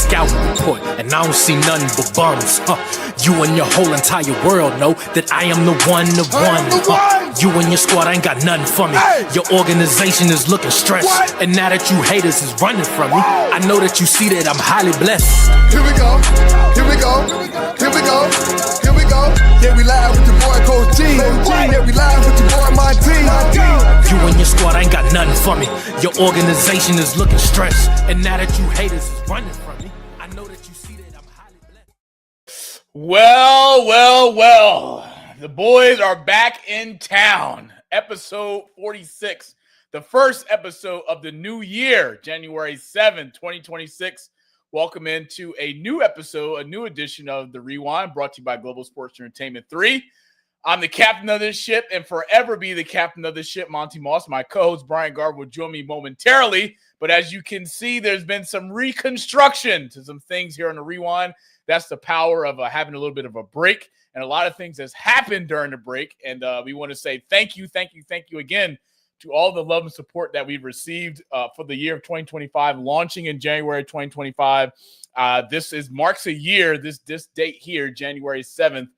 scouting report, and I don't see nothing but bums. You and your whole entire world know that I am the one. You and your squad ain't got nothing for me. Your organization is looking stressed, and now that you haters is running from me, I know that you see that I'm highly blessed. Here we go, here we go, here we go, here we go. Yeah, we live with your boy Coach G. Yeah, we live with your boy Monte. You and your squad ain't got nothing for me. Your organization is looking stressed, and now that you haters is running from me, I know that you see that I'm highly blessed. Well. The boys are back in town. Episode 46, the first episode of the new year, January 7th, 2026. Welcome into a new episode, a new edition of The Rewind, brought to you by Global Sports Entertainment 3. I'm the captain of this ship and forever be the captain of this ship, Monty Moss. My co-host, Bryant Garvin, will join me momentarily. But as you can see, there's been some reconstruction to some things here on The Rewind. That's the power of having a little bit of a break. And a lot of things has happened during the break. And we want to say thank you again to all the love and support that we've received for the year of 2025, launching in January 2025. This marks a year, this date here, January 7th,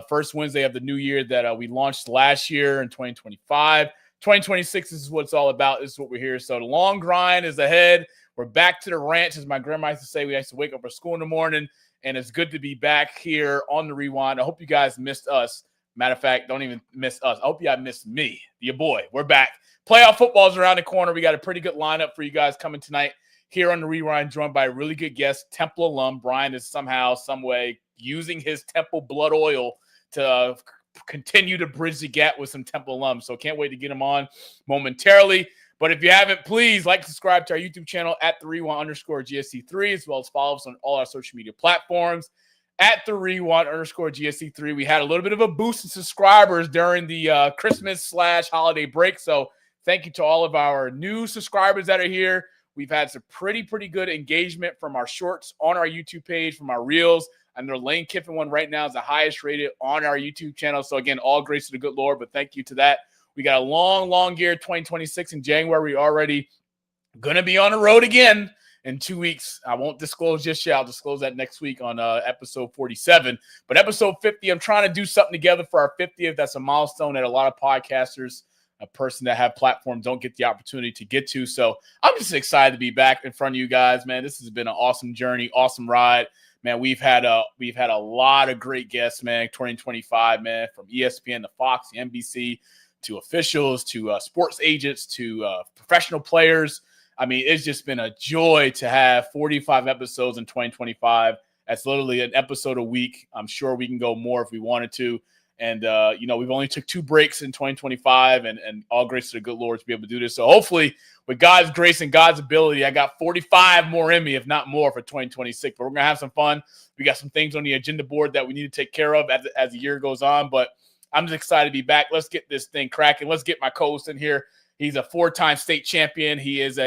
first Wednesday of the new year that we launched last year in 2025. 2026 is what it's all about. This is what we're here. So the long grind is ahead. We're back to the ranch, as my grandma used to say. We used to wake up for school in the morning. And it's good to be back here on The Rewind. I hope you guys missed us. Matter of fact, don't even miss us. I hope you guys missed me, your boy. We're back. Playoff football is around the corner. We got a pretty good lineup for you guys coming tonight here on The Rewind, joined by a really good guest, Temple alum. Brian is somehow, some way, using his Temple blood oil to continue to bridge the gap with some Temple alums. So can't wait to get him on momentarily. But if you haven't, please like, subscribe to our YouTube channel at @TheRewind_GSC3, as well as follow us on all our social media platforms at @TheRewind_GSC3. We had a little bit of a boost in subscribers during the Christmas/holiday break. So thank you to all of our new subscribers that are here. We've had some pretty good engagement from our shorts on our YouTube page, from our reels. And the Lane Kiffin one right now is the highest rated on our YouTube channel. So again, all grace to the good Lord, but thank you to that. We got a long year, 2026 in January. We're already going to be on the road again in 2 weeks. I won't disclose just yet. I'll disclose that next week on episode 47. But episode 50, I'm trying to do something together for our 50th. That's a milestone that a lot of podcasters, a person that have platforms, don't get the opportunity to get to. So I'm just excited to be back in front of you guys, man. This has been an awesome journey, awesome ride. Man, we've had a lot of great guests, man, 2025, man, from ESPN to Fox, the NBC, to officials, to sports agents, to professional players. I mean, it's just been a joy to have 45 episodes in 2025. That's literally an episode a week. I'm sure we can go more if we wanted to. And, we've only took 2 breaks in 2025, and all grace to the good Lord to be able to do this. So hopefully, with God's grace and God's ability, I got 45 more in me, if not more, for 2026. But we're going to have some fun. We got some things on the agenda board that we need to take care of as the year goes on. But I'm just excited to be back. Let's get this thing cracking. Let's get my co-host in here. He's a 4-time state champion. He is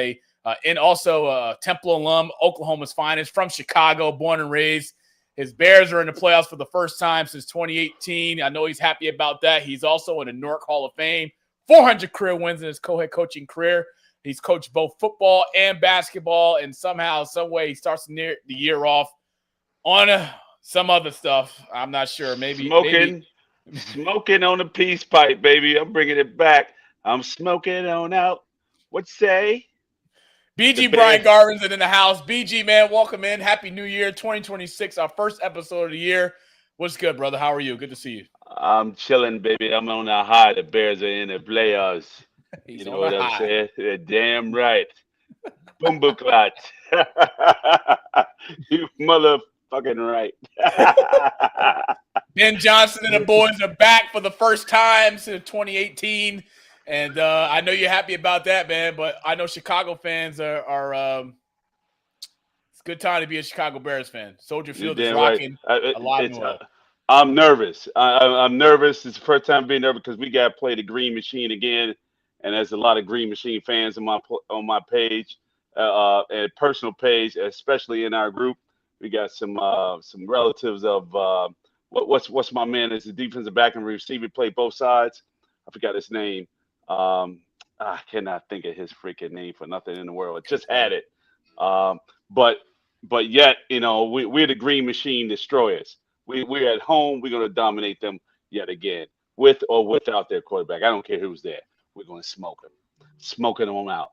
also a Temple alum, Oklahoma's finest, from Chicago, born and raised. His Bears are in the playoffs for the first time since 2018. I know he's happy about that. He's also in the Newark Hall of Fame. 400 career wins in his co-head coaching career. He's coached both football and basketball, and somehow, some way, he starts the year off on some other stuff. I'm not sure. Maybe Smoking on the peace pipe, baby. I'm bringing it back. I'm smoking on out. What say? BG Bryant Garvin's in the house. BG, man, welcome in. Happy New Year, 2026, our first episode of the year. What's good, brother? How are you? Good to see you. I'm chilling, baby. I'm on the high. The Bears are in the playoffs. He's you know what I'm high. saying? They're damn right. Boombooklat. You motherfucking right. Ben Johnson and the boys are back for the first time since 2018. And I know you're happy about that, man. But I know Chicago fans are it's a good time to be a Chicago Bears fan. Soldier Field is rocking a lot more. I'm nervous. I'm nervous. It's the first time being nervous because we got to play the Green Machine again. And there's a lot of Green Machine fans on my page, and personal page, especially in our group. We got some relatives of what's my man is the defensive back and receiver, play both sides. I forgot his name. I cannot think of his freaking name for nothing in the world. I just had it. But but yet, we're the green machine destroyers. We're at home. We're going to dominate them yet again, with or without their quarterback. I don't care who's there. We're going to smoke them, smoking them out,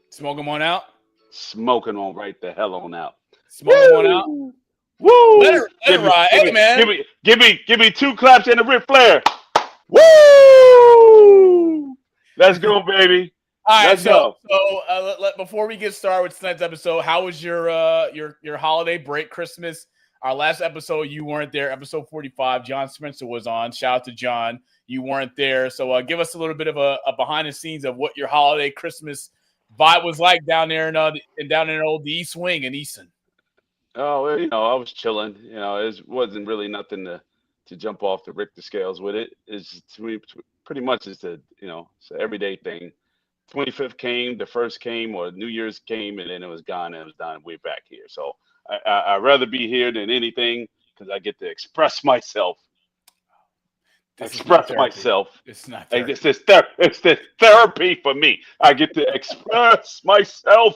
Smoke them on out. smoking them right the hell on out. Smoke them on out. Woo! Let it ride. Hey, man. Give me 2 claps and a Ric Flair. Woo! Let's go, baby. All right, Let's go. So before we get started with tonight's episode, how was your holiday break, Christmas? Our last episode, you weren't there. Episode 45, John Spencer was on. Shout out to John. You weren't there. So give us a little bit of a behind the scenes of what your holiday Christmas vibe was like down there in the East Wing in Easton. Oh, well, I was chilling. It wasn't really nothing to jump off the Richter scales with it. It's pretty much it's an everyday thing. 25th came, the first came, or New Year's came, and then it was gone, and it was done. We're back here. So I'd rather be here than anything because I get to express myself. Myself. It's not therapy. It's this therapy for me. I get to express myself.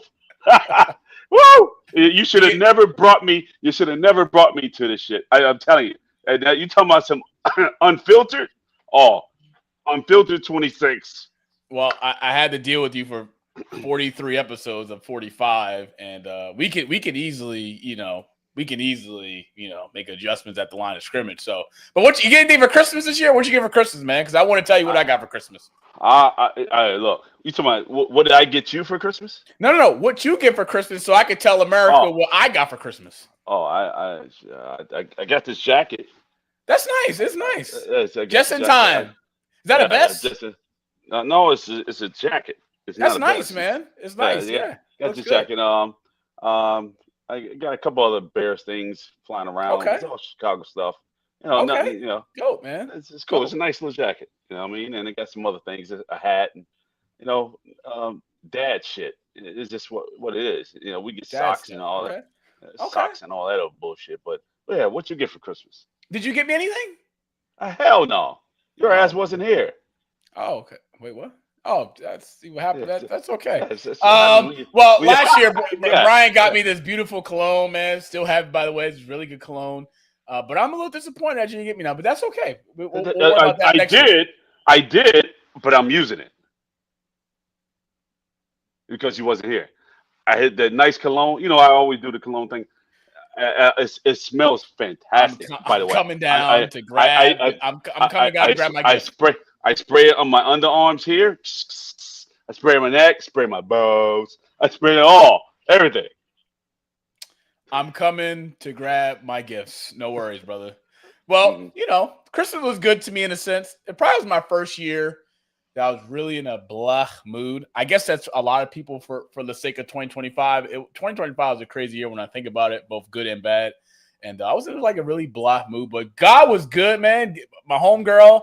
Woo! You should have never brought me. You should have never brought me to this shit. I'm telling you. And you talking about some unfiltered? Oh, unfiltered 26. Well, I had to deal with you for 43 episodes of 45, and we can easily make adjustments at the line of scrimmage. So, but what you get anything for Christmas this year? What you get for Christmas, man? Because I want to tell you what I got for Christmas. Look, you talking about what did I get you for Christmas? No. What you get for Christmas, so I could tell America what I got for Christmas. Oh, I got this jacket. That's nice. It's nice. Just in time. Is that a vest? No, it's a jacket. It's That's not nice, vest. man. It's nice. Yeah. Got this jacket. I got a couple other Bears things flying around. Okay. It's all Chicago stuff. Okay. Nothing, Dope, man. It's cool. It's a nice little jacket. You know what I mean? And it got some other things, a hat, and dad shit. It's just what it is. We get socks and all that. Socks and all that other bullshit. But yeah, what you get for Christmas? Did you get me anything? Hell no. Your ass wasn't here. Oh, okay. Wait, what? Oh, that's see what happened. That's okay. Well, last year, Brian got me this beautiful cologne, man. Still have it, by the way. It's really good cologne. But I'm a little disappointed that you didn't get me now. But that's okay. We'll worry about that next year. I did, but I'm using it because you wasn't here. I had the nice cologne. I always do the cologne thing. It smells fantastic. By the way, coming down to grab. I'm coming down to grab my gift. I spray it on my underarms here. I spray my neck, spray my bows. I spray it everything. I'm coming to grab my gifts. No worries, brother. Well, Christmas was good to me in a sense. It probably was my first year that I was really in a blah mood. I guess that's a lot of people for the sake of 2025. 2025 was a crazy year when I think about it, both good and bad. And I was in like a really blah mood, but God was good, man. My homegirl,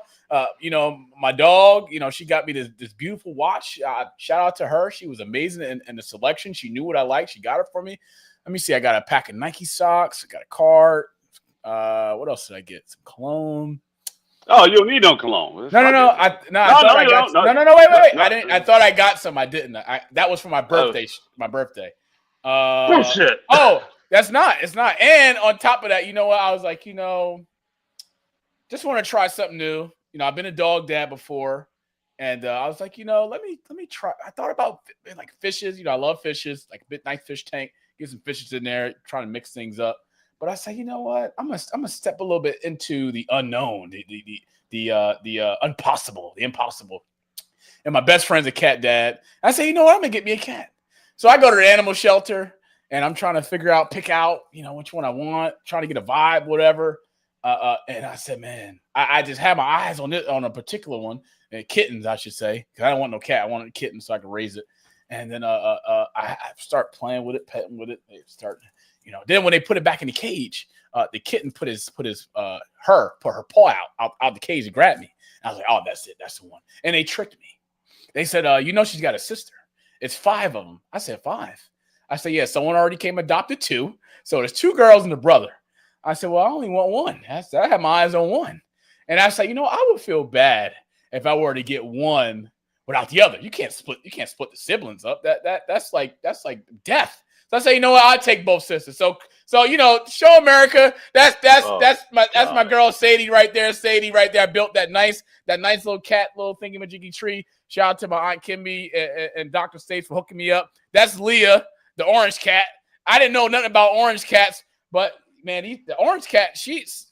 my dog, she got me this beautiful watch. Shout out to her. She was amazing in the selection. She knew what I liked. She got it for me. Let me see. I got a pack of Nike socks. I got a card. What else did I get? Some cologne. Oh, you don't need no cologne. No. Wait. I didn't. I thought I got some. I didn't. That was for my birthday. Bullshit. Oh, that's not. It's not. And on top of that, you know what? I was like, just want to try something new. I've been a dog dad before, and I was like, let me try. I thought about like fishes. I love fishes, like a nice fish tank. Get some fishes in there, trying to mix things up. But I say, you know what? I'm gonna step a little bit into the unknown, the impossible. And my best friend's a cat dad. I say, you know what? I'm gonna get me a cat. So I go to the animal shelter and I'm trying to pick out, which one I want, trying to get a vibe, whatever. And I said, man, I just had my eyes on a particular one, kittens, I should say, because I don't want no cat. I want a kitten so I can raise it. And then I start playing with it, petting with it. They start, Then when they put it back in the cage, the kitten put her paw out the cage and grabbed me. And I was like, oh, that's it, that's the one. And they tricked me. They said, she's got a sister. It's 5 of them. I said 5. I said, yeah, someone already came adopted 2. So there's 2 girls and a brother. I said, well, I only want 1. I have my eyes on 1. And I said, I would feel bad if I were to get 1 without the other. You can't split the siblings up. That's like death. So I say, you know what? I'll take both sisters. So show America. That's my girl Sadie right there. I built that nice little cat, little thingy-majiggy tree. Shout out to my Aunt Kimby and Dr. States for hooking me up. That's Leah, the orange cat. I didn't know nothing about orange cats, but man, the orange cat, she's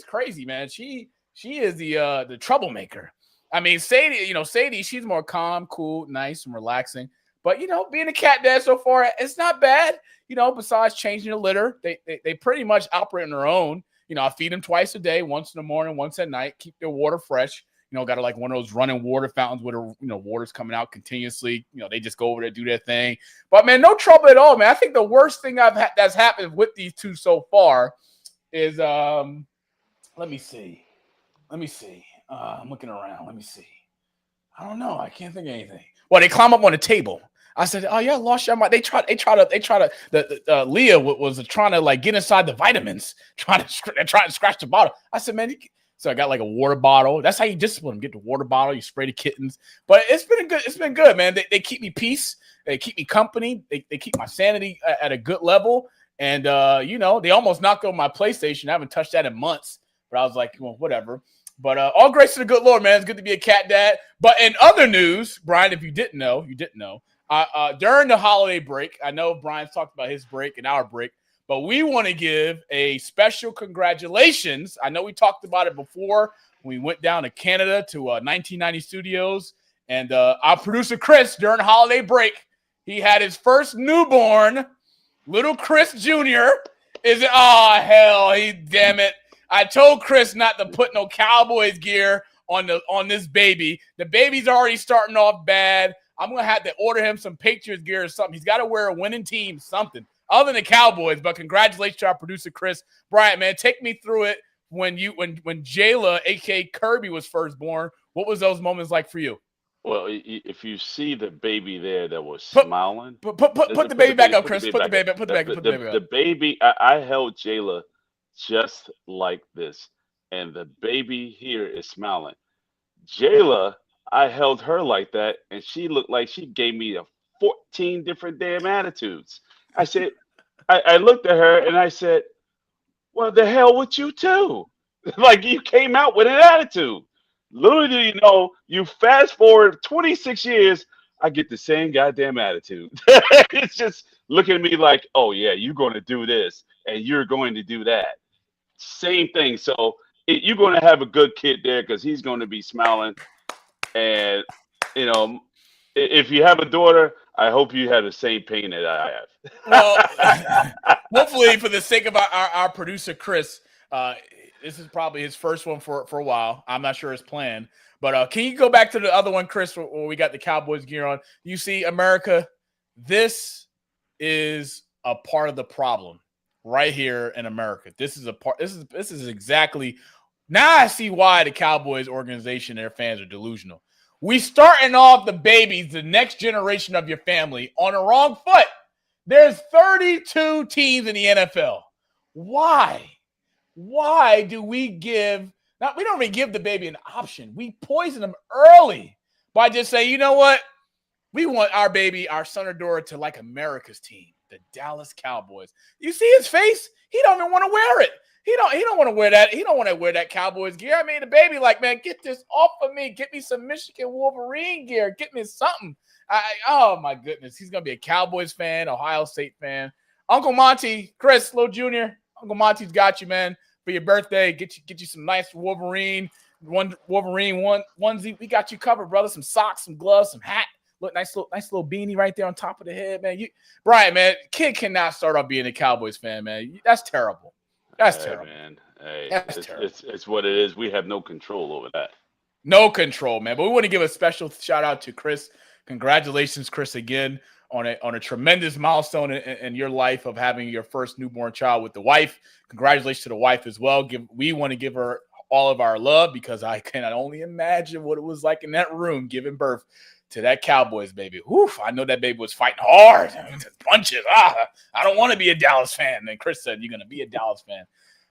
crazy, man. She is the troublemaker. I mean, Sadie, she's more calm, cool, nice, and relaxing. But being a cat dad so far, it's not bad. Besides changing the litter, they pretty much operate on their own. I feed them twice a day, once in the morning, once at night. Keep their water fresh. Got like one of those running water fountains where water's coming out continuously. They just go over there, do their thing. But man, no trouble at all, man. I think the worst thing that's happened with these two so far is let me see. I'm looking around. Let me see. I don't know. I can't think of anything. Well, they climb up on the table. I said, "Oh yeah, lost your mind." They try to. Leah was trying to like get inside the vitamins, trying to scratch the bottle. I said, "Man." So I got like a water bottle. That's how you discipline them. Get the water bottle. You spray the kittens. But it's been good. It's been good, man. They keep me peace. They keep me company. They keep my sanity at a good level. And they almost knocked over my PlayStation. I haven't touched that in months. But I was like, well, whatever. But all grace to the good Lord, man. It's good to be a cat dad. But in other news, Brian, if you didn't know, during the holiday break, I know Brian's talked about his break and our break, but we want to give a special congratulations. I know we talked about it before. We went down to Canada to 1990 Studios, and our producer Chris, during the holiday break, he had his first newborn, little Chris Jr. Damn it. I told Chris not to put no Cowboys gear on this baby. The baby's already starting off bad. I'm going to have to order him some Patriots gear or something. He's got to wear a winning team, something other than the Cowboys. But congratulations to our producer, Chris. Bryant, man, take me through it when Jayla, a.k.a. Kirby, was first born. What was those moments like for you? Well, if you see the baby there that was smiling. Put the baby back up, Chris. Put the baby back up. The baby, I held Jayla just like this, and the baby here is smiling. Jayla, I held her like that, and she looked like she gave me 14 different damn attitudes. I said, I looked at her and I said, well, the hell with you too. Like you came out with an attitude. Little do you know, you fast forward 26 years, I get the same goddamn attitude. It's just looking at me like, oh yeah, you're going to do this and you're going to do that. Same thing. So you're going to have a good kid there because he's going to be smiling. And, if you have a daughter, I hope you have the same pain that I have. Well, hopefully for the sake of our producer, Chris, this is probably his first one for a while. I'm not sure his plan. But can you go back to the other one, Chris, where we got the Cowboys gear on? You see, America, this is a part of the problem right here in America. This is a part. This is exactly. Now I see why the Cowboys organization and their fans are delusional. We starting off the babies, the next generation of your family, on the wrong foot. There's 32 teams in the NFL. Why? Why do we give – we don't even give the baby an option. We poison them early by just saying, you know what? We want our baby, our son or daughter, to like America's team, the Dallas Cowboys. You see his face? He don't even want to wear it. He don't want to wear that. He don't want to wear that Cowboys gear. I mean, the baby like, man, get this off of me. Get me some Michigan Wolverine gear. Get me something. Oh, my goodness. He's going to be a Cowboys fan, Ohio State fan. Uncle Monty, Chris, little junior, Uncle Monty's got you, man. For your birthday, get you some nice Wolverine onesie. We got you covered, brother. Some socks, some gloves, some hat. Look, nice little beanie right there on top of the head, man. Brian, man, kid cannot start off being a Cowboys fan, man. That's terrible. That's terrible, man. Hey, that's terrible. It's what it is. We have no control over that. No control, man. But we want to give a special shout out to Chris. Congratulations, Chris, again on a tremendous milestone in your life of having your first newborn child with the wife. Congratulations to the wife as well. We want to give her all of our love because I cannot only imagine what it was like in that room giving birth to that Cowboys baby. Oof, I know that baby was fighting hard. Punches. I don't want to be a Dallas fan. And Chris said, you're going to be a Dallas fan.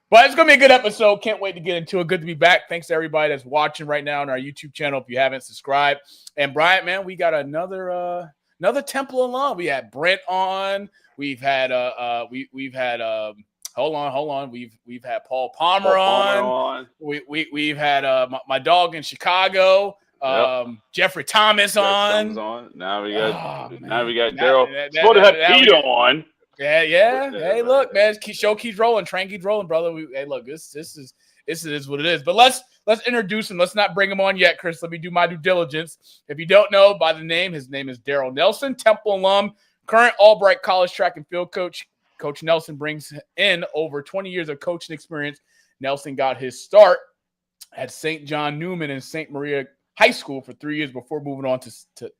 But it's going to be a good episode. Can't wait to get into it. Good to be back. Thanks to everybody that's watching right now on our YouTube channel. If you haven't subscribed. And Bryant, man, we got another another Temple alum. We had Brent on. We've had we've had hold on. We've had Paul Palmer on. We've had my dog in Chicago. Jeffrey Thomas on. Now we got Daryl. Supposed to have Peter on. Yeah. Hey, look, man, show keeps rolling, train keeps rolling, brother. Hey, look, this is what it is. But let's introduce him. Let's not bring him on yet, Chris. Let me do my due diligence. If you don't know by the name, his name is Daryl Nelson, Temple alum, current Albright College track and field coach. Coach Nelson brings in over 20 years of coaching experience. Nelson got his start at St. John Newman and St. Maria High School for 3 years before moving on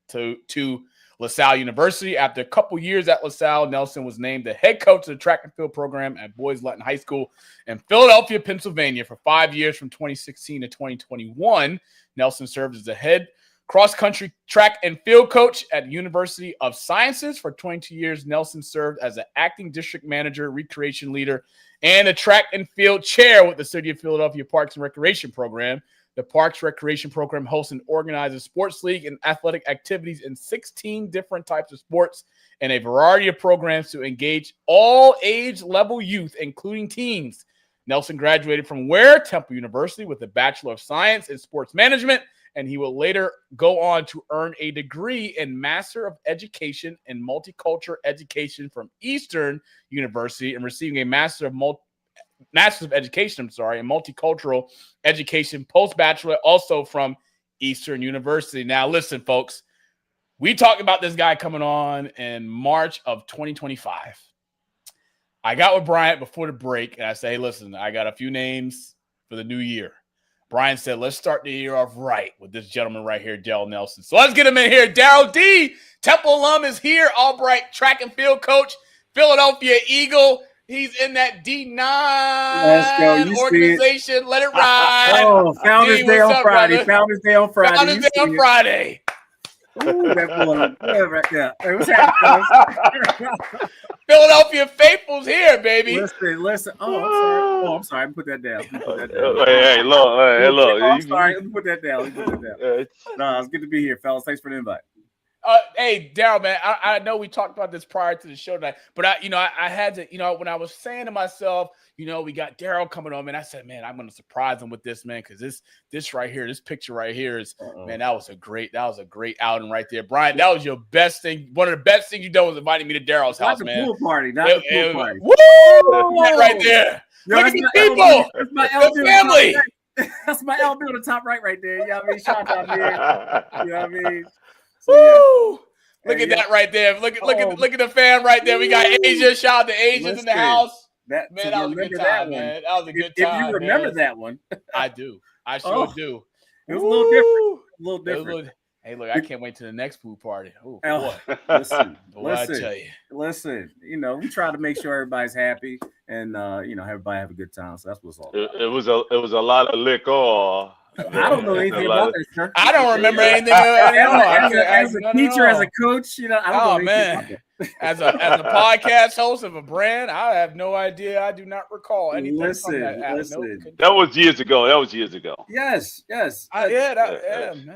to LaSalle University. After a couple years at LaSalle, Nelson was named the head coach of the track and field program at Boys Latin High School in Philadelphia, Pennsylvania for 5 years from 2016 to 2021. Nelson served as the head cross-country track and field coach at the University of Sciences for 22 years. Nelson served as an acting district manager, recreation leader, and a track and field chair with the City of Philadelphia Parks and Recreation Program. The Parks Recreation Program hosts and organizes sports league and athletic activities in 16 different types of sports and a variety of programs to engage all age level youth, including teens. Nelson graduated from Temple University with a Bachelor of Science in Sports Management, and he will later go on to earn a degree in Master of Education in Multicultural Education from Eastern University and receiving a Master of Education, in Multicultural Education post-bachelor, also from Eastern University. Now, listen, folks, we talked about this guy coming on in March of 2025. I got with Bryant before the break, and I said, hey, listen, I got a few names for the new year. Brian said, let's start the year off right with this gentleman right here, Daryl Nelson. So let's get him in here. Daryl D, Temple alum, is here. Albright track and field coach, Philadelphia Eagle. He's in that D9 organization. Let it ride. Oh, Founders Day on Friday. Founders Day on Friday. Founders Day on Friday. Ooh, that boy. Right there. Hey, what's happening, Philadelphia Faithful's here, baby. Listen. Oh, I'm sorry. I'm put that down. Hey, look. I'm sorry. Let me put that down. No, it's good to be here, fellas. Thanks for the invite. Hey, Darryl, man, I know we talked about this prior to the show tonight, but I had to, when I was saying to myself, we got Darryl coming on, man, I said, man, I'm going to surprise him with this, man, because this right here, this picture right here is, man, that was a great outing right there. Brian, that was your best thing. One of the best things you done was inviting me to Darryl's house, man. Pool party, not the pool party. Woo! That right there. Look at the people. That's my the family. That's my LB on the top right there. You know what I mean? Shout out here. You know what I mean? Woo! Look at that right there. Look at the fan right there. We got Asia. Shout out to Asia's in the house. That was a good time, man. That was a good time. If you remember that one. I do. I sure do. It was a little different. Hey, look, I can't wait to the next pool party. Oh, boy. Listen, I tell you. Listen, we try to make sure everybody's happy and everybody have a good time. So that's what's all about. It was a lot of liquor. I don't know anything about that, sir. I don't remember anything anymore. As a teacher, as a coach, I don't know anything about that. As a podcast host of a brand, I have no idea. I do not recall anything from that. Listen. That was years ago. Yes. Man.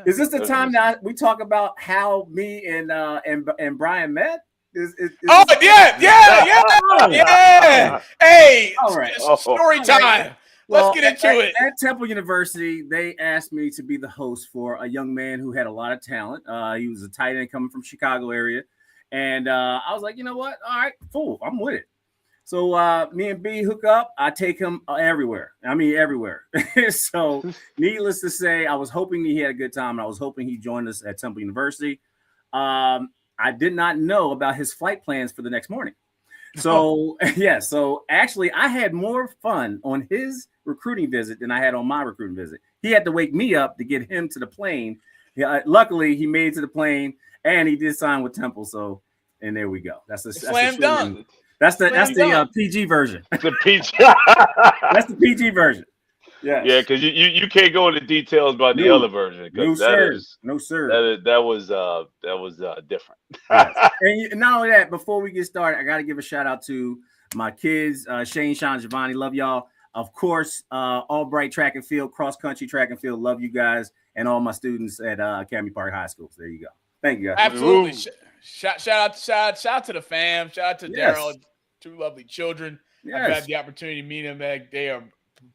Is this the time that we talk about how me and Brian met? Yeah. Hey, all right. Story time. Let's get into it. At Temple University, they asked me to be the host for a young man who had a lot of talent. He was a tight end coming from Chicago area. And I was like, you know what? All right, cool. I'm with it. So me and B hook up. I take him everywhere. I mean, everywhere. So needless to say, I was hoping he had a good time. And I was hoping he joined us at Temple University. I did not know about his flight plans for the next morning. So, so actually I had more fun on his recruiting visit than I had on my recruiting visit. He had to wake me up to get him to the plane. Luckily, he made it to the plane, and he did sign with Temple. So, and there we go. That's slam dunk. That's the PG version. The PG. That's the PG version. Yeah, because you can't go into details about the other version. No, sir. That was different. Yes. And not only that, before we get started, I got to give a shout out to my kids, Shane, Sean, Giovanni. Love y'all. Of course, Albright track and field, cross country track and field. Love you guys, and all my students at Academy Park High School. So there you go. Thank you, guys. Absolutely. Shout out to the fam. Shout out to Daryl, two lovely children. Yes. I've had the opportunity to meet them. They are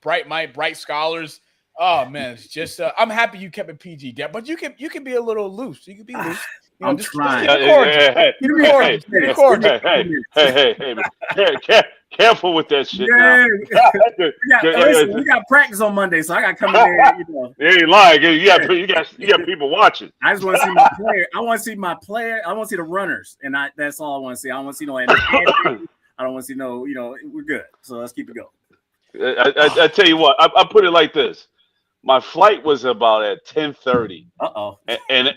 bright scholars. Oh man, it's just I'm happy you kept it PG, Dad. But you can be a little loose. You can be loose. You know, I'm just trying. Hey, careful with that shit. We got practice on Monday, so I got to come in there. You know, you ain't lying. You got people watching. I just want to see my player. I want to see my player. I want to see the runners, and that's all I want to see. I don't want to see no. I don't want to see no. You know, we're good. So let's keep it going. I tell you what. I put it like this. My flight was about at 10:30. And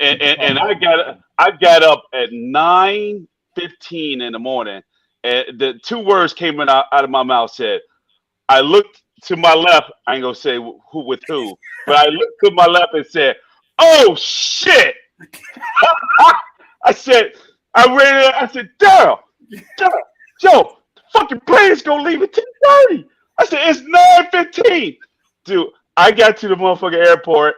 I got up at 9:15 in the morning, and the two words came out of my mouth. Said, I looked to my left. I ain't gonna say who with who, but I looked to my left and said, "Oh shit!" I said, I ran in. I said, Daryl, Joe, fucking plane's gonna leave at 10:30. I said, it's 9:15, dude. I got to the motherfucking airport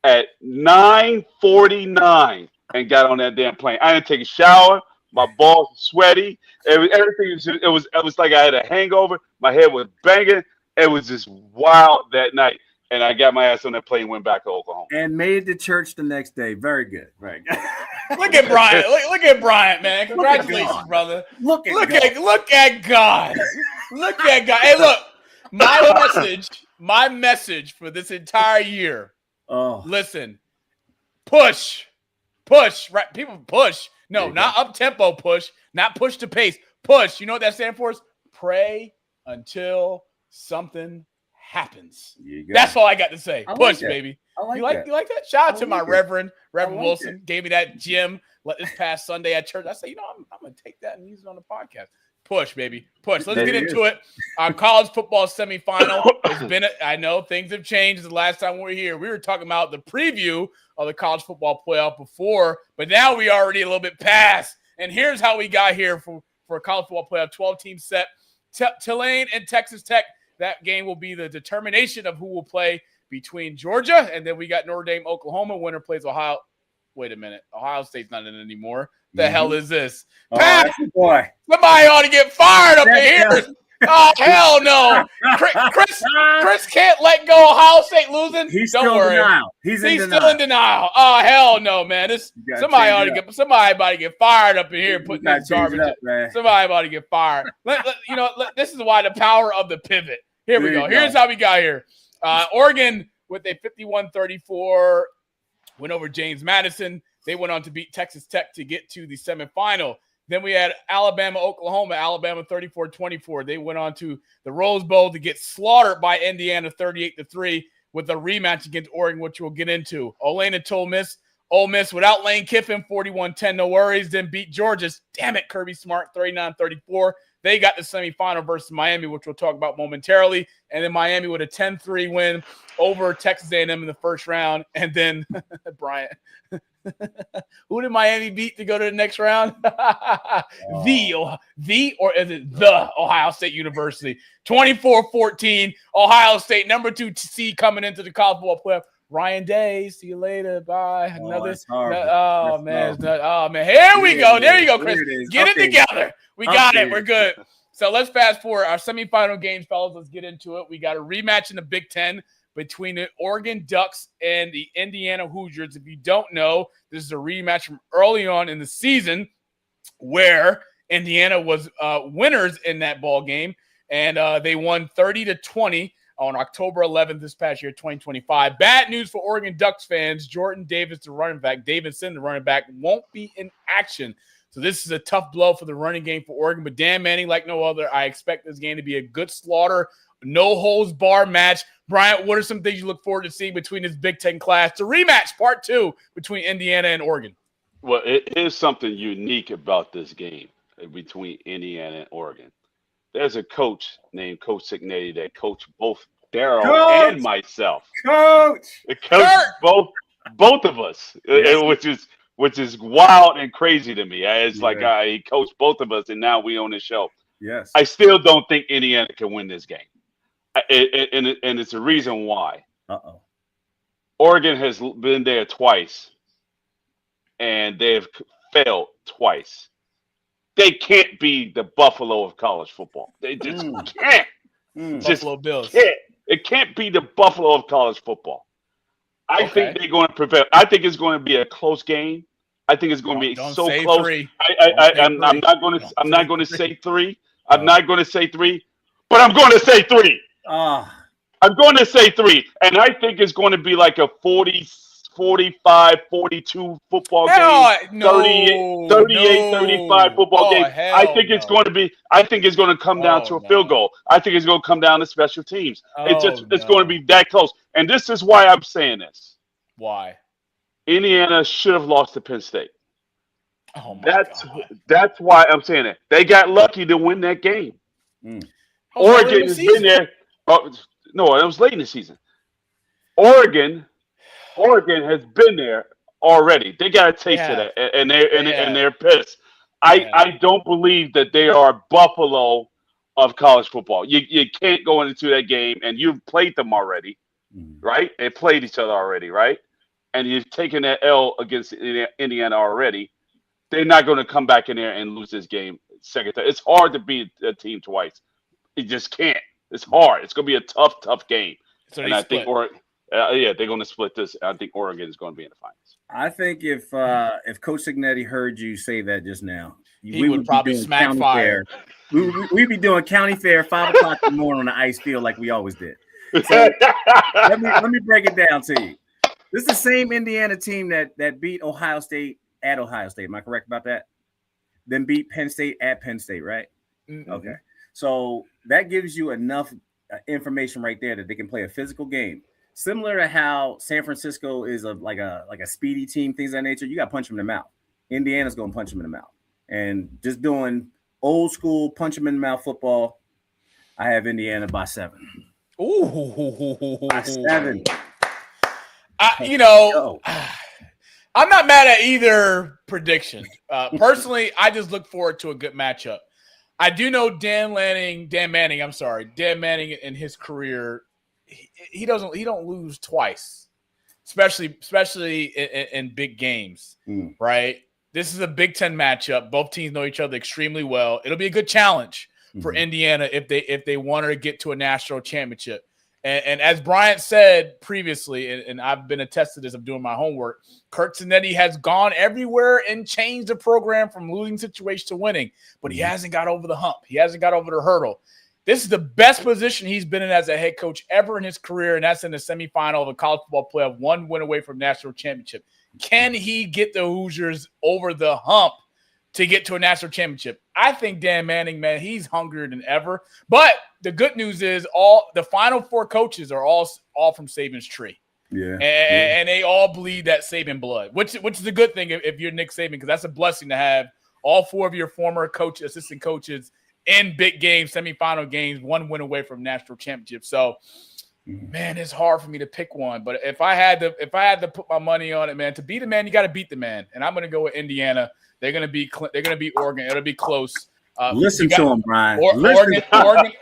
at 9:49 and got on that damn plane. I didn't take a shower. My balls were sweaty. Everything was like I had a hangover. My head was banging. It was just wild that night. And I got my ass on that plane and went back to Oklahoma. And made it to church the next day. Very good. Very good. Look at Bryant. Look at Bryant, man. Congratulations, brother. Look at God. Look at God. Hey, look, my message for this entire year. Oh, listen, push, right? People push. No, not up tempo push, not push the pace. Push. You know what that stands for? Is pray until something happens. That's all I got to say. Push, baby. You like that? Shout out to my Reverend Wilson. Gave me that gym this past Sunday at church. I said, I'm gonna take that and use it on the podcast. Push, baby. Push. Let's get into it. Our college football semifinal. I know things have changed the last time we were here. We were talking about the preview of the college football playoff before, but now we already a little bit past. And here's how we got here for a college football playoff. 12-team set. Tulane and Texas Tech. That game will be the determination of who will play between Georgia, and then we got Notre Dame, Oklahoma. Winner plays Ohio. Wait a minute. Ohio State's not in it anymore. The hell is this? Pat, boy. Somebody ought to get fired up in here. Oh, hell no. Chris can't let go Ohio State losing. Don't worry. Denial. He's still in denial. Oh, hell no, man. Somebody ought to get fired up in here putting this garbage in. Somebody ought to get fired. This is why the power of the pivot. Here we go. Here's how we got here. Oregon with a 51-34 win over James Madison. They went on to beat Texas Tech to get to the semifinal. Then we had Alabama, Oklahoma. Alabama 34-24. They went on to the Rose Bowl to get slaughtered by Indiana 38-3 with a rematch against Oregon, which we'll get into. Ole Miss. Ole Miss without Lane Kiffin, 41-10, no worries. Then beat Georgia. Damn it, Kirby Smart, 39-34. They got the semifinal versus Miami, which we'll talk about momentarily. And then Miami with a 10-3 win over Texas A&M in the first round. And then, Bryant, who did Miami beat to go to the next round? Or is it the Ohio State University? 24-14, Ohio State, number 2 seed coming into the college football playoff. Ryan Day, see you later. Bye. Man. Here we go. There you go, Chris. Get it together. We got it. We're good. So let's fast forward our semifinal games, fellas. Let's get into it. We got a rematch in the Big Ten between the Oregon Ducks and the Indiana Hoosiers. If you don't know, this is a rematch from early on in the season where Indiana was winners in that ball game, and they won 30-20 on October 11th this past year, 2025. Bad news for Oregon Ducks fans. Jordan Davis, the running back, Davidson, the running back, won't be in action. So this is a tough blow for the running game for Oregon. But Dan Manning, like no other, I expect this game to be a good slaughter, no-holds-barred match. Bryant, what are some things you look forward to seeing between this Big Ten class? The rematch, part 2, between Indiana and Oregon. Well, it is something unique about this game between Indiana and Oregon. There's a coach named Coach Signetti that coached both Darryl and myself. It coached both of us, which is wild and crazy to me. It's like he coached both of us, and now we on the show. Yes, I still don't think Indiana can win this game, and it's a reason why. Oregon has been there twice, and they've failed twice. They can't be the Buffalo of college football. They just can't. Just Buffalo Bills. can't. It can't be the Buffalo of college football. I think they're going to prevail. I think it's going to be a close game. I think it's going to be so close. I'm not going to. I'm not going to say 3. I'm not going to say 3, but I'm going to say 3. I'm going to say 3, and I think it's going to be like a 40, 45, 42 football game. 38, 35 football game. I think it's going to be. I think it's going to come down to a field goal. I think it's going to come down to special teams. It's going to be that close. And this is why I'm saying this. Why? Indiana should have lost to Penn State. Oh my God. That's why I'm saying it. They got lucky to win that game. Oregon has been there. No, it was late in the season. Oregon has been there already. They got a taste of that, and they're pissed. I don't believe that they are Buffalo of college football. You can't go into that game, and you've played them already, right? They played each other already, right? And you've taken that L against Indiana already. They're not going to come back in there and lose this game second time. It's hard to beat a team twice. You just can't. It's hard. It's going to be a tough game. So and I think they're going to split this. I think Oregon is going to be in the finals. I think if Coach Signetti heard you say that just now, we would probably smack fire. We'd be doing county fair 5 o'clock in the morning on the ice field like we always did. So let me break it down to you. This is the same Indiana team that beat Ohio State at Ohio State. Am I correct about that? Then beat Penn State at Penn State, right? Mm-hmm. Okay. So that gives you enough information right there that they can play a physical game. Similar to how San Francisco is like a speedy team, things of that nature. You got to punch them in the mouth. Indiana's going to punch them in the mouth. And just doing old school punch them in the mouth football, I have Indiana by 7. Ooh. By 7. I'm not mad at either prediction. Personally, I just look forward to a good matchup. I do know Dan Manning in his career, he don't lose twice, especially in big games, right? This is a Big Ten matchup. Both teams know each other extremely well. It'll be a good challenge for Indiana if they wanted to get to a national championship. And as Bryant said previously, and I've been attested to this of doing my homework, Kirk Cinetti has gone everywhere and changed the program from losing situation to winning, but he hasn't got over the hump. He hasn't got over the hurdle. This is the best position he's been in as a head coach ever in his career, and that's in the semifinal of a college football playoff, 1 win away from national championship. Can he get the Hoosiers over the hump to get to a national championship? I think Dan Manning, man, he's hungrier than ever. But the good news is all the final 4 coaches are all from Saban's tree. Yeah. And they all bleed that Saban blood, which is a good thing if you're Nick Saban, because that's a blessing to have all 4 of your former assistant coaches in big games, semifinal games, 1 win away from national championship. So, man, it's hard for me to pick one. But if I had to put my money on it, man, to beat the man, you got to beat the man. And I'm going to go with Indiana. They're going to beat Oregon. It'll be close. Listen to him, Brian.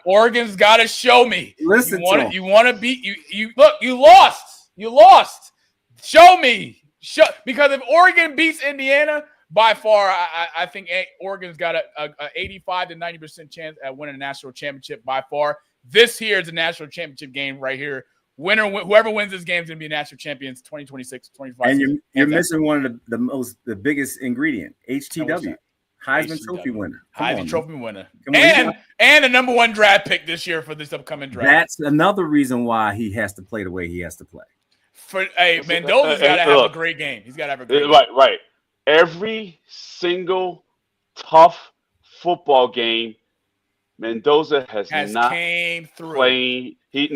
Oregon's got to show me. Listen to him. You want to beat you. Look, you lost. You lost. Show me. Because if Oregon beats Indiana, by far, I think Oregon's got a 85 to 90% chance at winning a national championship by far. This here is a national championship game right here. Whoever wins this game is going to be national champions 2026, 2025. And you're missing one of the biggest ingredient, HTW, Heisman Trophy winner. Heisman Trophy winner. And the number 1 draft pick this year for this upcoming draft. That's another reason why he has to play the way he has to play. Mendoza's got to have a great game. He's got to have a great game. Right. Every single tough football game, Mendoza has not came through. Played. He's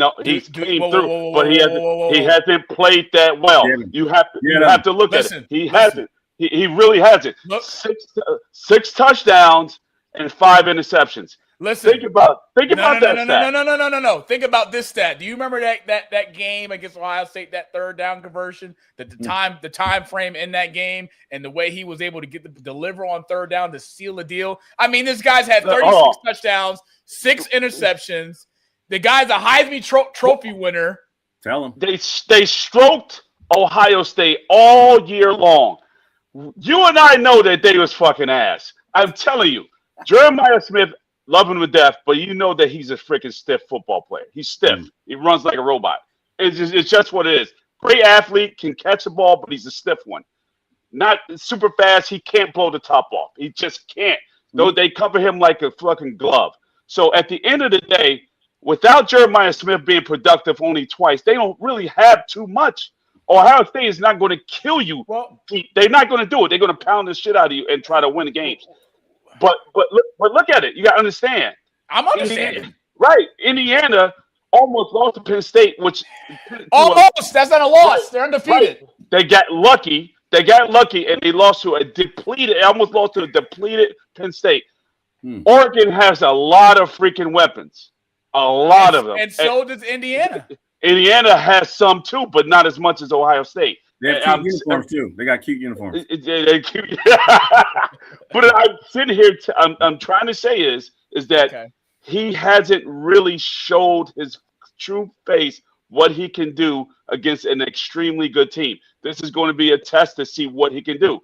came through, but he hasn't played that well. You have to look at it. He hasn't. He really hasn't. Look. 6 touchdowns and 5 interceptions. Listen. Think about that stat. No. Think about this stat. Do you remember that game against Ohio State, that 3rd down conversion? The time frame in that game and the way he was able to deliver on 3rd down to seal the deal. I mean, this guy's had 36 touchdowns, 6 interceptions. The guy's a Heisman Trophy winner. Tell him. They stroked Ohio State all year long. You and I know that they was fucking ass. I'm telling you, Jeremiah Smith, love him to death, but you know that he's a freaking stiff football player. He's stiff. He runs like a robot. It's just what it is. Great athlete, can catch the ball, but he's a stiff one. Not super fast. He can't blow the top off. He just can't. Though they cover him like a fucking glove. So at the end of the day, without Jeremiah Smith being productive only twice, they don't really have too much. Ohio State is not going to kill you. Well, they're not going to do it. They're going to pound the shit out of you and try to win the games. But look at it. You got to understand. I'm understanding. Right. Indiana almost lost to Penn State, which almost. That's not a loss. Right, they're undefeated. Right. They got lucky. And they lost to a almost lost to a depleted Penn State. Oregon has a lot of freaking weapons. A lot of them. And so does Indiana. Indiana has some too, but not as much as Ohio State. They have cute uniforms too. They got cute uniforms. They're cute. But I'm sitting here. I'm trying to say is that he hasn't really showed his true face, what he can do against an extremely good team. This is going to be a test to see what he can do.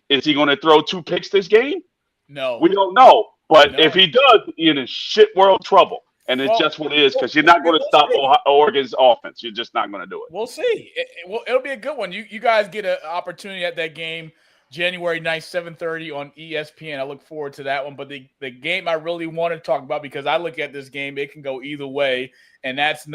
Is he going to throw 2 picks this game? No. We don't know. But if he does, you're in shit world trouble. And it's just what it is, because you're not going to stop Oregon's offense. You're just not going to do it. We'll see. It'll be a good one. You guys get an opportunity at that game January 9th, 7:30 on ESPN. I look forward to that one. But the game I really want to talk about, because I look at this game, it can go either way, and that's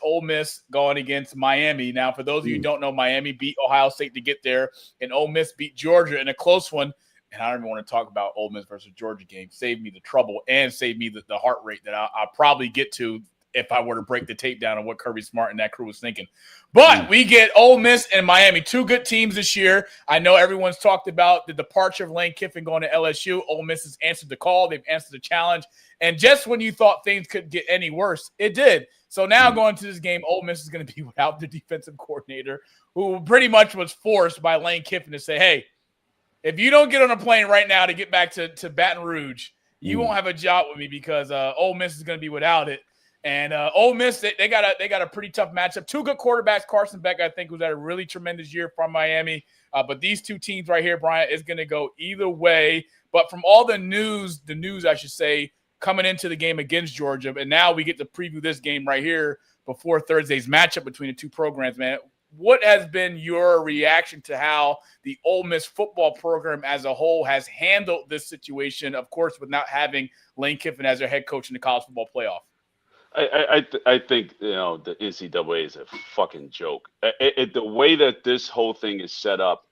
Ole Miss going against Miami. Now, for those of you who don't know, Miami beat Ohio State to get there, and Ole Miss beat Georgia in a close one. And I don't even want to talk about Ole Miss versus Georgia game. Save me the trouble and save me the heart rate that I'll probably get to if I were to break the tape down on what Kirby Smart and that crew was thinking. But we get Ole Miss and Miami, 2 good teams this year. I know everyone's talked about the departure of Lane Kiffin going to LSU. Ole Miss has answered the call. They've answered the challenge. And just when you thought things could get any worse, it did. So now going to this game, Ole Miss is going to be without their defensive coordinator, who pretty much was forced by Lane Kiffin to say, hey, if you don't get on a plane right now to get back to Baton Rouge, you won't have a job with me, because Ole Miss is going to be without it. And Ole Miss, they got a pretty tough matchup. 2 good quarterbacks. Carson Beck, I think, was at a really tremendous year from Miami. But these 2 teams right here, Bryant, is going to go either way. But from all the news I should say, coming into the game against Georgia, and now we get to preview this game right here before Thursday's matchup between the 2 programs, man. What has been your reaction to how the Ole Miss football program as a whole has handled this situation, of course, with not having Lane Kiffin as their head coach in the college football playoff? I think, the NCAA is a fucking joke. The way that this whole thing is set up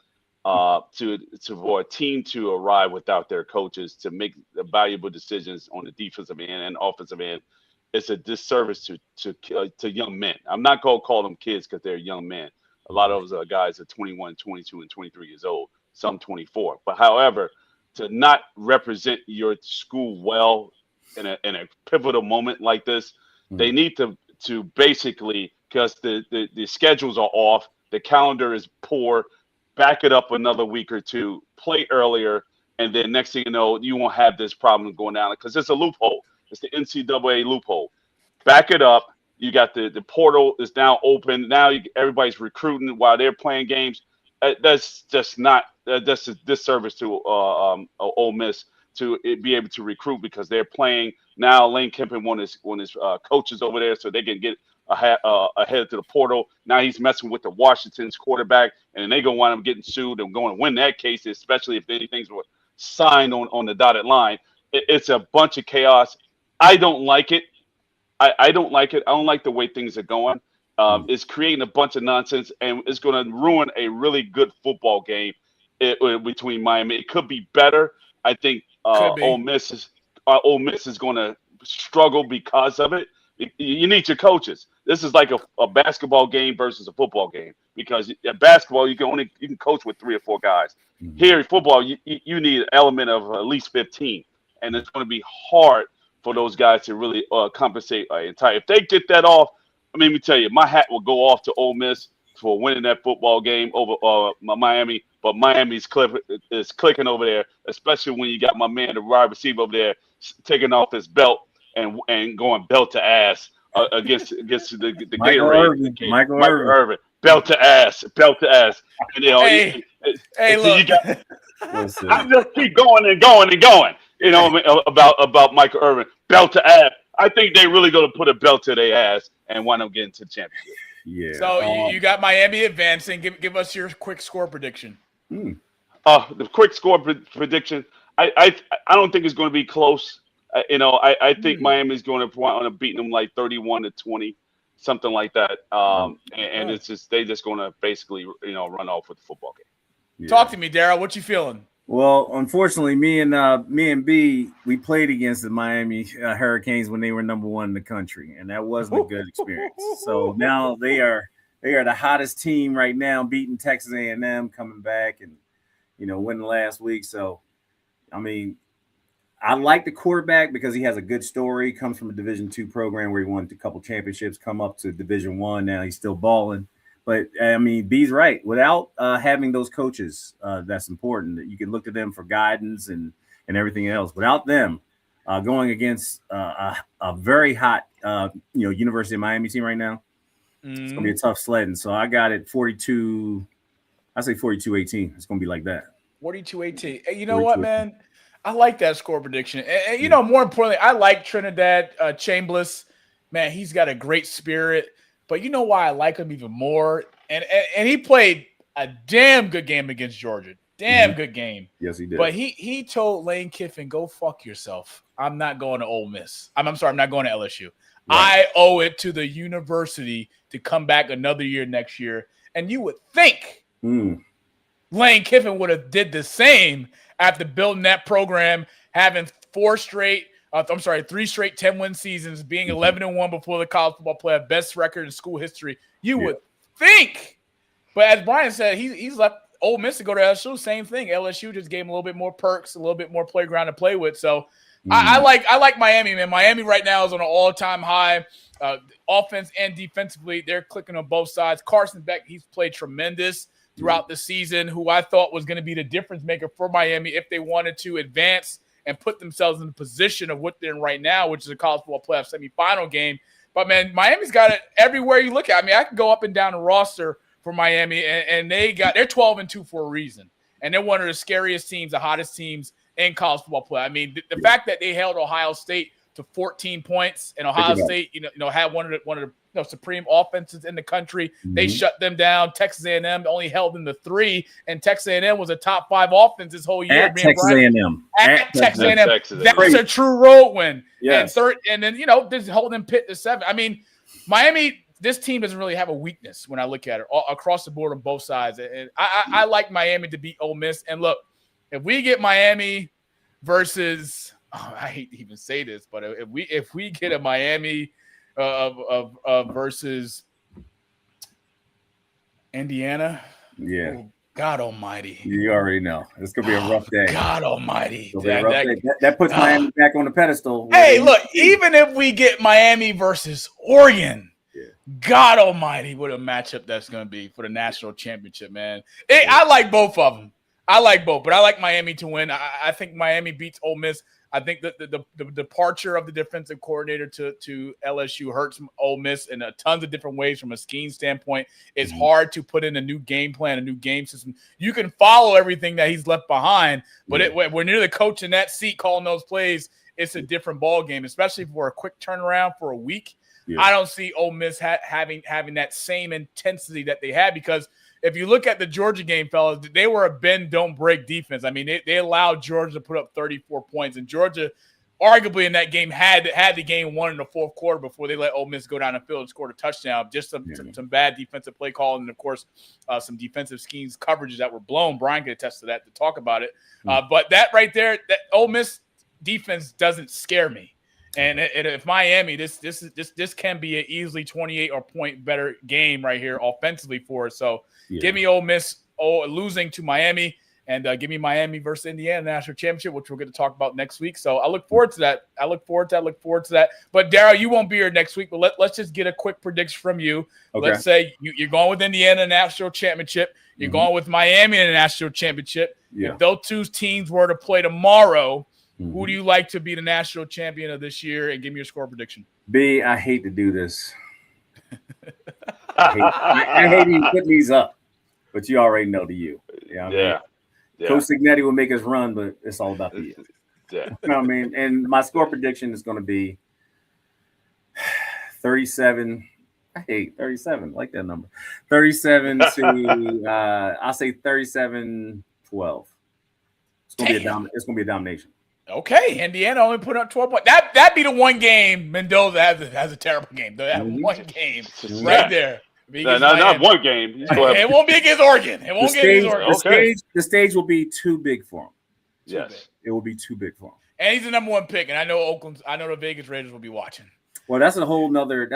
for a team to arrive without their coaches to make valuable decisions on the defensive end and offensive end, it's a disservice to young men. I'm not going to call them kids because they're young men. A lot of those guys are 21, 22, and 23 years old, some 24. But however, to not represent your school well in a pivotal moment like this, they need to basically, because the schedules are off, the calendar is poor, back it up another week or 2, play earlier, and then next thing you know, you won't have this problem going down, because it's a loophole. It's the NCAA loophole. Back it up. You got the portal is now open. Now everybody's recruiting while they're playing games. That's just not that's a disservice to Ole Miss to be able to recruit, because they're playing now. Lane Kiffin won his coaches over there, so they can get ahead to the portal. Now he's messing with the Washington's quarterback, and they gonna wind up getting sued and going to win that case, especially if anything's signed on the dotted line. It's a bunch of chaos. I don't like it. I don't like it. I don't like the way things are going. It's creating a bunch of nonsense, and it's going to ruin a really good football game between Miami. It could be better. I think Ole Miss is going to struggle because of it. You need your coaches. This is like a basketball game versus a football game, because at basketball you can coach with 3 or 4 guys. Here in football, you need an element of at least 15, and it's going to be hard for those guys to really compensate entire. If they get that off, let me tell you, my hat will go off to Ole Miss for winning that football game over Miami. But Miami's is clicking over there, especially when you got my man, the wide receiver over there, taking off his belt and going belt to ass against the Michael Gatorade. Michael Irvin. belt to ass. And, Hey, look. You got, I just keep going and going and going. About Michael Irvin, belt to ass. I think they really going to put a belt to their ass and want them getting to the championship. Yeah. So you got Miami advancing. Give us your quick score prediction. The quick score prediction. I don't think it's going to be close. I think Miami's going to want to beat them like 31-20, something like that. And it's just they're just going to basically run off with the football game. Yeah. Talk to me, Darryl. What you feeling? Well, unfortunately, me and B, we played against the Miami Hurricanes when they were number 1 in the country, and that wasn't a good experience. So now they are the hottest team right now, beating Texas A&M, coming back and winning last week. So, I mean, I like the quarterback because he has a good story. He comes from a Division II program where he won a couple championships, come up to Division I. Now he's still balling. But, I mean, B's right. Without having those coaches, that's important. You can look to them for guidance and everything else. Without them going against a very hot, University of Miami team right now, it's going to be a tough sledding. So I got it 42 – I say 42-18. It's going to be like that. 42-18. Hey, you know what, man? I like that score prediction. And more importantly, I like Trinidad Chambliss. Man, he's got a great spirit. But you know why I like him even more? And he played a damn good game against Georgia. Damn good game. Yes, he did. But he told Lane Kiffin, go fuck yourself. I'm not going to Ole Miss. I'm sorry, I'm not going to LSU. Right. I owe it to the university to come back another year next year. And you would think Lane Kiffin would have did the same after building that program, having 3 straight 10-win seasons, being 11-1 before the college football playoff, best record in school history. You would think. But as Brian said, he's left Ole Miss to go to LSU. Same thing. LSU just gave him a little bit more perks, a little bit more playground to play with. So I like Miami, man. Miami right now is on an all-time high. Offense and defensively, they're clicking on both sides. Carson Beck, he's played tremendous throughout the season, who I thought was going to be the difference maker for Miami if they wanted to advance and put themselves in the position of what they're in right now, which is a college football playoff semifinal game. But, man, Miami's got it everywhere you look at. I mean, I can go up and down the roster for Miami, and they're 12-2 for a reason. And they're one of the scariest teams, the hottest teams in college football play. I mean, the fact that they held Ohio State to 14 points, and Ohio State, had one of the supreme offenses in the country. They shut them down. Texas A&M only held them to 3, and Texas A&M was a top 5 offense this whole year. At Texas A&M. At Texas A&M. That's a true road win. Yes. And then just holding Pitt to 7. I mean, Miami, this team doesn't really have a weakness when I look at it across the board on both sides. And I like Miami to beat Ole Miss. And look, if we get Miami versus I hate to even say this, but if we get a Miami versus Indiana, God Almighty, you already know it's gonna be a rough day. God Almighty, that puts Miami back on the pedestal. Hey, look, even if we get Miami versus Oregon, God Almighty, what a matchup that's gonna be for the national championship, man. I like both of them. I like both, but I like Miami to win. I think Miami beats Ole Miss. I think that the departure of the defensive coordinator to LSU hurts Ole Miss in tons of different ways from a scheme standpoint. It's hard to put in a new game plan, a new game system. You can follow everything that he's left behind, but when you're the coach in that seat calling those plays, it's a different ball game, especially for a quick turnaround for a week. I don't see Ole Miss having that same intensity that they had, because if you look at the Georgia game, fellas, they were a bend, don't break defense. I mean, they allowed Georgia to put up 34 points, and Georgia arguably in that game had the game won in the fourth quarter before they let Ole Miss go down the field and score a touchdown. Just some bad defensive play calling, and of course some defensive schemes, coverages that were blown. Brian can attest to that to talk about it. But that right there, that Ole Miss defense doesn't scare me. And if Miami, this can be an easily 28 or point better game right here offensively for us. So give me Ole Miss losing to Miami, and give me Miami versus Indiana national championship, which we're going to talk about next week. So I look forward to that. I look forward to that. But Darryl, you won't be here next week, but let's just get a quick prediction from you. Okay. Let's say you're going with Indiana national championship. You're going with Miami in the national championship. If those two teams were to play tomorrow, who do you like to be the national champion of this year? And give me your score prediction. B, I hate to do this. I hate even putting these up, but you already know the U. You know what I mean? Yeah. Coach Signetti will make us run, but it's all about the U. Yeah. You know what I mean? And my score prediction is going to be 37. I hate 37. I like that number. 37 to I'll say 37-12. It's gonna be a domination. Okay, Indiana only put up 12 points. That'd be the one game Mendoza has a terrible game. That one game right there. Not one game. It won't be against Oregon. It won't be against Oregon. The stage will be too big for him. Yes. It will be too big for him. And he's the number one pick, and I know the Vegas Raiders will be watching. Well, that's a whole nother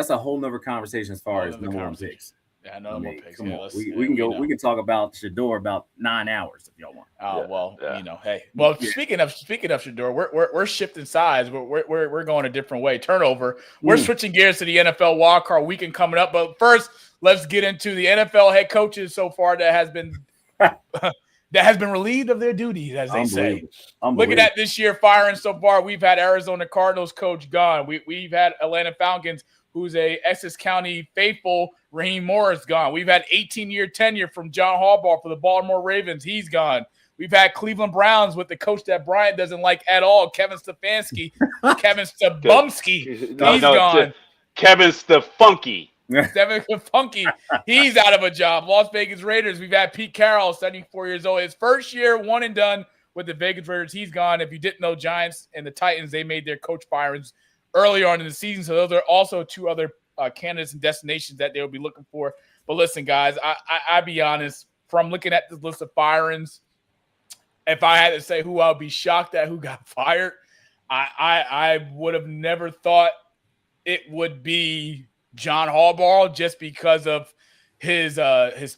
conversation as far as number one picks. Yeah, number one picks. Come on. We can talk about Shador about 9 hours if y'all want. Hey. Well, speaking of Shador, we're shifting sides. We're going a different way. Turnover. We're switching gears to the NFL wildcard weekend coming up. But first, let's get into the NFL head coaches so far that has been relieved of their duties, as they say. Looking at this year firing so far, we've had Arizona Cardinals coach gone. We've had Atlanta Falcons, who's a Essex County faithful, Raheem Morris, gone. We've had 18-year tenure from John Harbaugh for the Baltimore Ravens. He's gone. We've had Cleveland Browns with the coach that Bryant doesn't like at all, Kevin Stefanski. Kevin Stabumski. He's gone. Kevin Stefanski. Funky, he's out of a job. Las Vegas Raiders, we've had Pete Carroll, 74 years old. His first year, one and done with the Vegas Raiders. He's gone. If you didn't know, Giants and the Titans, they made their coach firings early on in the season. So those are also two other candidates and destinations that they'll be looking for. But listen, guys, I'll be honest. From looking at this list of firings, if I had to say who I would be shocked at who got fired, I would have never thought it would be John Harbaugh, just because of his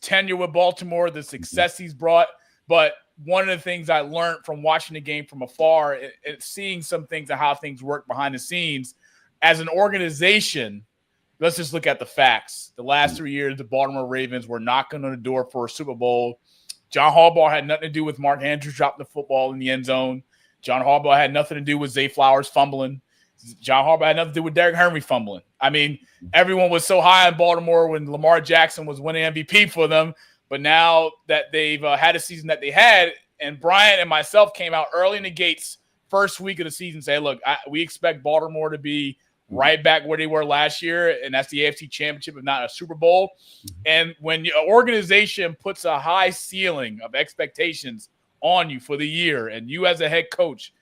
tenure with Baltimore, the success he's brought. But one of the things I learned from watching the game from afar and seeing some things of how things work behind the scenes, as an organization, let's just look at the facts. The last 3 years, the Baltimore Ravens were knocking on the door for a Super Bowl. John Harbaugh had nothing to do with Mark Andrews dropping the football in the end zone. John Harbaugh had nothing to do with Zay Flowers fumbling. John Harbaugh had nothing to do with Derrick Henry fumbling. I mean, everyone was so high in Baltimore when Lamar Jackson was winning MVP for them. But now that they've had a season that they had, and Bryant and myself came out early in the gates first week of the season, say, look, we expect Baltimore to be right back where they were last year, and that's the AFC Championship, if not a Super Bowl. And when your organization puts a high ceiling of expectations on you for the year, and you as a head coach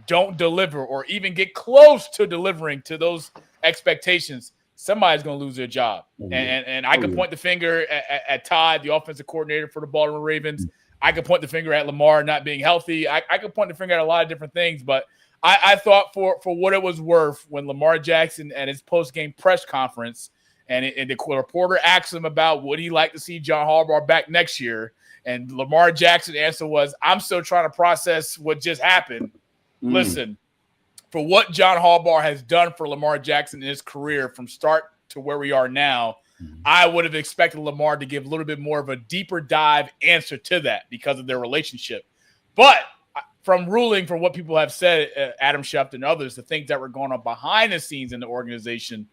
don't deliver or even get close to delivering to those expectations, somebody's going to lose their job. And I can point the finger at Todd, the offensive coordinator for the Baltimore Ravens. I could point the finger at Lamar not being healthy. I could point the finger at a lot of different things, but I thought for what it was worth, when Lamar Jackson at his post-game press conference and the reporter asked him about would he like to see John Harbaugh back next year, and Lamar Jackson's answer was, I'm still trying to process what just happened. Listen, for what John Harbaugh has done for Lamar Jackson in his career from start to where we are now, I would have expected Lamar to give a little bit more of a deeper dive answer to that because of their relationship. But from what people have said, Adam Schefter and others, the things that were going on behind the scenes in the organization,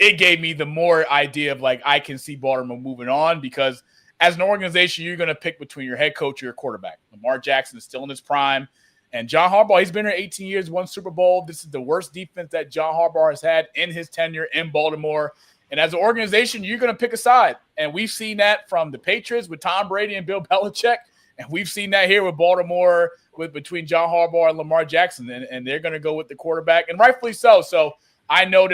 it gave me the more idea of, like, I can see Baltimore moving on, because as an organization, you're going to pick between your head coach or your quarterback. Lamar Jackson is still in his prime. And John Harbaugh, he's been there 18 years, won Super Bowl. This is the worst defense that John Harbaugh has had in his tenure in Baltimore. And as an organization, you're going to pick a side. And we've seen that from the Patriots with Tom Brady and Bill Belichick. And we've seen that here with Baltimore between John Harbaugh and Lamar Jackson. And they're going to go with the quarterback, and rightfully so. So I know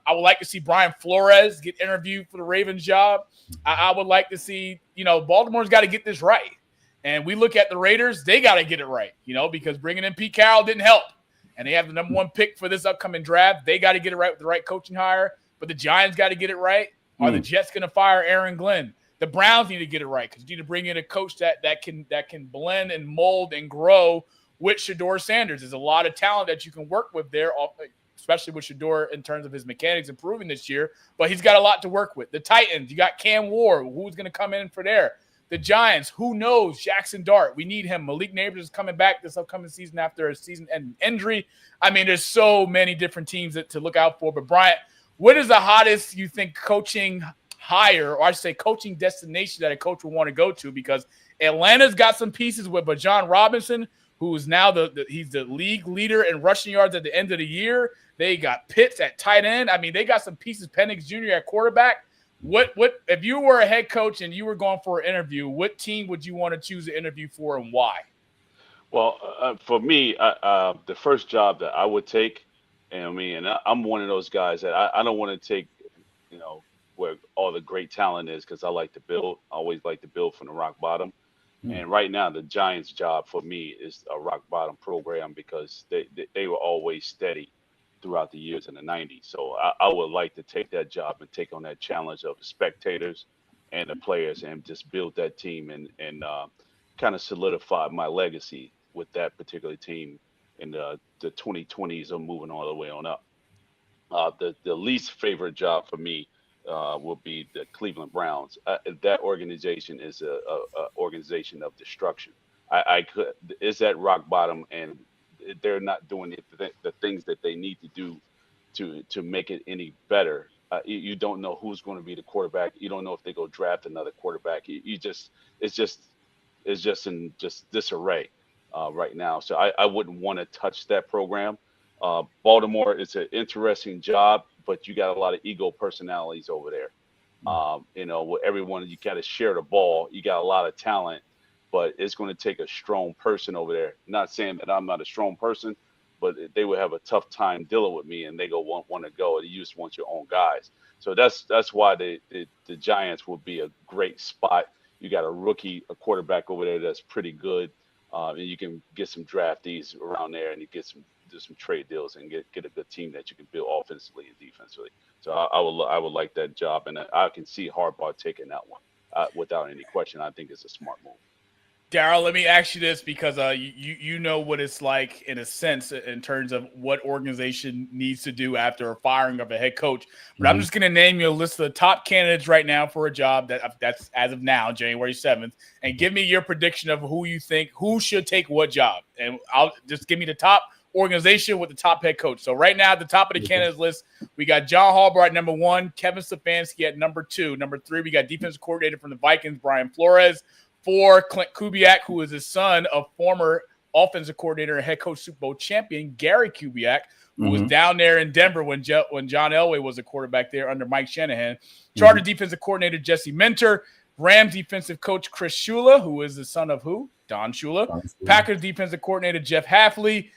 I would like to see Brian Flores get interviewed for the Ravens job. I would like to see, Baltimore's got to get this right. And we look at the Raiders, they got to get it right, because bringing in Pete Carroll didn't help. And they have the number one pick for this upcoming draft. They got to get it right with the right coaching hire. But the Giants got to get it right. Are the Jets going to fire Aaron Glenn? The Browns need to get it right, because you need to bring in a coach that can blend and mold and grow with Shador Sanders. There's a lot of talent that you can work with there, especially with Shador in terms of his mechanics improving this year. But he's got a lot to work with. The Titans, you got Cam Ward. Who's going to come in for there? The Giants, who knows? Jackson Dart, we need him. Malik Neighbors is coming back this upcoming season after a season and injury. I mean, there's so many different teams to look out for. But Bryant, what is the hottest, you think, coaching hire, or I should say coaching destination that a coach would want to go to, because Atlanta's got some pieces with Bijan Robinson, who is now he's the league leader in rushing yards at the end of the year. They got Pitts at tight end. I mean, they got some pieces. Penix Jr. at quarterback. What if you were a head coach and you were going for an interview, what team would you want to choose to interview for and why? Well, for me, the first job that I would take, and I'm one of those guys that I don't want to take, where all the great talent is, because I like to build. I always like to build from the rock bottom. And right now, the Giants' job for me is a rock bottom program, because they were always steady throughout the years in the 90s. So I would like to take that job and take on that challenge of the spectators and the players, and just build that team and kind of solidify my legacy with that particular team in the 2020s or moving all the way on up. The least favorite job for me will be the Cleveland Browns. That organization is a organization of destruction. It's at rock bottom, and they're not doing the things that they need to do to make it any better. You don't know who's going to be the quarterback. You don't know if they go draft another quarterback. It's just in disarray right now. So I wouldn't want to touch that program. Baltimore is an interesting job, but you got a lot of ego personalities over there. With everyone, you got to share the ball. You got a lot of talent, but it's going to take a strong person over there. Not saying that I'm not a strong person, but they would have a tough time dealing with me, and they want to go. And you just want your own guys. So that's why the Giants will be a great spot. You got a quarterback over there that's pretty good, and you can get some draftees around there, and you do some trade deals and get a good team that you can build offensively and defensively. So I would like that job, and I can see Harbaugh taking that one without any question. I think it's a smart move. Darryl, let me ask you this, because you know what it's like in a sense in terms of what organization needs to do after a firing of a head coach. But I'm just going to name you a list of the top candidates right now for a job that's as of now, January 7th, and give me your prediction of who you think who should take what job. And I'll just give me the top organization with the top head coach. So right now at the top of the candidates list, we got John Harbaugh at number 1, Kevin Stefanski at number 2. Number 3, we got defensive coordinator from the Vikings, Brian Flores. 4, Clint Kubiak, who is the son of former offensive coordinator and head coach Super Bowl champion Gary Kubiak, who was down there in Denver when John Elway was a quarterback there under Mike Shanahan. Charter defensive coordinator Jesse Minter. Rams defensive coach Chris Shula, who is the son of who? Don Shula. Packers defensive coordinator Jeff Hafley.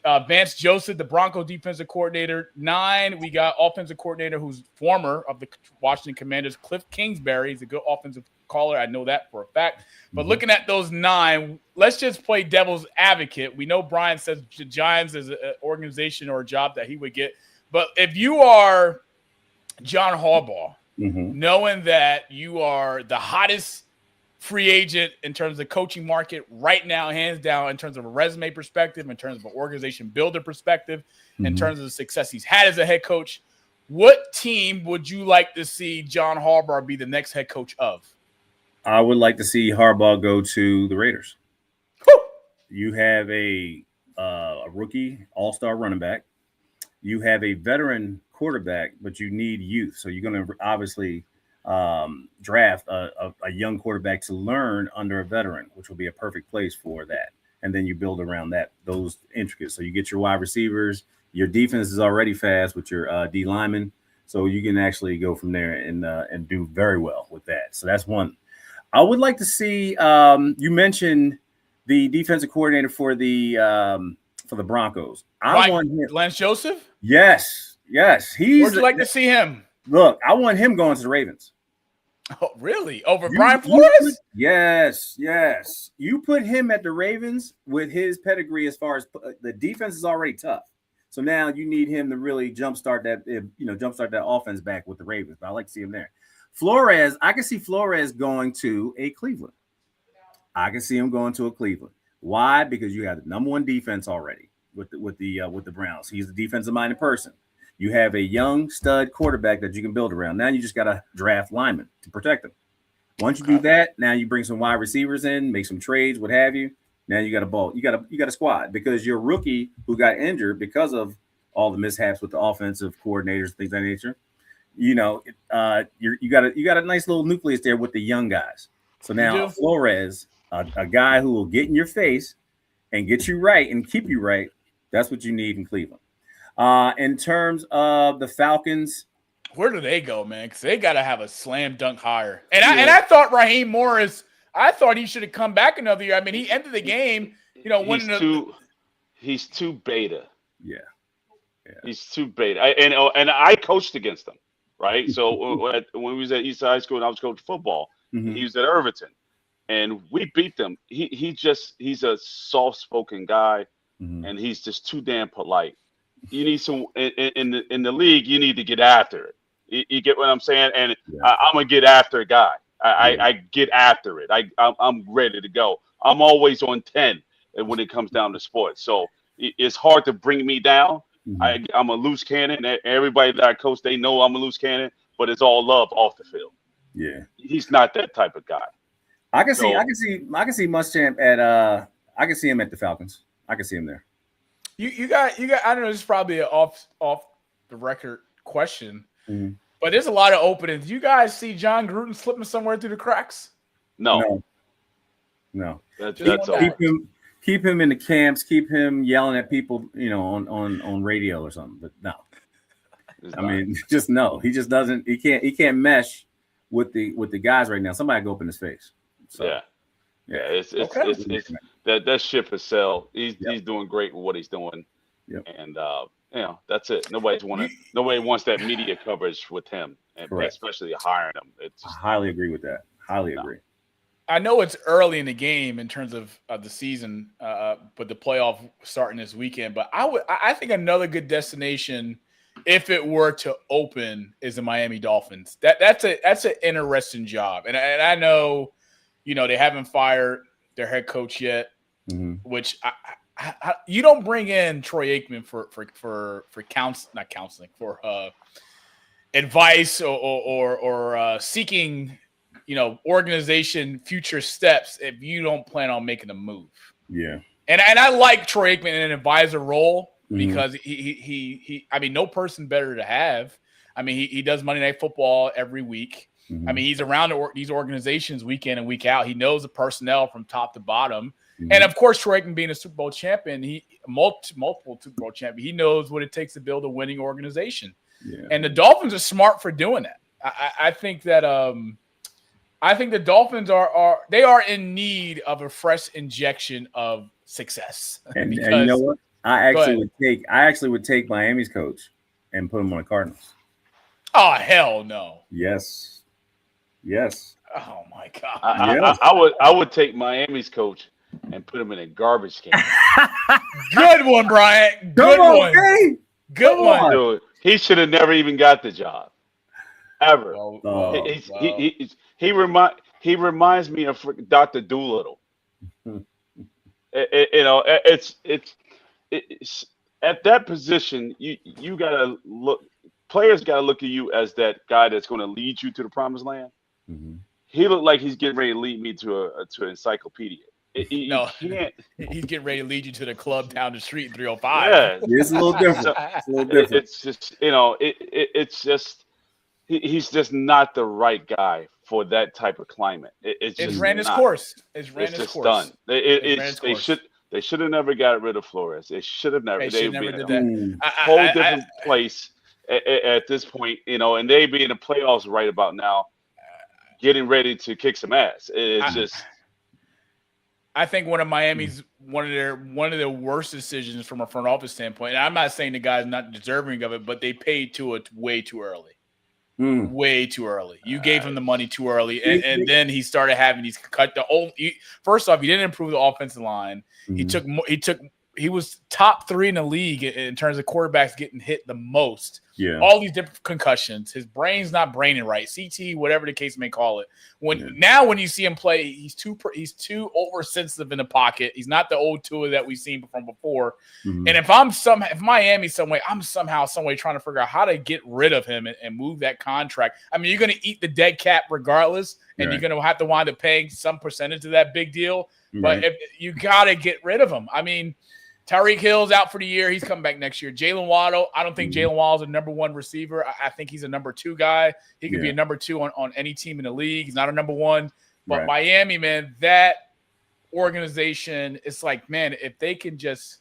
Vance Joseph, the Bronco defensive coordinator. 9, we got offensive coordinator who's former of the Washington Commanders, Cliff Kingsbury. He's a good offensive caller. I know that for a fact. But looking at those 9, let's just play devil's advocate. We know Brian says the Giants is an organization or a job that he would get. But if you are John Harbaugh, knowing that you are the hottest free agent in terms of the coaching market right now, hands down, in terms of a resume perspective, in terms of an organization builder perspective, in terms of the success he's had as a head coach, what team would you like to see John Harbaugh be the next head coach of? I would like to see Harbaugh go to the Raiders. Whew. You have a rookie all-star running back. You have a veteran quarterback, but you need youth. So you're going to obviously draft a young quarterback to learn under a veteran, which will be a perfect place for that. And then you build around those intricacies. So you get your wide receivers. Your defense is already fast with your D linemen. So you can actually go from there and do very well with that. So that's one. I would like to see you mentioned the defensive coordinator for the Broncos. I want him. Lance Joseph? Yes. Would you like to see him? Look, I want him going to the Ravens. Oh, really? Over Brian Flores? Yes. You put him at the Ravens with his pedigree as far as the defense is already tough. So now you need him to really jumpstart that offense back with the Ravens. But I like to see him there. Flores, I can see Flores going to a Cleveland. I can see him going to a Cleveland. Why? Because you have the number 1 defense already with the Browns. He's a defensive-minded person. You have a young stud quarterback that you can build around. Now you just got to draft linemen to protect them. Once you do that, now you bring some wide receivers in, make some trades, what have you. Now you got a ball. You got a squad, because your rookie who got injured because of all the mishaps with the offensive coordinators, things of that nature. you got a nice little nucleus there with the young guys. So now Flores, a guy who will get in your face and get you right and keep you right. That's what you need in Cleveland. In terms of the Falcons, where do they go, man? Because they got to have a slam dunk hire. And I thought Raheem Morris, I thought he should have come back another year. I mean, he ended the game, he's too beta. Yeah. He's too beta. And I coached against him, right? So when we was at East High School and I was coaching football, he was at Irvington, and we beat them. He's a soft-spoken guy, and he's just too damn polite. You need some in the league. You need to get after it. You get what I'm saying? And I'm gonna get after a guy. I get after it. I'm ready to go. I'm always on 10 when it comes down to sports. So it's hard to bring me down. I'm a loose cannon. Everybody that I coach, they know I'm a loose cannon, but it's all love off the field. Yeah, he's not that type of guy. I can see Muschamp at I can see him at the Falcons. I can see him there. You got. I don't know. This is probably an off the record question, but there's a lot of openings. You guys see John Gruden slipping somewhere through the cracks? No. That's all. Keep him in the camps. Keep him yelling at people, on radio or something. But no, I mean, just no. He just doesn't. He can't mesh with the guys right now. Somebody go up in his face. So, yeah. It's that ship has sailed. He's doing great with what he's doing. Yep. And that's it. Nobody wants that media coverage with him, and especially hiring him. I highly agree with that. Highly agree. I know it's early in the game in terms of the season, but the playoff starting this weekend. But I think another good destination, if it were to open, is the Miami Dolphins. That's an interesting job, and I know, they haven't fired their head coach yet, which you don't bring in Troy Aikman for advice or seeking. Organization future steps if you don't plan on making a move. Yeah. And I like Troy Aikman in an advisor role because he I mean, no person better to have. I mean, he does Monday Night Football every week. I mean, he's around these organizations week in and week out. He knows the personnel from top to bottom. And of course, Troy Aikman being a Super Bowl champion, multiple Super Bowl champion, he knows what it takes to build a winning organization. Yeah. And the Dolphins are smart for doing that. I think that I think the Dolphins are in need of a fresh injection of success. And you know what? I actually would take Miami's coach and put him on the Cardinals. Oh, hell no. Yes. Oh my God. I would take Miami's coach and put him in a garbage can. Good one, Bryant. Good one. Hey. Good one. Dude, he should have never even got the job. Ever. He reminds me of Dr. Doolittle. It's at that position. You gotta look. Players gotta look at you as that guy that's going to lead you to the promised land. He looked like he's getting ready to lead me to an encyclopedia. He's getting ready to lead you to the club down the street in 305. Yeah, it's a little different. It's just it's just. He's just not the right guy for that type of climate. It's ran its course. It's done. They should have never got rid of Flores. They should have never. They'd be in a whole different place at this point, and they be in the playoffs right about now, getting ready to kick some ass. I think one of their worst decisions from a front office standpoint. And I'm not saying the guy's not deserving of it, but they paid Tua way too early. Way too early. You gave him the money too early, and then he started having these cut. First off, he didn't improve the offensive line. He was top 3 in the league in terms of quarterbacks getting hit the most. Yeah, all these different concussions. His brain's not braining right. CT, whatever the case may call it. When you see him play, he's too oversensitive in the pocket. He's not the old Tua that we've seen from before. And if Miami's some way trying to figure out how to get rid of him and move that contract. I mean, you're going to eat the dead cap regardless, and you're going to have to wind up paying some percentage of that big deal. But if you got to get rid of him. I mean, Tyreek Hill's out for the year. He's coming back next year. Jalen Waddle, I don't think Jalen Waddle's a number one receiver. I think he's a number two guy. He could be a number two on any team in the league. He's not a number one. But Miami, man, that organization, it's like, man, if they can just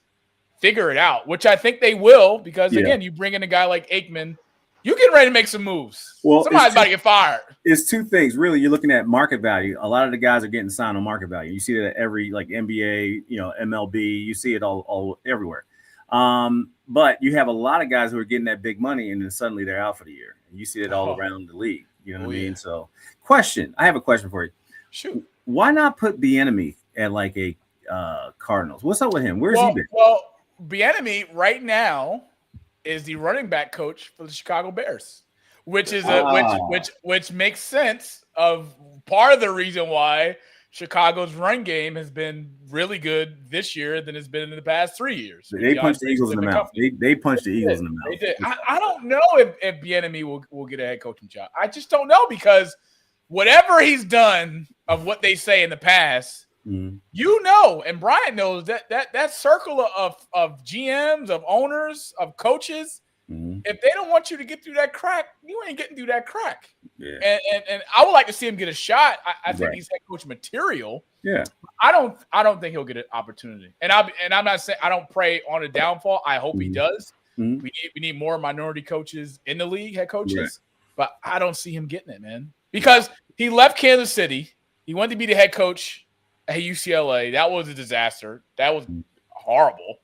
figure it out, which I think they will, because, again, you bring in a guy like Aikman, you get ready to make some moves. Well, somebody's about to get fired. It's two things, really. You're looking at market value. A lot of the guys are getting signed on market value. You see that at every, like, NBA, MLB. You see it all everywhere. But you have a lot of guys who are getting that big money, and then suddenly they're out for the year. And you see it all around the league. You know what I mean? So, I have a question for you. Shoot. Why not put Bieniemy at, like, a Cardinals? What's up with him? Where's he been? Well, Bieniemy right now is the running back coach for the Chicago Bears, which is which makes sense of part of the reason why Chicago's run game has been really good this year than it's been in the past 3 years. They punched the Eagles in the mouth. They punched the Eagles in the mouth. They did. I don't know if Bieniemy will get a head coaching job. I just don't know, because whatever he's done of what they say in the past, and Bryant knows that circle of GMs, of owners, of coaches, if they don't want you to get through that crack, you ain't getting through that crack. Yeah. And I would like to see him get a shot. I think he's head coach material. Yeah. I don't think he'll get an opportunity. And I'm not saying I don't pray on a downfall. I hope he does. We need more minority coaches in the league, head coaches. But I don't see him getting it, man. Because he left Kansas City. He wanted to be the head coach at UCLA. That was a disaster. That was horrible.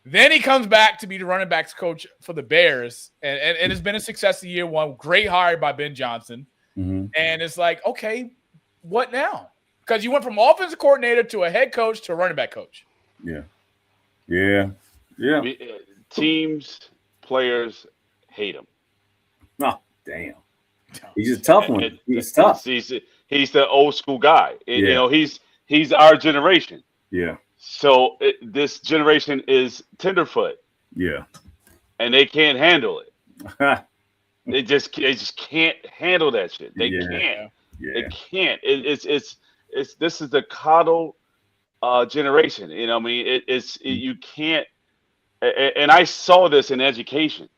Then he comes back to be the running backs coach for the Bears. And it's been a success of year one. Great hire by Ben Johnson. And it's like, okay, what now? Because you went from offensive coordinator to a head coach to a running back coach. Yeah. Teams, players hate him. Oh, damn. He's a tough one. He's tough. He's the old school guy. He's our generation. Yeah. So this generation is tenderfoot. Yeah. And they can't handle it. They just can't handle that shit. They can't. Yeah. They can't. It's this is the coddle generation. You know what I mean? You can't. And I saw this in education.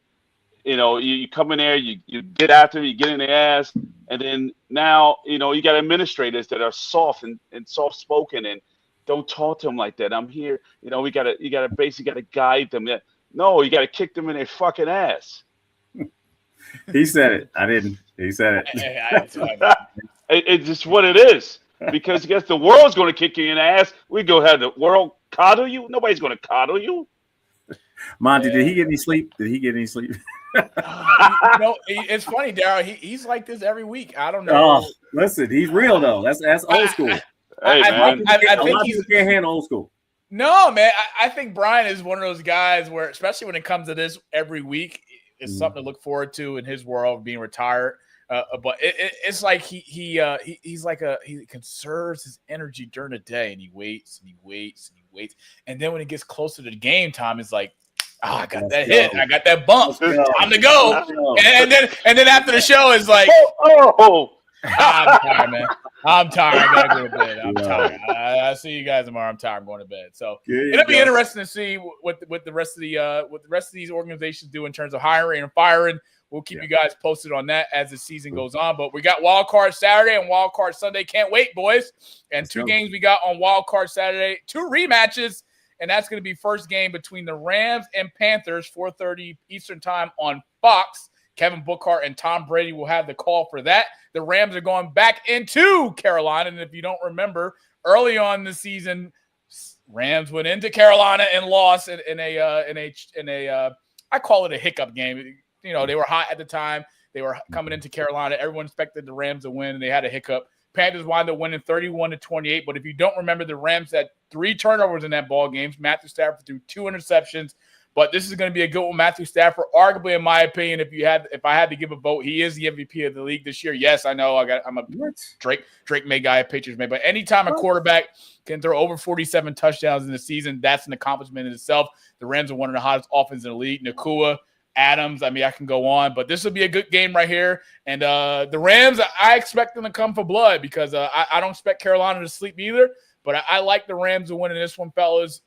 You come in there, you get after it, you get in the ass, and then now, you got administrators that are soft and soft spoken and don't talk to them like that. I'm here, you gotta basically guide them. No, you gotta kick them in their fucking ass. He said it. I didn't. He said it. It's just what it is. Because guess the world's gonna kick you in the ass. We go have the world coddle you. Nobody's gonna coddle you. Monty, did he get any sleep? It's funny, Darryl. He's like this every week. I don't know. Oh, listen, he's real though. That's old school. I think he can't handle old school. No, man. I think Brian is one of those guys where, especially when it comes to this every week, it's something to look forward to in his world, being retired. But it's like he conserves his energy during the day, and he waits and he waits and he waits, and then when it gets closer to the game time, it's like, I got that hit. I got that bump. Time to go. And then after the show, it's like, I'm tired, man. I'm tired. I gotta go to bed. I'm tired. I see you guys tomorrow. I'm tired. I'm going to bed. So it'll be interesting to see what the rest of these organizations do in terms of hiring and firing. We'll keep you guys posted on that as the season goes on. But we got Wild Card Saturday and Wild Card Sunday. Can't wait, boys. And two games we got on Wild Card Saturday. 2 rematches. And that's going to be first game between the Rams and Panthers, 4:30 Eastern time on Fox. Kevin Bookhart and Tom Brady will have the call for that. The Rams are going back into Carolina. And if you don't remember, early on in the season, Rams went into Carolina and lost in a I call it a hiccup game. They were hot at the time. They were coming into Carolina. Everyone expected the Rams to win, and they had a hiccup. Panthers wound up winning 31-28. But if you don't remember, the Rams had 3 turnovers in that ball game. Matthew Stafford threw 2 interceptions. But this is going to be a good one. Matthew Stafford, arguably, in my opinion, if I had to give a vote, he is the MVP of the league this year. Yes, I know I'm a Drake May guy, Patriots May. But anytime a quarterback can throw over 47 touchdowns in the season, that's an accomplishment in itself. The Rams are one of the hottest offenses in the league. Nakua, Adams, I can go on. But this will be a good game right here. And the Rams, I expect them to come for blood because I don't expect Carolina to sleep either. But I like the Rams to win in this one, fellas.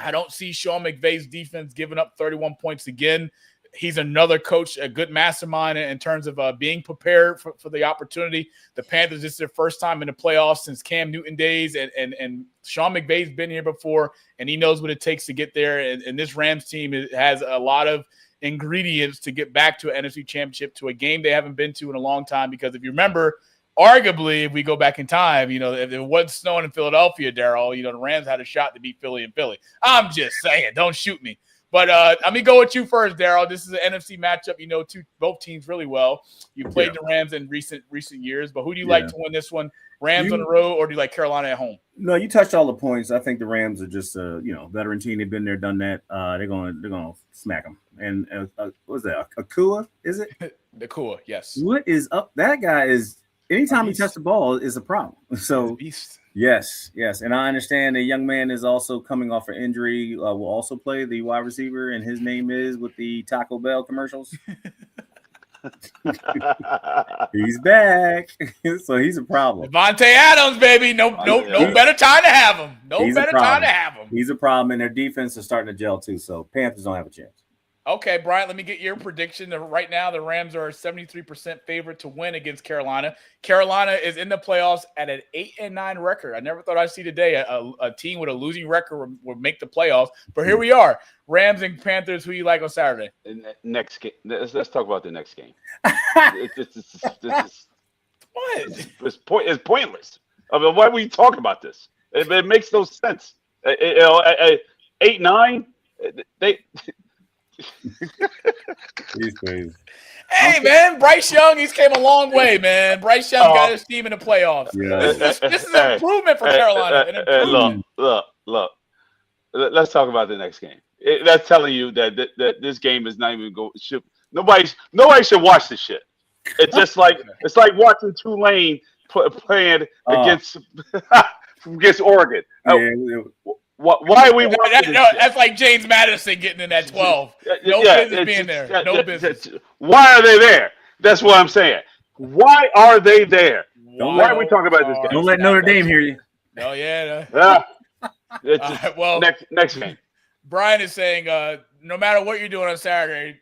I don't see Sean McVay's defense giving up 31 points again. He's another coach, a good mastermind in terms of being prepared for the opportunity. The Panthers, this is their first time in the playoffs since Cam Newton days, and Sean McVay's been here before, and he knows what it takes to get there. And this Rams team has a lot of ingredients to get back to an NFC championship, to a game they haven't been to in a long time. Because if you remember, arguably, if we go back in time, if it wasn't snowing in Philadelphia, Darryl, the Rams had a shot to beat Philly in Philly. I'm just saying, don't shoot me. But let me go with you first, Darryl. This is an NFC matchup. Both teams really well. You played the Rams in recent years, but who do you like to win this one? Rams on the road, or do you like Carolina at home? No, you touched all the points. I think the Rams are just a veteran team. They've been there, done that. They're going to smack them. And what was that? Akua? Is it? Akua, yes. What is up? That guy is. Anytime he touches the ball is a problem. So beast. Yes. And I understand the young man is also coming off an injury. Will also play the wide receiver, and his name is with the Taco Bell commercials. He's back, so he's a problem. Devontae Adams, baby, no better time to have him. Time to have him. He's a problem, and their defense is starting to gel too. So Panthers don't have a chance. Okay, Bryant, let me get your prediction. Right now, the Rams are a 73% favorite to win against Carolina. Carolina is in the playoffs at an 8-9 record. I never thought I'd see today a team with a losing record would make the playoffs. But here we are. Rams and Panthers, who you like on Saturday? Next game. Let's talk about the next game. What? It's pointless. I mean, why are we talking about this? It makes no sense. 8-9, they. He's crazy. Hey, man, Bryce Young, he's came a long way, man. Bryce Young got his team in the playoffs. Yeah. This is an improvement for Carolina. Look. Let's talk about the next game. That's telling you that this game is not even going. Nobody should watch this shit. It's just like watching Tulane playing against Oregon. Why are we watching that's like James Madison getting in that 12. No business being there. No business. Why are they there? That's what I'm saying. Why are they there? Why are we talking about this game? Don't let Notre Dame hear you. Oh, yeah. Well, next game. Brian is saying no matter what you're doing on Saturday,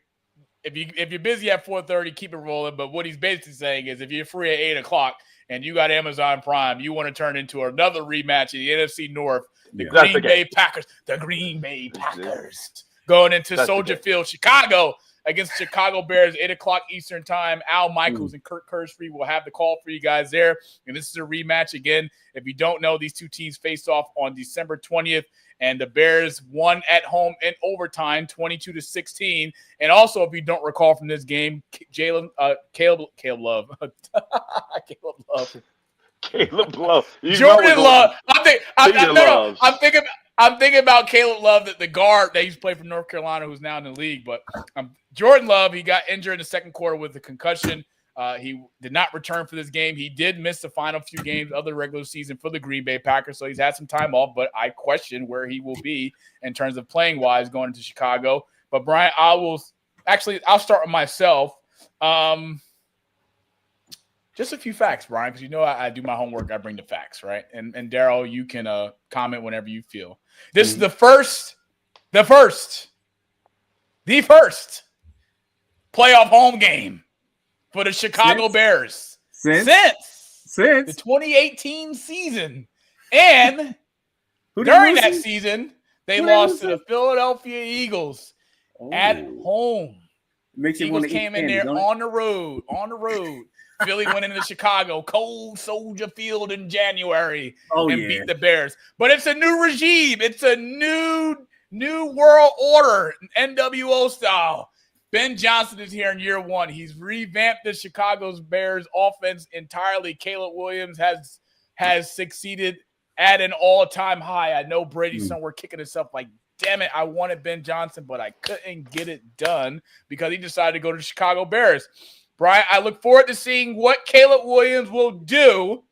if you're busy at 4:30, keep it rolling. But what he's basically saying is if you're free at 8 o'clock and you got Amazon Prime, you want to turn into another rematch in the NFC North. The Green Bay Packers going into Soldier Field, Chicago, against Chicago Bears, 8 o'clock Eastern time. Al Michaels and Kirk Kershby will have the call for you guys there. And this is a rematch. Again, if you don't know, these two teams faced off on December 20th, and the Bears won at home in overtime, 22-16. And also, if you don't recall from this game, Caleb Love. Caleb Love. Jordan Love. I'm thinking about Caleb Love, the guard that he's played for North Carolina, who's now in the league. But Jordan Love, he got injured in the second quarter with a concussion. He did not return for this game. He did miss the final few games of the regular season for the Green Bay Packers, so he's had some time off. But I question where he will be in terms of playing wise going into Chicago. But Brian, I'll start with myself. Just a few facts, Brian, because I do my homework. I bring the facts, right? And Darryl, you can comment whenever you feel. This is the first playoff home game for the Chicago Bears since the 2018 season. And during that season, they lost to the Philadelphia Eagles at home. Eagles came in there on the road. Philly went into Chicago, cold Soldier Field in January, beat the Bears. But it's a new regime. It's a new world order, NWO style. Ben Johnson is here in year one. He's revamped the Chicago's Bears offense entirely. Caleb Williams has succeeded at an all-time high. I know Brady's somewhere kicking himself like, damn it, I wanted Ben Johnson, but I couldn't get it done because he decided to go to the Chicago Bears. Brian, I look forward to seeing what Caleb Williams will do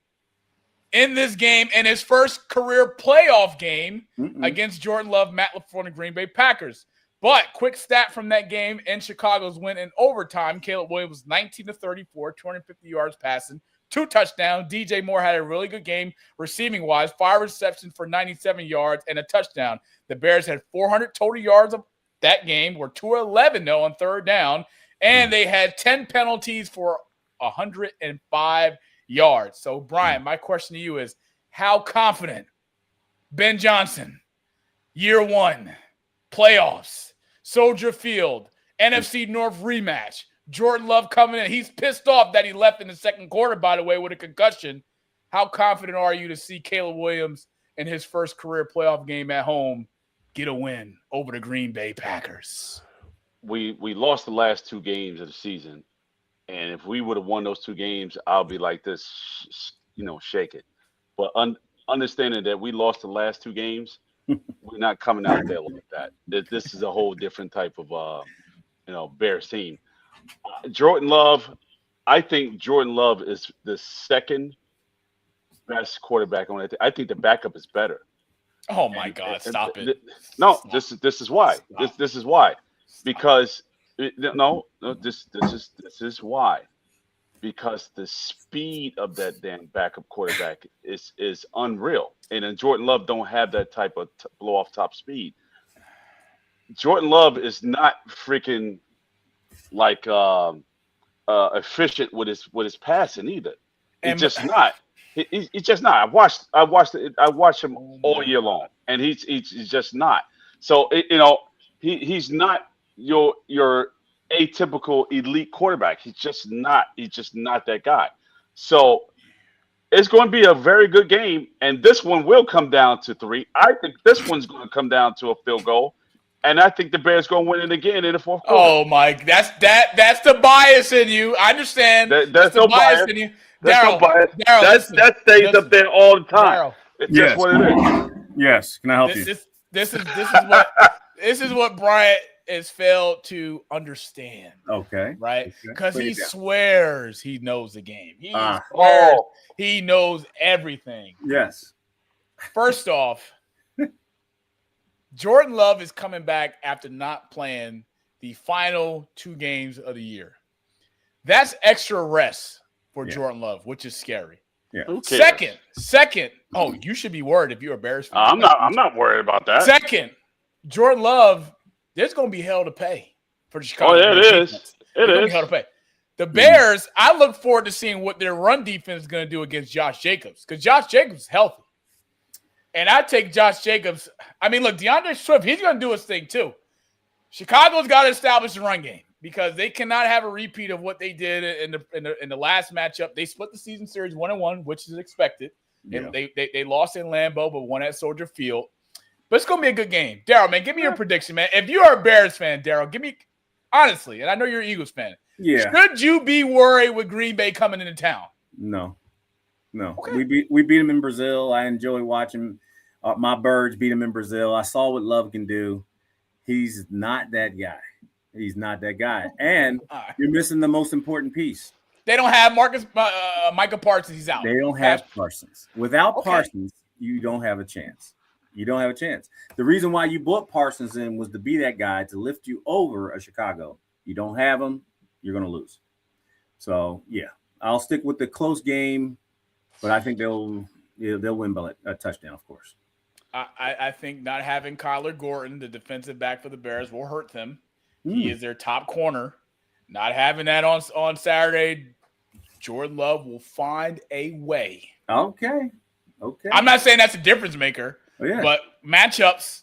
in this game and his first career playoff game against Jordan Love, Matt LaFleur, and the Green Bay Packers. But quick stat from that game and Chicago's win in overtime, Caleb Williams was 19-34, 250 yards passing, 2 touchdowns. DJ Moore had a really good game receiving-wise, 5 receptions for 97 yards and a touchdown. The Bears had 400 total yards of that game, were 2-11, though, on third down, and they had 10 penalties for 105 yards. So, Brian, my question to you is, how confident Ben Johnson, year 1, playoffs, Soldier Field, NFC North rematch, Jordan Love coming in. He's pissed off that he left in the second quarter, by the way, with a concussion. How confident are you to see Caleb Williams in his first career playoff game at home get a win over the Green Bay Packers? We lost the last 2 games of the season, and if we would have won those 2 games, I'll be like this, shake it. But understanding that we lost the last 2 games, we're not coming out there like that. This is a whole different type of, Bears team. Jordan Love, I think Jordan Love is the second best quarterback on it. I think the backup is better. Oh my God! Stop it! No, this is why. This is why. Because this is why. Because the speed of that damn backup quarterback is unreal, and then Jordan Love don't have that type of blow off top speed. Jordan Love is not freaking like efficient with his passing either. He's just not. He's just not. I watched him all year long, and he's just not. So he's not your atypical elite quarterback. He's just not that guy. So it's going to be a very good game, and this one will come down to 3. I think this one's going to come down to a field goal, and I think the Bears going to win it again in the fourth quarter. Oh Mike, that's the bias in you. I understand. That's no bias in you. Darryl, that stays up there all the time. Darryl, it's just what it is. Yes, can I help you? This is what Bryant has failed to understand. Okay. Right? Because he swears he knows the game. He knows everything. Yes. First off, Jordan Love is coming back after not playing the final 2 games of the year. That's extra rest for Jordan Love, which is scary. Yeah. Second. Oh, you should be worried if you're a Bears fan. I'm not worried about that. Second, Jordan Love, there's going to be hell to pay for the Chicago. Oh, yeah, it is. It is. Hell to pay. The Bears, I look forward to seeing what their run defense is going to do against Josh Jacobs, because Josh Jacobs is healthy. And I take Josh Jacobs. I mean, look, DeAndre Swift, he's going to do his thing too. Chicago's got to establish the run game, because they cannot have a repeat of what they did in the last matchup. They split the season series 1-1, which is expected. And they lost in Lambeau, but won at Soldier Field. But it's going to be a good game. Darryl, man, give me your prediction, man. If you are a Bears fan, Darryl, give me – honestly, and I know you're an Eagles fan. Yeah. Should you be worried with Green Bay coming into town? No. Okay. We beat them in Brazil. I enjoy watching my Birds beat them in Brazil. I saw what Love can do. He's not that guy. And you're missing the most important piece. They don't have Micah Parsons. He's out. They don't have Parsons. Without Parsons, you don't have a chance. The reason why you brought Parsons in was to be that guy to lift you over a Chicago. You don't have him, you're going to lose. So, yeah, I'll stick with the close game, but I think they'll win by a touchdown, of course. I think not having Kyler Gordon, the defensive back for the Bears, will hurt them. He is their top corner. Not having that on Saturday, Jordan Love will find a way. Okay. I'm not saying that's a difference maker, but matchups,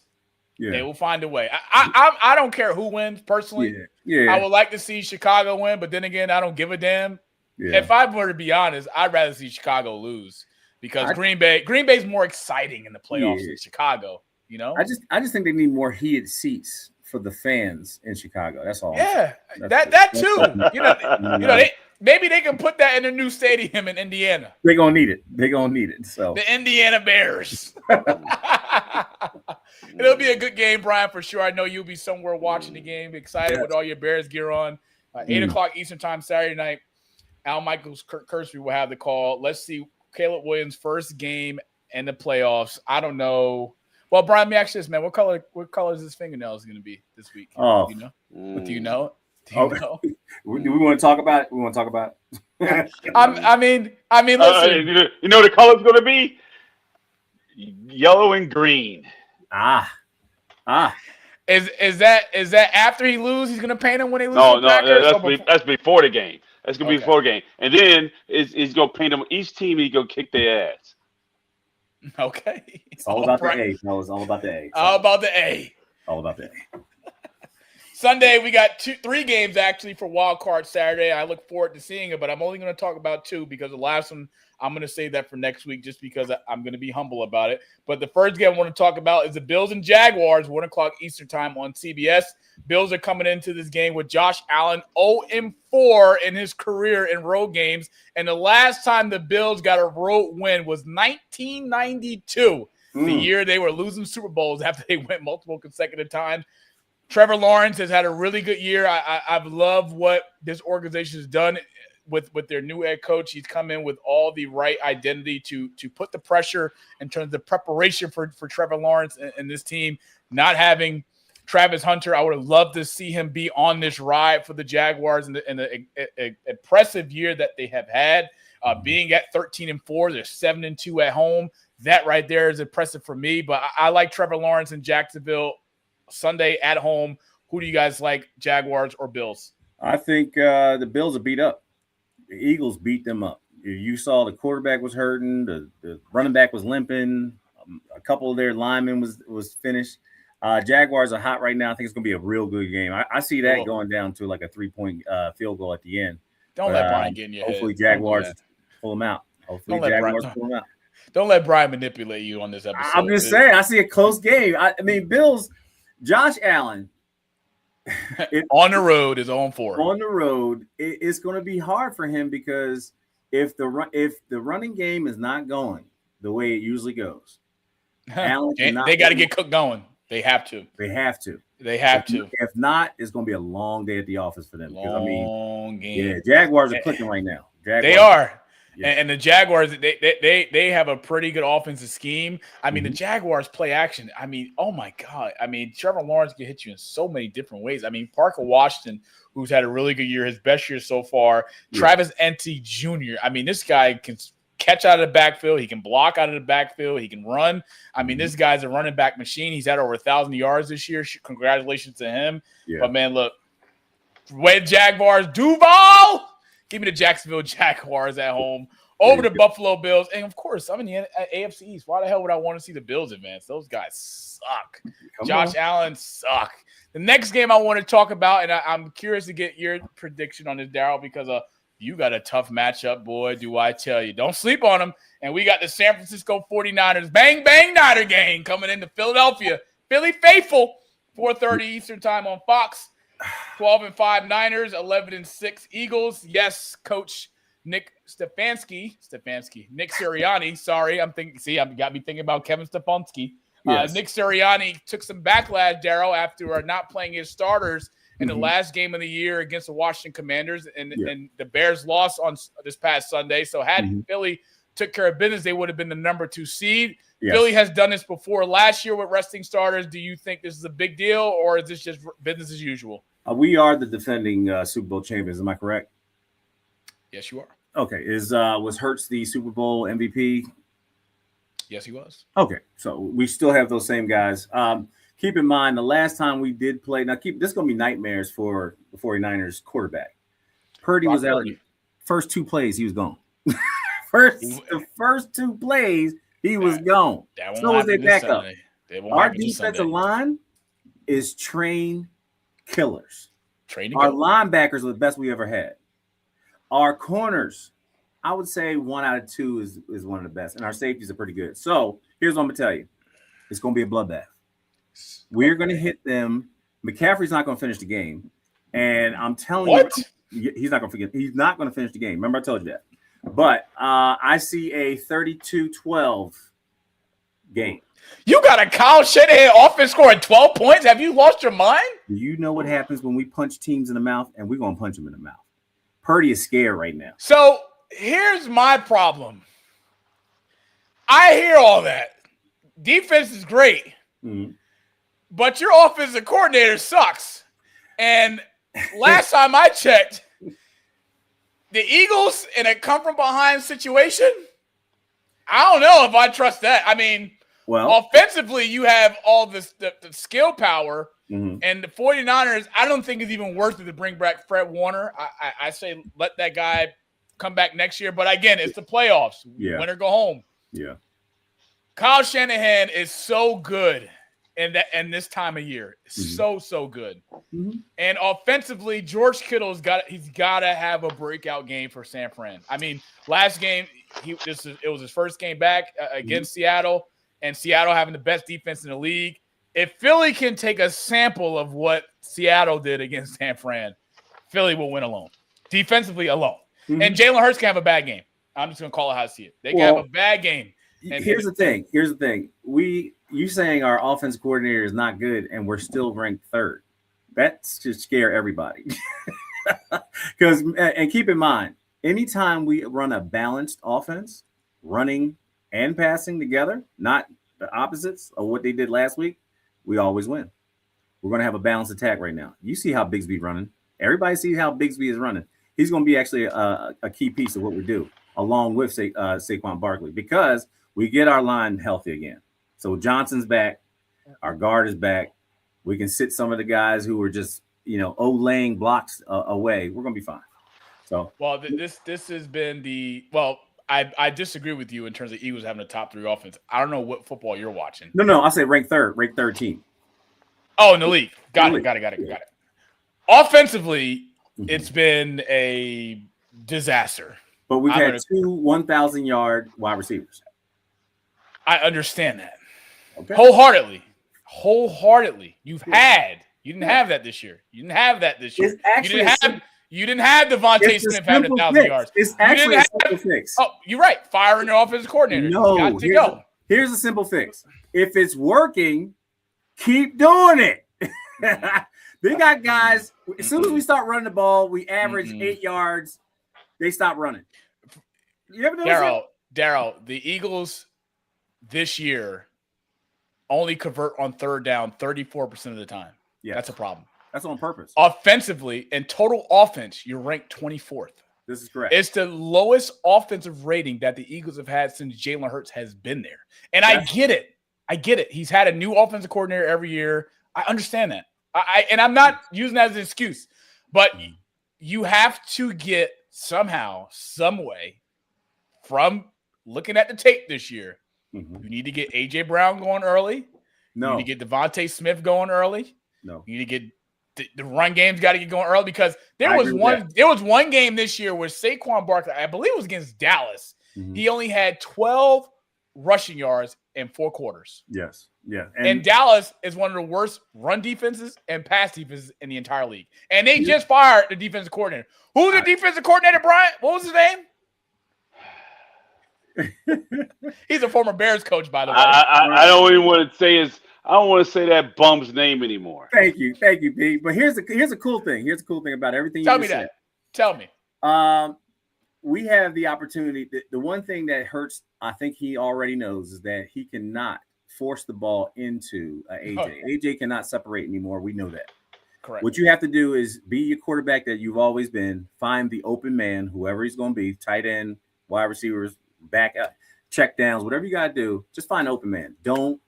they will find a way. I don't care who wins personally. I would like to see Chicago win, but then again, I don't give a damn. Yeah. If I were to be honest, I'd rather see Chicago lose, because Green Bay's more exciting in the playoffs than Chicago. You know, I just think they need more heated seats for the fans in Chicago. That's all. Yeah, that too. Maybe they can put that in a new stadium in Indiana. They're gonna need it. So the Indiana Bears. It'll be a good game, Brian, for sure. I know you'll be somewhere watching the game, excited with all your Bears gear on. 8 o'clock Eastern time Saturday night. Al Michaels Kersby will have the call. Let's see Caleb Williams' first game in the playoffs. I don't know. Well, Brian, let me ask you this, man. What color is his fingernails going to be this week? Oh, do you know? Do you know? Do we want to talk about it? We want to talk about it? I mean, listen. You know what the color's going to be? Yellow and green. Is that after he loses? He's gonna paint him when he loses No, the Packers? that's before the game. That's gonna be before the game, and then he's gonna paint them. Each team he's gonna kick their ass. Okay, it's all about the A. No, it's all about the A. All about the A. All about the A. Sunday, we got 3 games actually for Wild Card Saturday. I look forward to seeing it, but I'm only going to talk about 2 because the last one, I'm going to save that for next week just because I'm going to be humble about it. But the first game I want to talk about is the Bills and Jaguars, 1 o'clock Eastern time on CBS. Bills are coming into this game with Josh Allen 0-4 in his career in road games. And the last time the Bills got a road win was 1992, the year they were losing Super Bowls after they went multiple consecutive times. Trevor Lawrence has had a really good year. I've loved what this organization has done with their new head coach. He's come in with all the right identity to put the pressure in terms of preparation for Trevor Lawrence and this team. Not having Travis Hunter, I would have loved to see him be on this ride for the Jaguars in the impressive year that they have had. Being at 13-4, they're 7-2 at home. That right there is impressive for me. But I like Trevor Lawrence in Jacksonville. Sunday at home. Who do you guys like, Jaguars or Bills? I think the Bills are beat up. The Eagles beat them up. You saw the quarterback was hurting. The running back was limping. A couple of their linemen was finished. Jaguars are hot right now. I think it's going to be a real good game. I see that going down to like a 3-point field goal at the end. Don't let Brian get in your hopefully head. Jaguars pull them out. Hopefully Jaguars pull them out. Don't let Brian manipulate you on this episode. I'm just saying. I see a close game. I mean, Bills – Josh Allen on the road is 0-4. On the road, it's going to be hard for him because if the running game is not going the way it usually goes, Allen they got to get Cook going. They have to. If not, it's going to be a long day at the office for them. Long game. Yeah, Jaguars are clicking right now. They are. Yeah. And the Jaguars, they have a pretty good offensive scheme. I mean, the Jaguars play action. I mean, oh my God. I mean, Trevor Lawrence can hit you in so many different ways. I mean, Parker Washington, who's had a really good year, his best year so far. Yeah. Travis Etienne Jr. I mean, this guy can catch out of the backfield. He can block out of the backfield. He can run. I mean, this guy's a running back machine. He's had over 1,000 yards this year. Congratulations to him. Yeah. But, man, look, when Jaguars, Duval – give me the Jacksonville Jaguars at home over the Buffalo Bills. And, of course, I'm in the AFC East. Why the hell would I want to see the Bills advance? Those guys suck. Josh Allen suck. The next game I want to talk about, and I'm curious to get your prediction on this, Darryl, because you got a tough matchup, boy, do I tell you. Don't sleep on them. And we got the San Francisco 49ers Bang Bang Niner game coming into Philadelphia. Philly faithful, 4:30 Eastern time on Fox. 12-5 Niners, 11-6 Eagles. Yes, Coach Nick Stefanski. Nick Sirianni. Sorry, I'm thinking. See, I've got me thinking about Kevin Stefanski. Yes. Nick Sirianni took some backlash, Darryl, after not playing his starters in the last game of the year against the Washington Commanders, and the Bears lost on this past Sunday. So had Philly took care of business, they would have been the number 2 seed. Yes. Philly has done this before last year with resting starters. Do you think this is a big deal, or is this just business as usual? We are the defending Super Bowl champions. Am I correct? Yes, you are. Okay. Was Hurts the Super Bowl MVP? Yes, he was. Okay. So we still have those same guys. Keep in mind, the last time we did play, this is going to be nightmares for the 49ers quarterback. Purdy was out. First 2 plays, he was gone. The first 2 plays, he was gone. So was their backup. Our defensive line is trained killers. Our linebackers are the best we ever had. Our corners, I would say 1 out of 2 is one of the best, and our safeties are pretty good. So here's what I'm gonna tell you: it's gonna be a bloodbath. We're gonna hit them. McCaffrey's not gonna finish the game, and I'm telling you, he's not gonna finish the game. Remember, I told you that. But I see a 32-12 game. You got a Kyle Shanahan offense scoring 12 points? Have you lost your mind? Do you know what happens when we punch teams in the mouth? And we're going to punch them in the mouth. Purdy is scared right now. So here's my problem. I hear all that. Defense is great. But your offensive coordinator sucks. And last time I checked, the Eagles in a come from behind situation, I don't know if I trust that. I mean, offensively, you have all this the skill power, and the 49ers, I don't think it's even worth it to bring back Fred Warner. I say let that guy come back next year. But again, it's the playoffs. Yeah. Win or go home. Yeah. Kyle Shanahan is so good in this time of year. So good. And offensively, George Kittle's he's got to have a breakout game for San Fran. I mean, last game it was his first game back against Seattle, and Seattle having the best defense in the league. If Philly can take a sample of what Seattle did against San Fran, Philly will win alone. Defensively alone. And Jalen Hurts can have a bad game. I'm just going to call it how I see it. They can have a bad game. And here's the thing. You saying our offensive coordinator is not good and we're still ranked third. That should scare everybody. And keep in mind, anytime we run a balanced offense, running and passing together, not the opposites of what they did last week, we always win. We're going to have a balanced attack right now. You see how Bigsby's running. Everybody sees how Bigsby is running. He's going to be actually a key piece of what we do, along with Saquon Barkley, because we get our line healthy again. So Johnson's back. Our guard is back. We can sit some of the guys who were just, laying blocks away. We're going to be fine. So, well, this has been I disagree with you in terms of Eagles having a top 3 offense. I don't know what football you're watching. No, I say ranked third team. Oh, in the league. Got it. Offensively, it's been a disaster. But we've had 2 1,000-yard wide receivers. I understand that. Okay. Wholeheartedly. You didn't have that this year. You didn't have Devontae Smith having 1,000 yards. It's actually a simple fix. Oh, you're right. Firing the offensive coordinator. No, here's a simple fix. If it's working, keep doing it. They got guys, as soon as we start running the ball, we average 8 yards. They stop running. You ever notice Darryl, the Eagles this year only convert on third down 34% of the time. Yeah, that's a problem. That's on purpose. Offensively, in total offense, you're ranked 24th. This is correct. It's the lowest offensive rating that the Eagles have had since Jalen Hurts has been there. And I get it. He's had a new offensive coordinator every year. I understand that. And I'm not using that as an excuse, but you have to get somehow, some way, from looking at the tape this year, you need to get A.J. Brown going early. No. You need to get Devontae Smith going early. No. You need to get the run game's got to get going early, because there was one game this year where Saquon Barkley, I believe it was against Dallas, he only had 12 rushing yards in 4 quarters. Yes. Yeah. And Dallas is one of the worst run defenses and pass defenses in the entire league. And they just fired the defensive coordinator. Who's the defensive coordinator, Bryant? What was his name? He's a former Bears coach, by the way. I don't even want to say I don't want to say that bum's name anymore. Thank you, Pete. But here's a cool thing. Here's a cool thing about everything. Tell me that. Tell me. We have the opportunity. The one thing that hurts, I think he already knows, is that he cannot force the ball into AJ. Okay. AJ cannot separate anymore. We know that. Correct. What you have to do is be your quarterback that you've always been. Find the open man, whoever he's going to be, tight end, wide receivers, back up, check downs, whatever you got to do. Just find an open man. Don't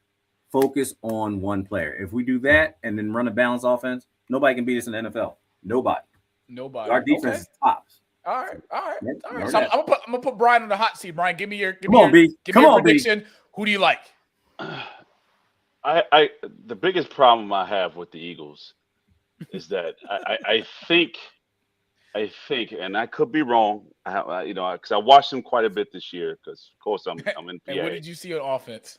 focus on one player. If we do that and then run a balanced offense, nobody can beat us in the NFL. Nobody. Our defense is tops. All right. So I'm gonna put Brian on the hot seat. Brian, give me your prediction. B. Who do you like? The biggest problem I have with the Eagles is that I think, and I could be wrong, because I watched them quite a bit this year, because of course I'm in PA. And what did you see on offense?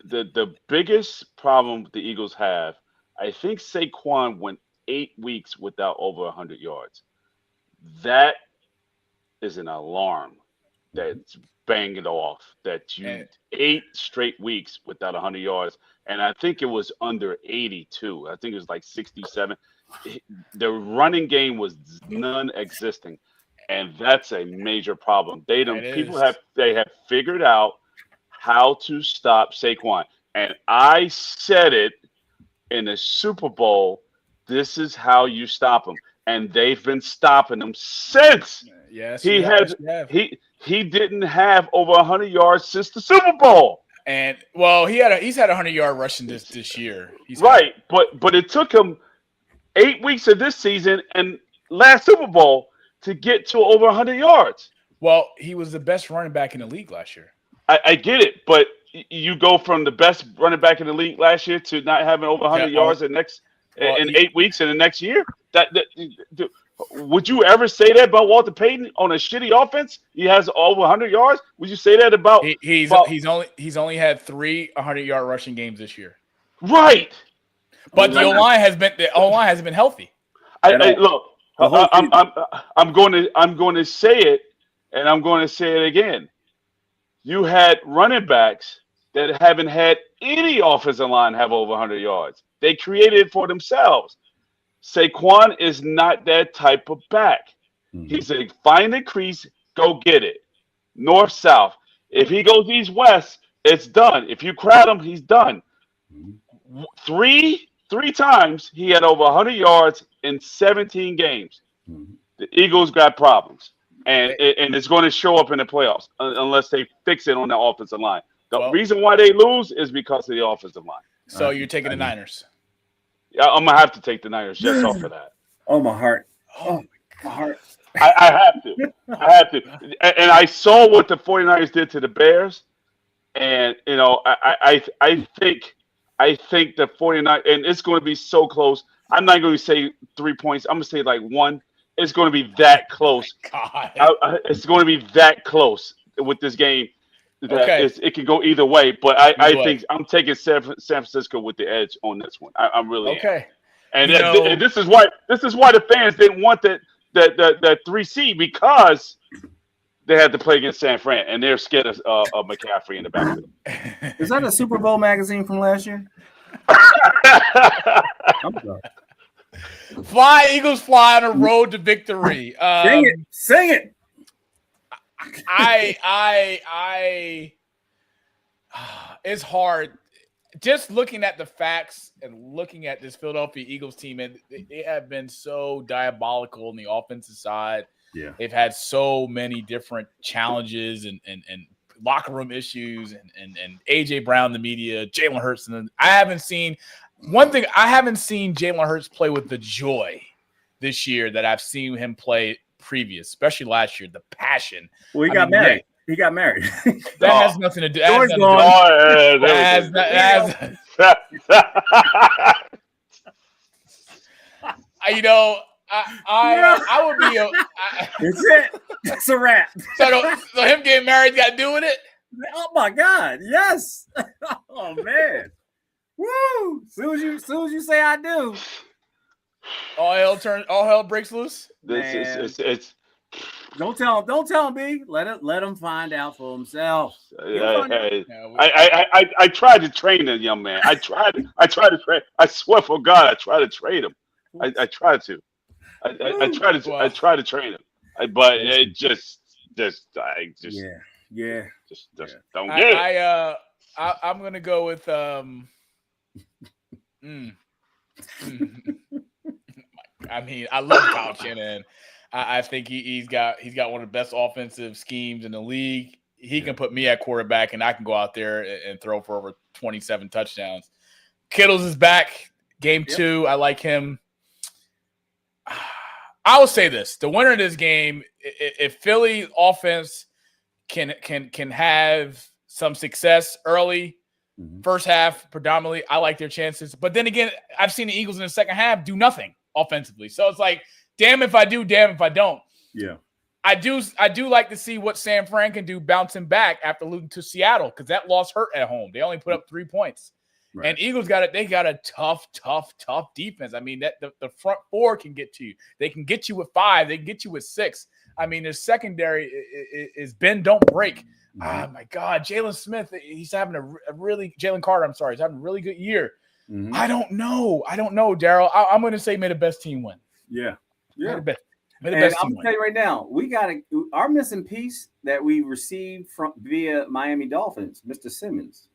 The biggest problem the Eagles have, I think Saquon went 8 weeks without over 100 yards. That is an alarm that's banging off, that you 8 straight weeks without 100 yards. And I think it was under 82. I think it was like 67. The running game was non-existing, and that's a major problem. They have figured out how to stop Saquon. And I said it in the Super Bowl, this is how you stop him. and they've been stopping him since. Yes, He yes, had he didn't have over 100 yards since the Super Bowl. And well, he's had 100-yard rushing this year. Right, but it took him 8 weeks of this season and last Super Bowl to get to over 100 yards. Well, he was the best running back in the league last year. I get it, but you go from the best running back in the league last year to not having over 100 yards in 8 weeks in the next year. Would you ever say that about Walter Payton on a shitty offense? He has over 100 yards. Would you say that about? He's only had 3 100-yard rushing games this year. Right, but the O-line hasn't been healthy. Look, I'm going to say it, and I'm going to say it again. You had running backs that haven't had any offensive line have over 100 yards. They created it for themselves. Saquon is not that type of back. He's a find the crease, go get it. North, south. If he goes east, west, it's done. If you crowd him, he's done. Three times he had over 100 yards in 17 games. The Eagles got problems. And it's going to show up in the playoffs unless they fix it on the offensive line. The reason why they lose is because of the offensive line. So you're taking the Niners. Yeah, I'm going to have to take the Niners just off of that. Oh, my heart. Oh, my heart. I have to. And I saw what the 49ers did to the Bears. And, I think the 49ers, and it's going to be so close. I'm not going to say 3 points. I'm going to say like 1. It's going to be that close. God. It's going to be that close with this game. It can go either way, but I think I'm taking San Francisco with the edge on this one. I'm really okay. And this is why the fans didn't want that 3C because they had to play against San Fran and they're scared of McCaffrey in the backfield. Is that a Super Bowl magazine from last year? I'm sorry. Fly, Eagles fly on a road to victory. Sing it. It's hard. Just looking at the facts and looking at this Philadelphia Eagles team, and they have been so diabolical on the offensive side. Yeah, they've had so many different challenges and locker room issues and AJ Brown, the media, Jalen Hurts, and I haven't seen Jalen Hurts play with the joy this year that I've seen him play previous, especially last year. The passion. Well, he got married. He got married. That has nothing to do. George I would be. That's it. That's a wrap. So him getting married got to do with it. Oh my God! Yes. Oh man. Woo! Soon as you say I do, all hell breaks loose. It's don't tell him, B. Let him find out for himself. I tried to train that young man. I tried to train. I swear for God, I tried to train him. I tried to. I tried to train him. But it just don't get it. I'm gonna go with I mean, I love Kyle Shanahan. I think he's got one of the best offensive schemes in the league. He can put me at quarterback, and I can go out there and throw for over 27 touchdowns. Kittles is back, game 2. I like him. I will say this: the winner of this game, if Philly offense can have some success early, first half predominantly, I like their chances. But then again, I've seen the Eagles in the second half do nothing offensively. So it's like, damn if I do, damn if I don't. Yeah. I do like to see what San Fran can do bouncing back after losing to Seattle, because that loss hurt at home. They only put up 3 points. Right. And Eagles got a tough defense. I mean, that the front four can get to you. They can get you with 5. They can get you with 6. I mean, their secondary is bend, don't break. Oh, my God. Jalen Smith, he's having Jalen Carter, I'm sorry, he's having a really good year. Mm-hmm. I don't know, Darryl. I'm going to say may the best team win. Yeah. May the best I'm going to tell you right now, we got our missing piece that we received via Miami Dolphins, Mr. Simmons.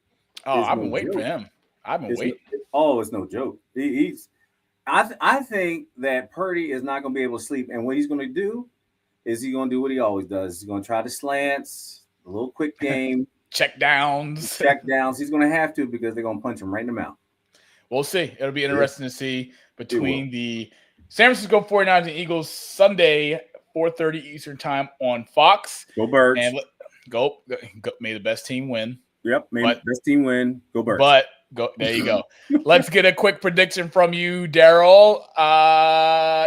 Oh, I've been waiting for him. I've been waiting. It's no joke. I think that Purdy is not going to be able to sleep, and what he's going to do is he's going to do what he always does. He's going to try the slants, a little quick game, check downs. He's going to have to because they're going to punch him right in the mouth. We'll see. It'll be interesting to see between the San Francisco 49ers and Eagles Sunday, 4:30 Eastern time on Fox. Go Birds. And go. May the best team win. Yep, may the best team win. Go Birds. But there you go. Let's get a quick prediction from you, Daryl.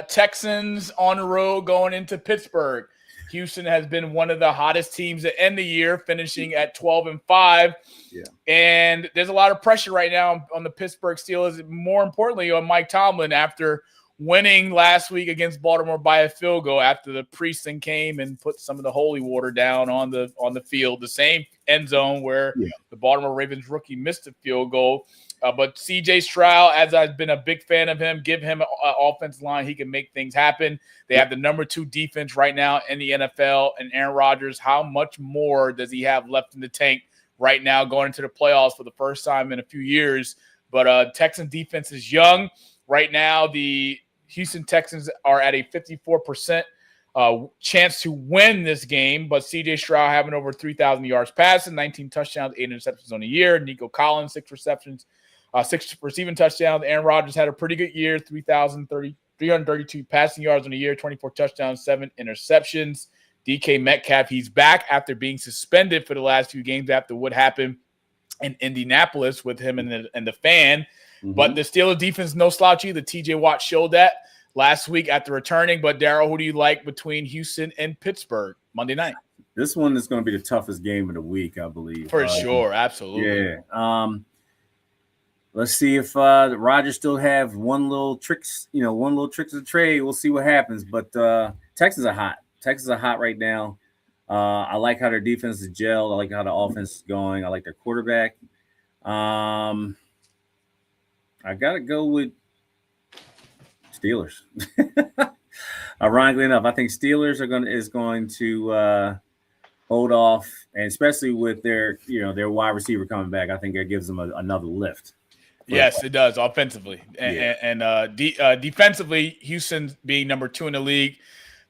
Texans on the road going into Pittsburgh. Houston has been one of the hottest teams to end the year, finishing at 12-5. Yeah. And there's a lot of pressure right now on the Pittsburgh Steelers, more importantly on Mike Tomlin after winning last week against Baltimore by a field goal after the precinct came and put some of the holy water down on the field, the same end zone where the Baltimore Ravens rookie missed a field goal. But C.J. Stroud, as I've been a big fan of him, give him an offensive line. He can make things happen. They have the number 2 defense right now in the NFL. And Aaron Rodgers, how much more does he have left in the tank right now going into the playoffs for the first time in a few years? But Texans defense is young. Right now, the Houston Texans are at a 54% chance to win this game, but C.J. Stroud having over 3,000 yards passing, 19 touchdowns, 8 interceptions on the year. Nico Collins, 6 receptions, 6 receiving touchdowns. Aaron Rodgers had a pretty good year, 332 passing yards on the year, 24 touchdowns, 7 interceptions. DK Metcalf, he's back after being suspended for the last few games after what happened in Indianapolis with him and the fan. Mm-hmm. But the Steelers defense, no slouch either. TJ Watt showed that last week after returning. But, Daryl, who do you like between Houston and Pittsburgh Monday night? This one is going to be the toughest game of the week, I believe. For sure, absolutely. Yeah. Let's see if Rodgers still have one little tricks of the trade. We'll see what happens. But Texans are hot. Texans are hot right now. I like how their defense is gelled. I like how the offense is going. I like their quarterback. I got to go with Steelers. Ironically enough, I think Steelers is going to hold off, and especially with their wide receiver coming back, I think that gives them another lift. Yes, it does offensively, and defensively, Houston being number 2 in the league,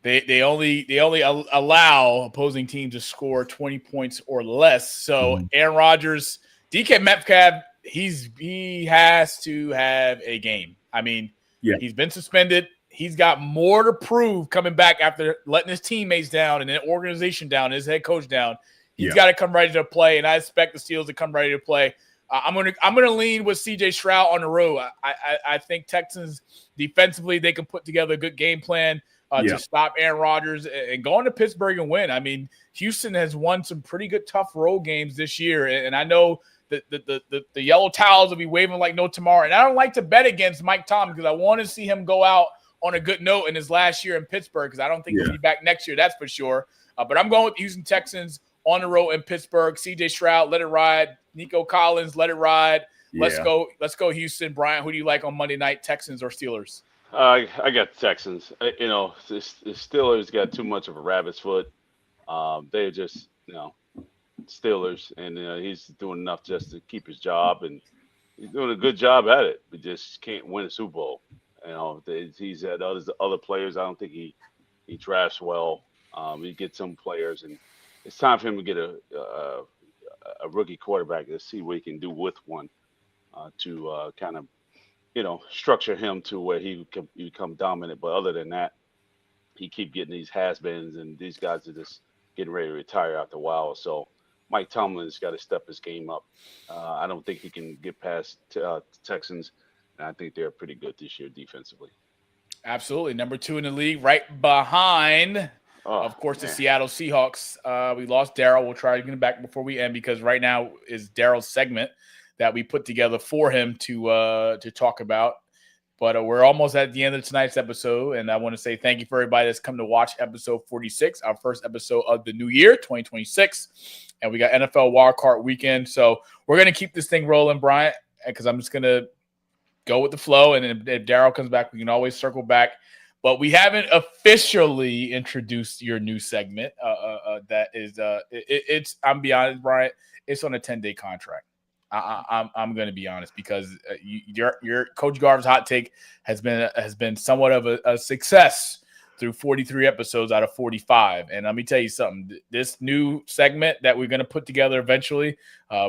they only allow opposing teams to score 20 points or less. So Aaron Rodgers, DK Metcalf, he has to have a game. I mean, he's been suspended. He's got more to prove coming back after letting his teammates down and the organization down, his head coach down. He's got to come ready to play, and I expect the Steelers to come ready to play. I'm gonna lean with C.J. Stroud on the road. I think Texans defensively they can put together a good game plan to stop Aaron Rodgers and go into Pittsburgh and win. I mean, Houston has won some pretty good tough road games this year, and I know the yellow towels will be waving like no tomorrow. And I don't like to bet against Mike Tomlin because I want to see him go out on a good note in his last year in Pittsburgh because I don't think he'll be back next year. That's for sure. But I'm going with the Houston Texans on the road in Pittsburgh. C.J. Stroud, let it ride. Nico Collins, let it ride. Let's go Houston. Bryant, who do you like on Monday night, Texans or Steelers? I got the Texans. The Steelers got too much of a rabbit's foot. They're just, Steelers, and he's doing enough just to keep his job, and he's doing a good job at it. But just can't win a Super Bowl. He's had other players. I don't think he drafts well. He gets some players, and it's time for him to get a rookie quarterback to see what he can do with one to kind of, structure him to where he can become dominant. But other than that, he keep getting these has-beens, and these guys are just getting ready to retire after a while. So Mike Tomlin's got to step his game up. I don't think he can get past Texans, and I think they're pretty good this year defensively. Absolutely. Number 2 in the league, right behind – of course, the Seattle Seahawks. We lost Darryl. We'll try to get him back before we end because right now is Darryl's segment that we put together for him to talk about. But we're almost at the end of tonight's episode, and I want to say thank you for everybody that's come to watch episode 46, our first episode of the new year, 2026. And we got NFL Wildcard Weekend. So we're going to keep this thing rolling, Bryant, because I'm just going to go with the flow. And if Darryl comes back, we can always circle back. But we haven't officially introduced your new segment. That is, it's. I'm be honest, Bryant. It's on a 10-day contract. I'm going to be honest, because your Coach Garvin's hot take has been somewhat of a success through 43 episodes out of 45. And let me tell you something, this new segment that we're going to put together eventually,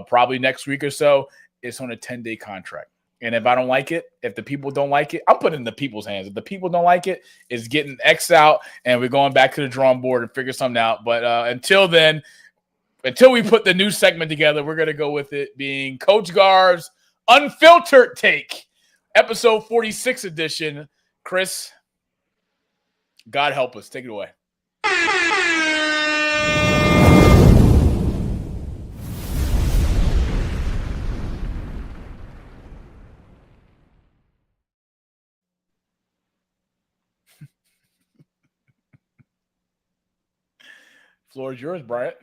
probably next week or so, it's on a 10-day contract. And if I don't like it, if the people don't like it, I'm putting it in the people's hands. If the people don't like it, it's getting X out, and we're going back to the drawing board and figure something out. But until then, until we put the new segment together, we're going to go with it being Coach Garv's Unfiltered Take, episode 46 edition. Chris, God help us. Take it away. Floor is yours, Bryant.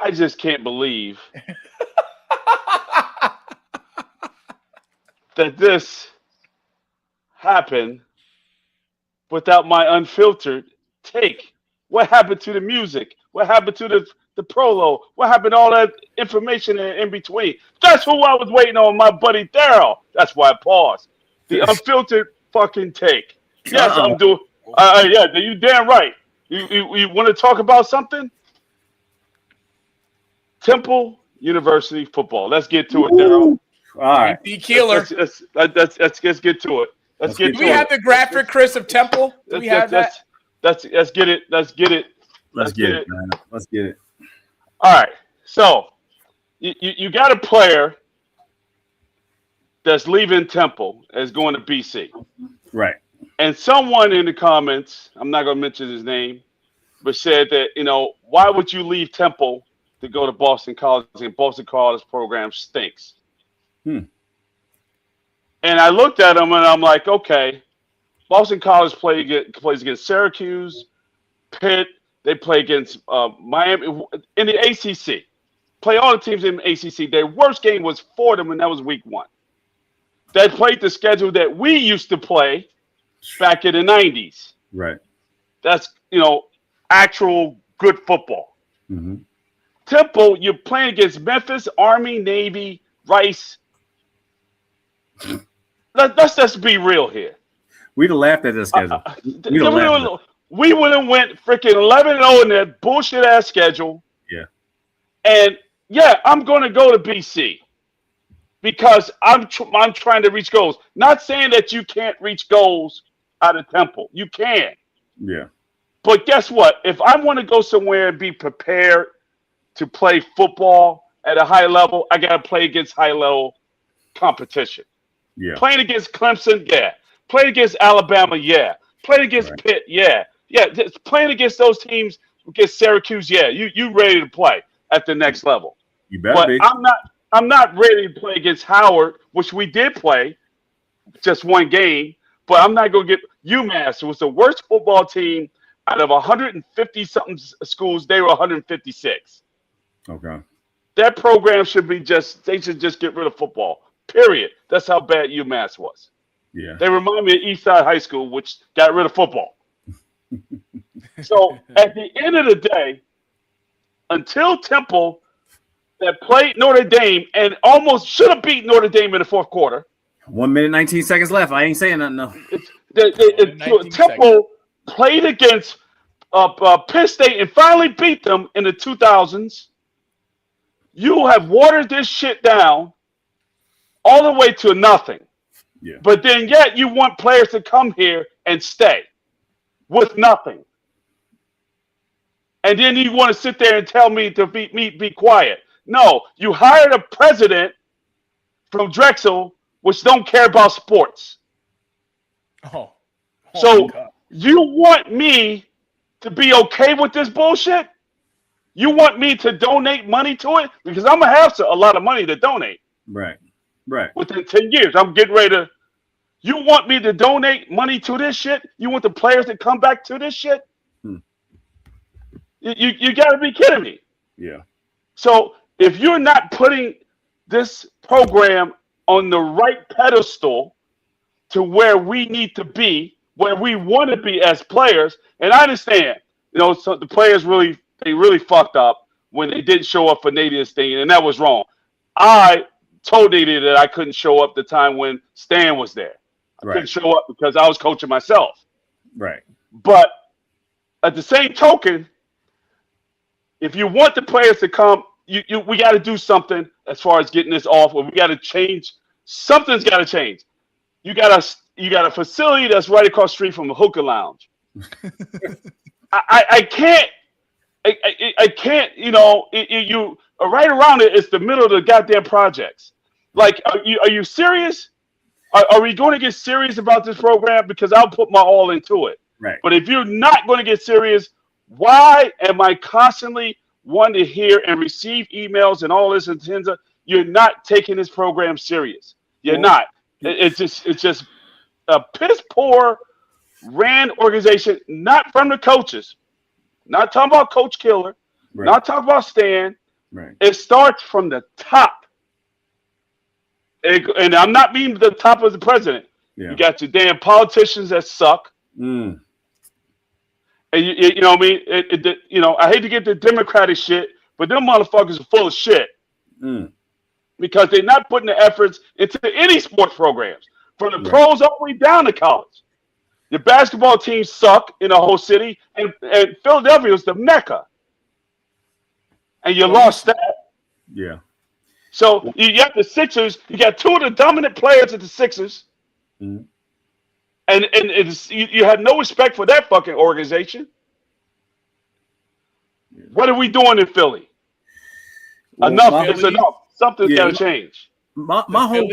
I just can't believe that this happened without my unfiltered take. What happened to the music? What happened to the prologue? What happened to all that information in between? That's who I was waiting on, my buddy Darryl. That's why I paused. The unfiltered fucking take. Yes, I'm doing. Yeah, you damn right. You want to talk about something? Temple University football. Let's get to it, Daryl. All right. Keeler. Let's get to it. Let's get to it. Do we have the graphic, Chris, of Temple? Do we have that? Let's get it. Let's get it. Let's get it, man. Let's get it. All right. So you got a player that's leaving Temple, is going to BC. Right. And someone in the comments, I'm not going to mention his name, but said that, why would you leave Temple to go to Boston College, and Boston College program stinks? And I looked at him and I'm like, okay, Boston College plays against Syracuse, Pitt. They play against Miami in the ACC. Play all the teams in the ACC. Their worst game was Fordham, and that was week 1. They played the schedule that we used to play back in the 90s. Right. That's, actual good football. Mm-hmm. Temple, you're playing against Memphis, Army, Navy, Rice. Let's just be real here. We'd have laughed at this schedule. We would have went freaking 11-0 in that bullshit ass schedule. Yeah. And yeah, I'm going to go to BC because I'm trying to reach goals. Not saying that you can't reach goals out of Temple. You can. Yeah. But guess what? If I want to go somewhere and be prepared to play football at a high level, I got to play against high-level competition. Yeah. Playing against Clemson, yeah. Playing against Alabama, yeah. Playing against Pitt, yeah. Yeah, just playing against those teams, against Syracuse, yeah. You ready to play at the next level. You better but be. I'm not ready to play against Howard, which we did play just one game, but I'm not going to get UMass. It was the worst football team out of 150-something schools. They were 156. Okay. That program should just get rid of football, period. That's how bad UMass was. Yeah. They remind me of Eastside High School, which got rid of football. So at the end of the day, until Temple that played Notre Dame and almost should have beat Notre Dame in the fourth quarter. 1 minute, 19 seconds left. I ain't saying nothing, no. Temple played against Penn State and finally beat them in the 2000s. You have watered this shit down all the way to nothing. Yeah. But then yet you want players to come here and stay with nothing. And then you want to sit there and tell me to be quiet. No, you hired a president from Drexel which don't care about sports. So you want me to be okay with this bullshit? You want me to donate money to it? Because I'm going to have a lot of money to donate. Right. Within 10 years, I'm getting ready to. You want me to donate money to this shit? You want the players to come back to this shit? You got to be kidding me. Yeah. So if you're not putting this program on the right pedestal to where we need to be, where we want to be as players, and I understand, so the players really fucked up, when they didn't show up for Nadia's thing, and that was wrong. I told Nadia that I couldn't show up the time when Stan was there. I couldn't show up because I was coaching myself. Right. But at the same token, if you want the players to come, we got to do something as far as getting this off. Or we got to change. Something's got to change. You got a facility that's right across the street from a hookah lounge. I can't. I can't. You know, you right around it. It's the middle of the goddamn projects. Like, are you serious? Are we going to get serious about this program? Because I'll put my all into it. Right. But if you're not going to get serious, why am I constantly wanting to hear and receive emails and all this? And you're not taking this program serious. You're not. It's just a piss poor ran organization, not from the coaches. Not talking about Coach Killer. Right. Not talking about Stan. Right. It starts from the top. And I'm not being the top of the president. Yeah. You got your damn politicians that suck. Mm. And you know what I mean? I hate to get the Democratic shit, but them motherfuckers are full of shit. Mm. Because they're not putting the efforts into any sports programs, from the pros all the way down to college. Your basketball teams suck in the whole city, and Philadelphia was the mecca. And you lost that. Yeah. So you got the Sixers. You got two of the dominant players at the Sixers. Mm. And you had no respect for that fucking organization. Yeah. What are we doing in Philly? Well, enough is enough. Something's got to change. My whole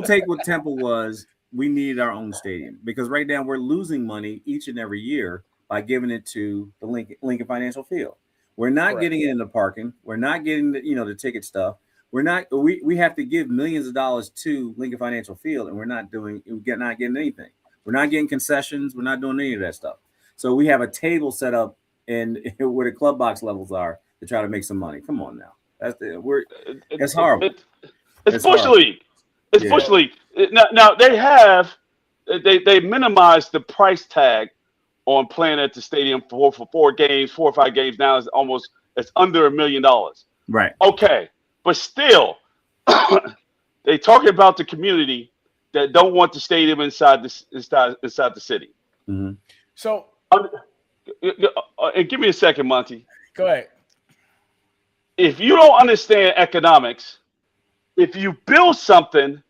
take with Temple was we needed our own stadium, because right now we're losing money each and every year by giving it to the Lincoln Financial Field. We're not getting it in the parking. We're not getting the ticket stuff. We have to give millions of dollars to Lincoln Financial Field, and we're not getting anything. We're not getting concessions. We're not doing any of that stuff. So we have a table set up in where the club box levels are to try to make some money. Come on now. It's horrible. It's Bush League. It's Bush League. Now they minimized the price tag on playing at the stadium for 4 or 5 games. Now it's under $1 million. Right. Okay. But still, they talking about the community that don't want the stadium inside the city. Mm-hmm. So, and give me a second, Monty. Go ahead. If you don't understand economics, if you build something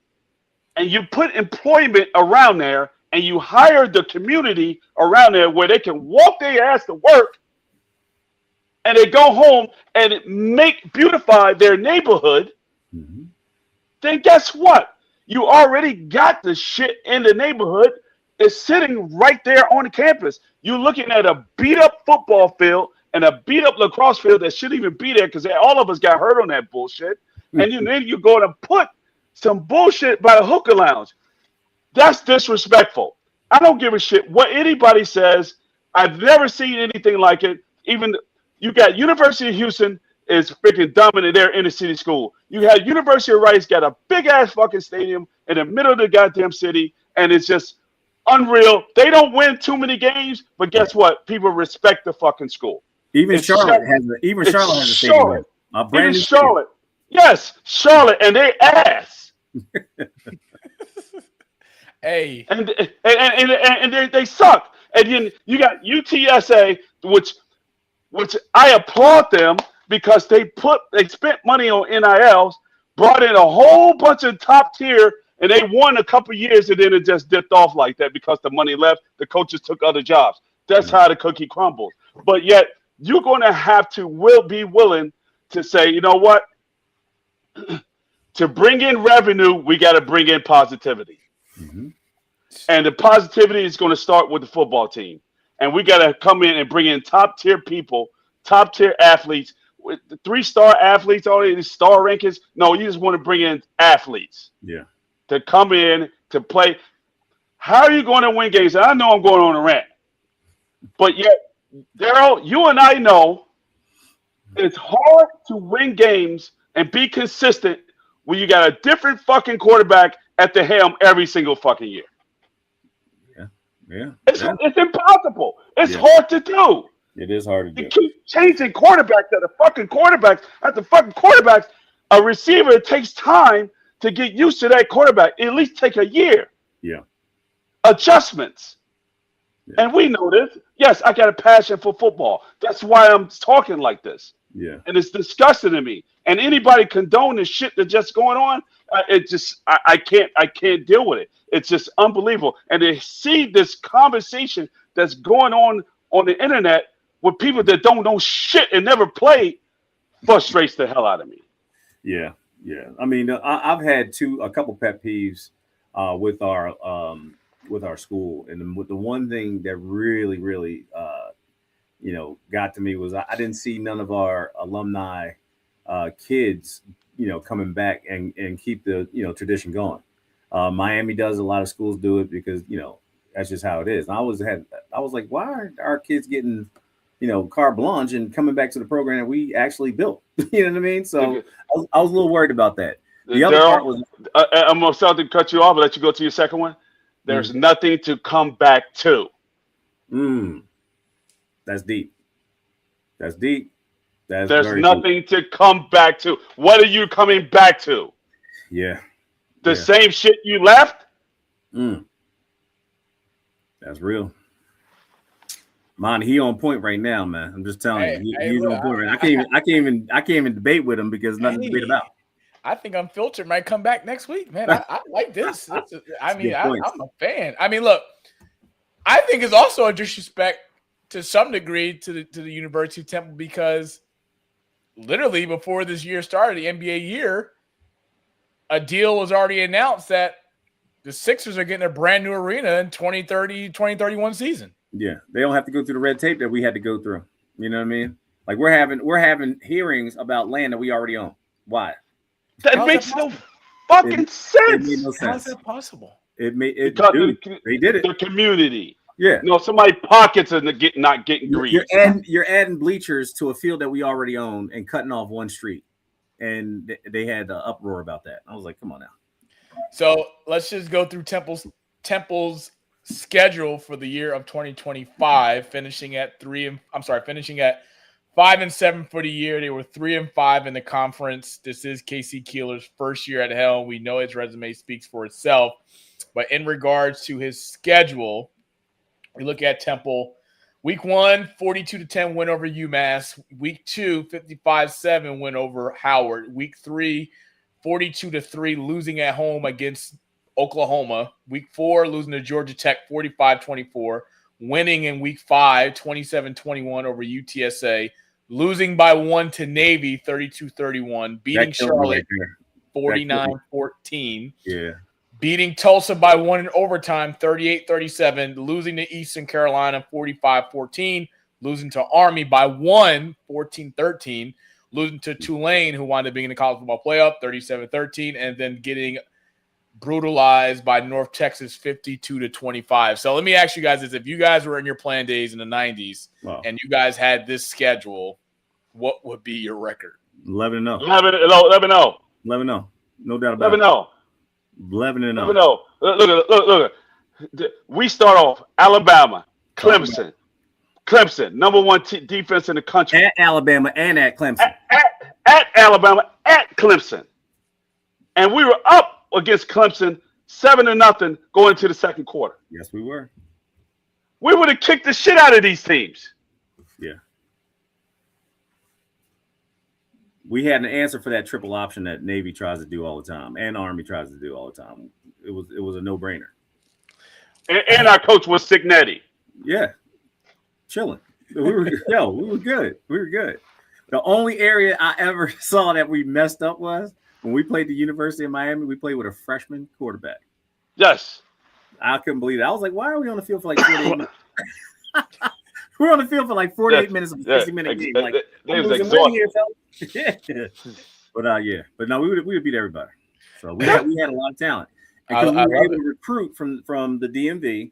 and you put employment around there and you hire the community around there where they can walk their ass to work and they go home and beautify their neighborhood, mm-hmm. then guess what? You already got the shit in the neighborhood. It's sitting right there on the campus. You're looking at a beat-up football field and a beat-up lacrosse field that shouldn't even be there because all of us got hurt on that bullshit. Mm-hmm. And then you're going to put some bullshit by the hookah lounge. That's disrespectful. I don't give a shit what anybody says. I've never seen anything like it. Even you got University of Houston is freaking dominant their inner city school. You had University of Rice got a big ass fucking stadium in the middle of the goddamn city, and it's just unreal. They don't win too many games, but guess what? People respect the fucking school. Even Charlotte has a stadium. Even Charlotte. Yes, Charlotte, and they ass. Hey, and they suck. And then you got UTSA, which I applaud them because they spent money on NILs, brought in a whole bunch of top tier, and they won a couple years, and then it just dipped off like that because the money left. The coaches took other jobs. That's how the cookie crumbles. But yet you're going to have to be willing to say, you know what? To bring in revenue, we got to bring in positivity. Mm-hmm. And the positivity is going to start with the football team. And we got to come in and bring in top-tier people, top-tier athletes, with the 3-star athletes, all these star rankings. No, you just want to bring in athletes to come in to play. How are you going to win games? And I know I'm going on a rant. But yet, Darryl, you and I know it's hard to win games and be consistent when you got a different fucking quarterback at the helm every single fucking year. Yeah. It's impossible. It's hard to do. It is hard to You do. keep changing quarterbacks at the fucking quarterbacks. A receiver, it takes time to get used to that quarterback. At least take a year. Yeah. Adjustments. Yeah. And we know this. Yes, I got a passion for football. That's why I'm talking like this. Yeah. And it's disgusting to me. And anybody condone the shit that's just going on, I can't deal with it. It's just unbelievable. And to see this conversation that's going on the internet with people that don't know shit and never played frustrates the hell out of me. Yeah. Yeah. I mean, I've had a couple pet peeves with our school, and the one thing that really, really, got to me was I didn't see none of our alumni kids, coming back and keep the tradition going. Miami does, a lot of schools do it because that's just how it is. And I was like, why aren't our kids getting carte blanche and coming back to the program that we actually built? You know what I mean? So I was a little worried about that. The other part was, I'm going to cut you off, but let you go to your second one. There's nothing to come back to. That's deep. That's deep. There's nothing to come back to. What are you coming back to? Yeah. The same shit you left? That's real. Monty, he on point right now, man. I'm just telling you, he's on point right now. I can't even debate with him because nothing to debate about. I think Unfiltered might come back next week, man. I like this. I'm a fan. I mean, look, I think it's also a disrespect to some degree to the University of Temple because literally before this year started, the NBA year, a deal was already announced that the Sixers are getting a brand new arena in 2030-2031 season. Yeah, they don't have to go through the red tape that we had to go through. You know what I mean? Like we're having hearings about land that we already own. Why? That makes no fucking sense. It made no sense. How is that possible? They did it. The community. Yeah. No, somebody pockets are not getting greased. You're adding bleachers to a field that we already own and cutting off one street. And they had an uproar about that. I was like, come on now. So let's just go through Temple's schedule for the year of 2025, finishing at 5-7 for the year. They were 3-5 in the conference. This is Casey Keeler's first year at helm. We know his resume speaks for itself. But in regards to his schedule, we look at Temple. Week 1, 42-10 win over UMass. Week 2, 55-7 win over Howard. Week 3, 42-3 losing at home against Oklahoma. Week 4, losing to Georgia Tech 45-24. Winning in week 5, 27-21 over UTSA. Losing by 1 to Navy 32-31. Beating Charlotte 49-14. Yeah. Beating Tulsa by 1 in overtime, 38-37. Losing to Eastern Carolina, 45-14. Losing to Army by 1, 14-13. Losing to Tulane, who wound up being in the college football playoff, 37-13. And then getting brutalized by North Texas, 52-25. So let me ask you guys this. If you guys were in your playing days in the 90s and you guys had this schedule, what would be your record? 11-0. 11-0. 11-0. No doubt about 11-0. it. 11-0. 11-0. Look. We start off Alabama, Clemson, number one defense in the country. At Alabama and at Clemson. At Alabama, at Clemson. And we were up against Clemson 7-0 going into the second quarter. Yes, we were. We would have kicked the shit out of these teams. Yeah. We had an answer for that triple option that Navy tries to do all the time and Army tries to do all the time. It was a no-brainer. And our coach was Signetti. Yeah. Chilling. We were good. We were good. The only area I ever saw that we messed up was when we played the University of Miami, we played with a freshman quarterback. Yes. I couldn't believe it. I was like, why are we on the field for like 48 minutes? We're on the field for like 48 minutes of a 60-minute game. Like, But no, we would beat everybody. So we had a lot of talent. And we were able to recruit from the DMV,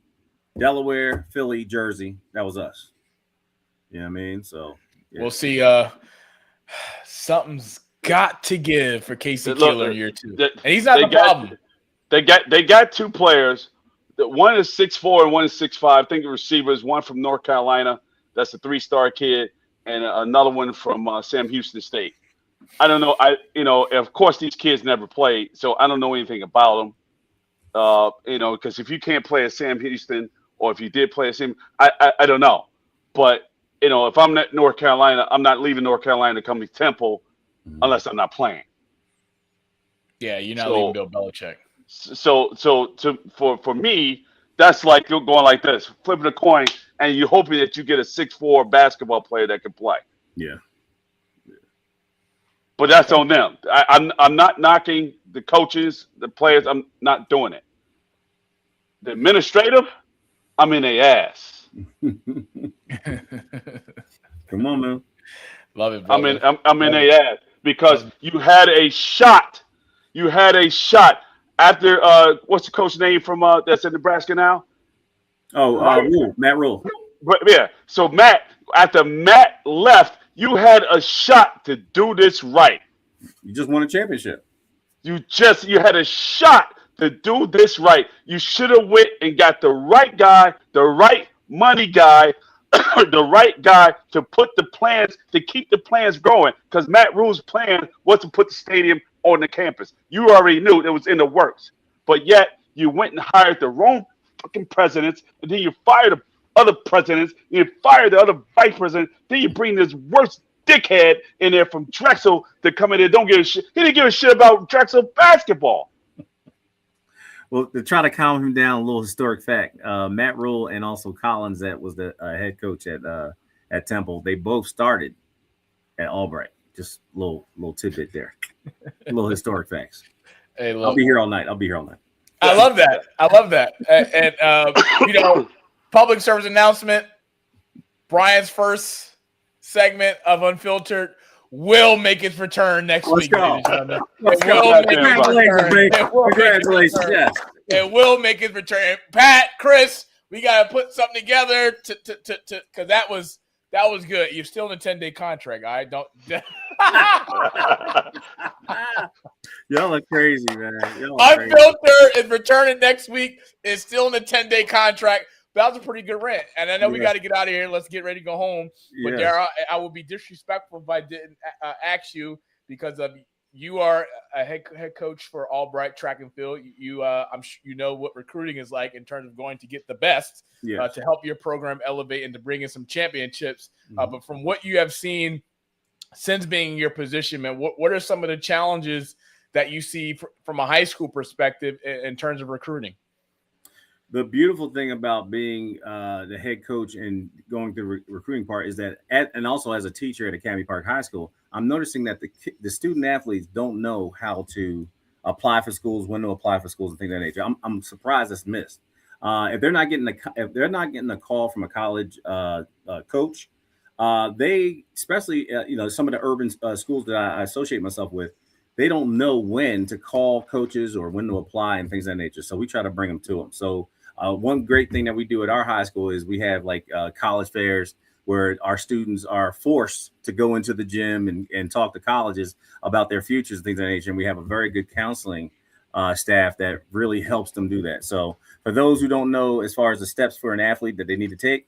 Delaware, Philly, Jersey. That was us. You know what I mean? So we'll see. Something's got to give for Casey Keeler year 2. And he's not the problem. They got two players. One is 6'4" and one is 6'5". I think the receivers, one from North Carolina, That's a 3-star kid, and another one from Sam Houston State. I don't know. Of course, these kids never played, so I don't know anything about them. Because if you can't play at Sam Houston, or if you did play at Sam, I don't know. But if I'm at North Carolina, I'm not leaving North Carolina to come to Temple unless I'm not playing. Yeah, you're not leaving Bill Belichick. So for me, that's like you're going like this, flipping a coin, and you're hoping that you get a 6'4" basketball player that can play. Yeah. But that's on them. I'm not knocking the coaches, the players. I'm not doing it. The administrative, I'm in their ass. Come on, man. Love it, brother. I'm in their ass because you had a shot. You had a shot after what's the coach's name from that's in Nebraska now? Rule, Matt Rule. But yeah, so after Matt left, you had a shot to do this right. You just won a championship. You had a shot to do this right. You should have went and got the right guy, the right money guy, the right guy to put the plans, to keep the plans going. Because Matt Rule's plan was to put the stadium on the campus. You already knew it was in the works. But yet you went and hired the wrong fucking presidents, and then you fired the other presidents, you fired the other vice president, then you bring this worst dickhead in there from Drexel to come in there. Don't give a shit. He didn't give a shit about Drexel basketball. Well, to try to calm him down, a little historic fact: Matt Rule and also Collins, that was the head coach at Temple. They both started at Albright. Just a little tidbit there. A little historic facts. Hey, I'll be here all night. I love that. And public service announcement. Brian's first segment of Unfiltered will make its return next week. Congratulations, yes. It will make its return. Pat, Chris, we gotta put something together to because that was good. You're still in a 10-day contract. All right, don't. Y'all look crazy, man. Unfiltered is returning next week. It's still in a 10-day contract. That was a pretty good rant. And I know we got to get out of here. Let's get ready to go home. But Darryl, I would be disrespectful if I didn't ask you, because you are a head coach for Albright track and field. I'm sure you know what recruiting is like in terms of going to get the best to help your program elevate and to bring in some championships. But from what you have seen since being in your position, man, what are some of the challenges that you see from a high school perspective in terms of recruiting? The beautiful thing about being the head coach and going through the recruiting part is that, and also as a teacher at Academy Park High School, I'm noticing that the student athletes don't know how to apply for schools, when to apply for schools, and things of that nature. I'm surprised it's missed. If they're not getting a call from a college coach, they, especially some of the urban schools that I associate myself with, they don't know when to call coaches or when to apply and things of that nature. So we try to bring them to them. So one great thing that we do at our high school is we have college fairs where our students are forced to go into the gym and talk to colleges about their futures and things of that nature. And we have a very good counseling staff that really helps them do that. So for those who don't know, as far as the steps for an athlete that they need to take,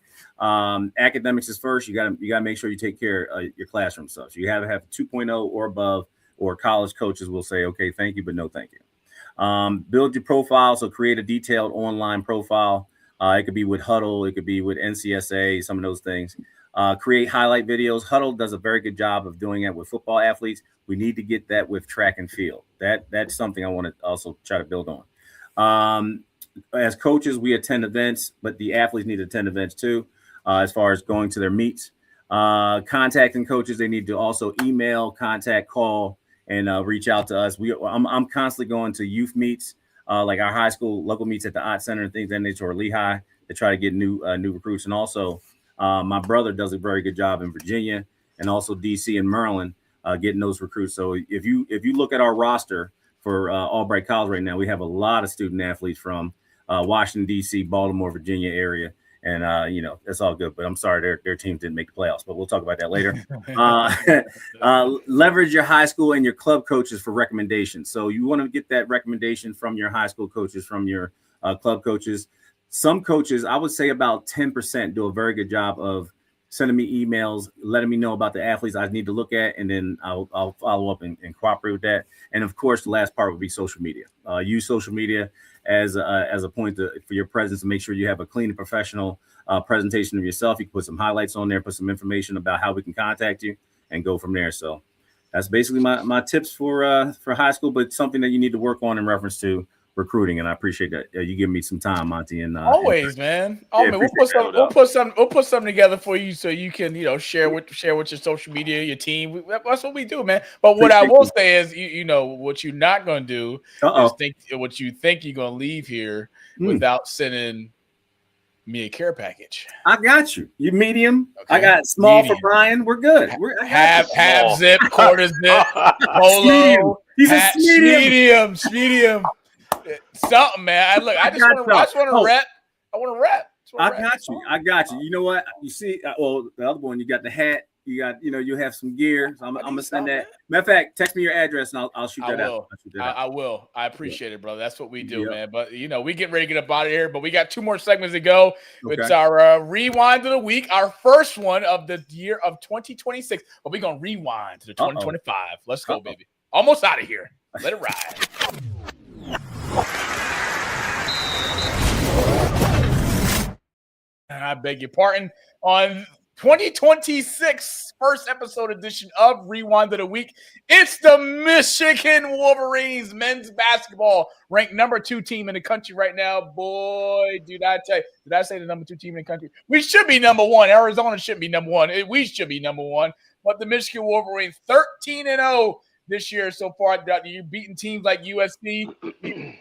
academics is first. You got to make sure you take care of your classroom stuff. So you have to have 2.0 or above, or college coaches will say, okay, thank you, but no thank you. Build your profile. So create a detailed online profile. It could be with Huddle. It could be with NCSA, some of those things. Create highlight videos. Huddle does a very good job of doing it with football athletes. We need to get that with track and field. That's something I want to also try to build on. As coaches, we attend events, but the athletes need to attend events too, as far as going to their meets. Contacting coaches, they need to also email, contact, call, and reach out to us. I'm constantly going to youth meets, like our high school local meets at the Ott Center and things of that nature, or Lehigh, to try to get new recruits. And also, my brother does a very good job in Virginia and also DC and Maryland, getting those recruits. So if you look at our roster for Albright College right now, we have a lot of student athletes from Washington, DC, Baltimore, Virginia area. And, that's all good. But I'm sorry, their teams didn't make the playoffs. But we'll talk about that later. Leverage your high school and your club coaches for recommendations. So you want to get that recommendation from your high school coaches, from your club coaches. Some coaches, I would say about 10%, do a very good job of sending me emails, letting me know about the athletes I need to look at, and then I'll follow up and cooperate with that. And of course, the last part would be social media. Use social media as a point for your presence to make sure you have a clean and professional presentation of yourself. You can put some highlights on there, put some information about how we can contact you, and go from there. So that's basically my tips for high school, but something that you need to work on in reference to recruiting. And I appreciate that you give me some time, Monty. And always, man. Oh, man, we'll put something together for you so you can, share with your social media, your team. That's what we do, man. But what I will say is, what you're not going to do is think what you think you're going to leave here without sending me a care package. I got you. You medium. Okay. I got small medium. For Brian. We're good. Half zip, quarter zip, polo. He's a medium. Something, man. I just want to rep. I want to rep. I got you. You know what? You see, the other one, you got the hat. You got, you have some gear. So I'm gonna send that. Matter of fact, text me your address and I'll shoot that out. I will. I appreciate it, brother. That's what we do, man. But we get ready to get up out of here. But we got 2 more segments to go. Okay. It's our rewind of the week, our first one of the year of 2026. But we're gonna rewind to the 2025. Let's go, baby. Almost out of here. Let it ride. And I beg your pardon on 2026 first episode edition of Rewind of the Week. It's the Michigan Wolverines men's basketball, ranked number 2 team in the country right now. Boy, did I tell you, did I say the number 2 team in the country? We should be number 1. Arizona should be number 1. We should be number 1. But the Michigan Wolverines 13-0 this year so far. You're beating teams like USC.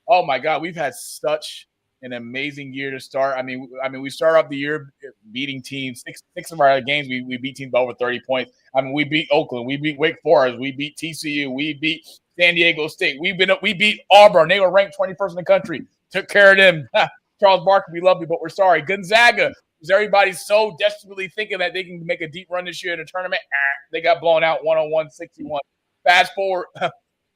Oh my God, we've had such an amazing year to start. I mean, we start off the year beating teams. Six of our games, we beat teams by over 30 points. I mean, we beat Oakland, we beat Wake Forest, we beat TCU, we beat San Diego State. We beat Auburn. They were ranked 21st in the country. Took care of them. Charles Barkley, we love you, but we're sorry. Gonzaga, because everybody's so desperately thinking that they can make a deep run this year in the tournament. They got blown out 101-61. Fast forward.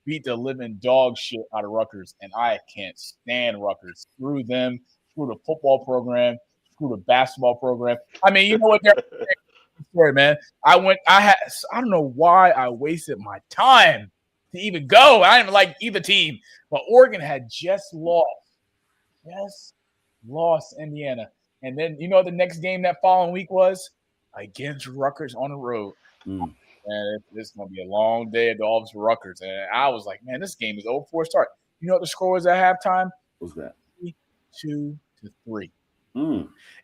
Beat the living dog shit out of Rutgers, and I can't stand Rutgers. Screw them, screw the football program, screw the basketball program. I mean, you know what? Story, man. I don't know why I wasted my time to even go. I didn't like either team, but Oregon had just lost Indiana, and then the next game that following week was against Rutgers on the road. And it's going to be a long day at the office for Rutgers. And I was like, man, this game is over before it starts. You know what the score was at halftime? What's that? 2-3.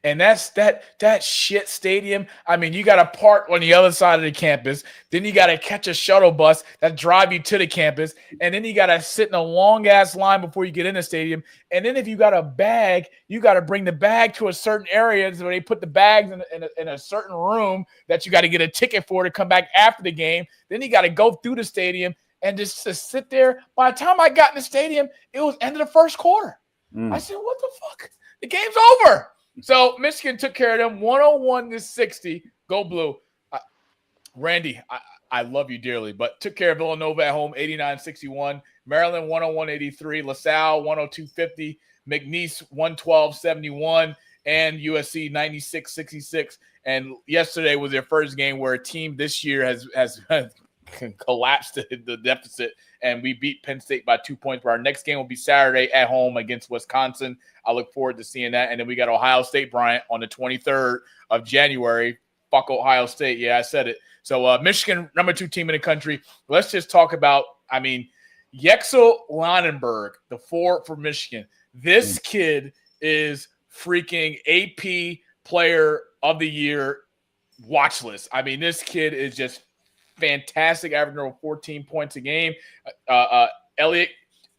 And that's that shit stadium. I mean, you got to park on the other side of the campus. Then you got to catch a shuttle bus that drive you to the campus. And then you got to sit in a long-ass line before you get in the stadium. And then if you got a bag, you got to bring the bag to a certain area where they put the bags in a certain room that you got to get a ticket for to come back after the game. Then you got to go through the stadium and just to sit there. By the time I got in the stadium, it was end of the first quarter. I said, what the fuck? The game's over. So Michigan took care of them 101-60. Go Blue. Randy, I love you dearly, but took care of Villanova at home 89-61. Maryland 101-83. LaSalle 102-50. McNeese 112-71. And USC 96-66. And yesterday was their first game where a team this year has collapsed the deficit, and we beat Penn State by 2 points. But our next game will be Saturday at home against Wisconsin. I look forward to seeing that. And then we got Ohio State, Bryant, on the 23rd of January. Fuck Ohio State. Yeah, I said it. So Michigan, number 2 team in the country. Let's just talk about, Yexel Lonenberg, the 4 for Michigan. This kid is freaking AP Player of the Year watch list. This kid is just fantastic, averaging over 14 points a game. Elliott,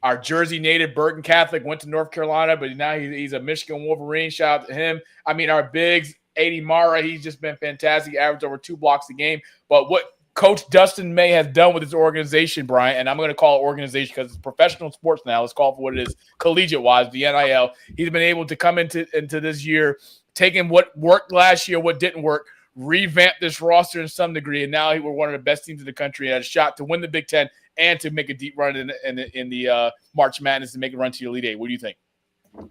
our Jersey native, Bergen Catholic, went to North Carolina, but now he's a Michigan Wolverine. Shout out to him. Our bigs, A.D. Mara, he's just been fantastic, averaged over 2 blocks a game. But what Coach Dustin May has done with his organization, Brian, and I'm going to call it organization because it's professional sports now. Let's call it for what it is, collegiate-wise, the NIL. He's been able to come into this year, taking what worked last year, what didn't work, revamp this roster in some degree, and now we're one of the best teams in the country and had a shot to win the Big Ten and to make a deep run in the March Madness and make a run to the Elite Eight. What do you think?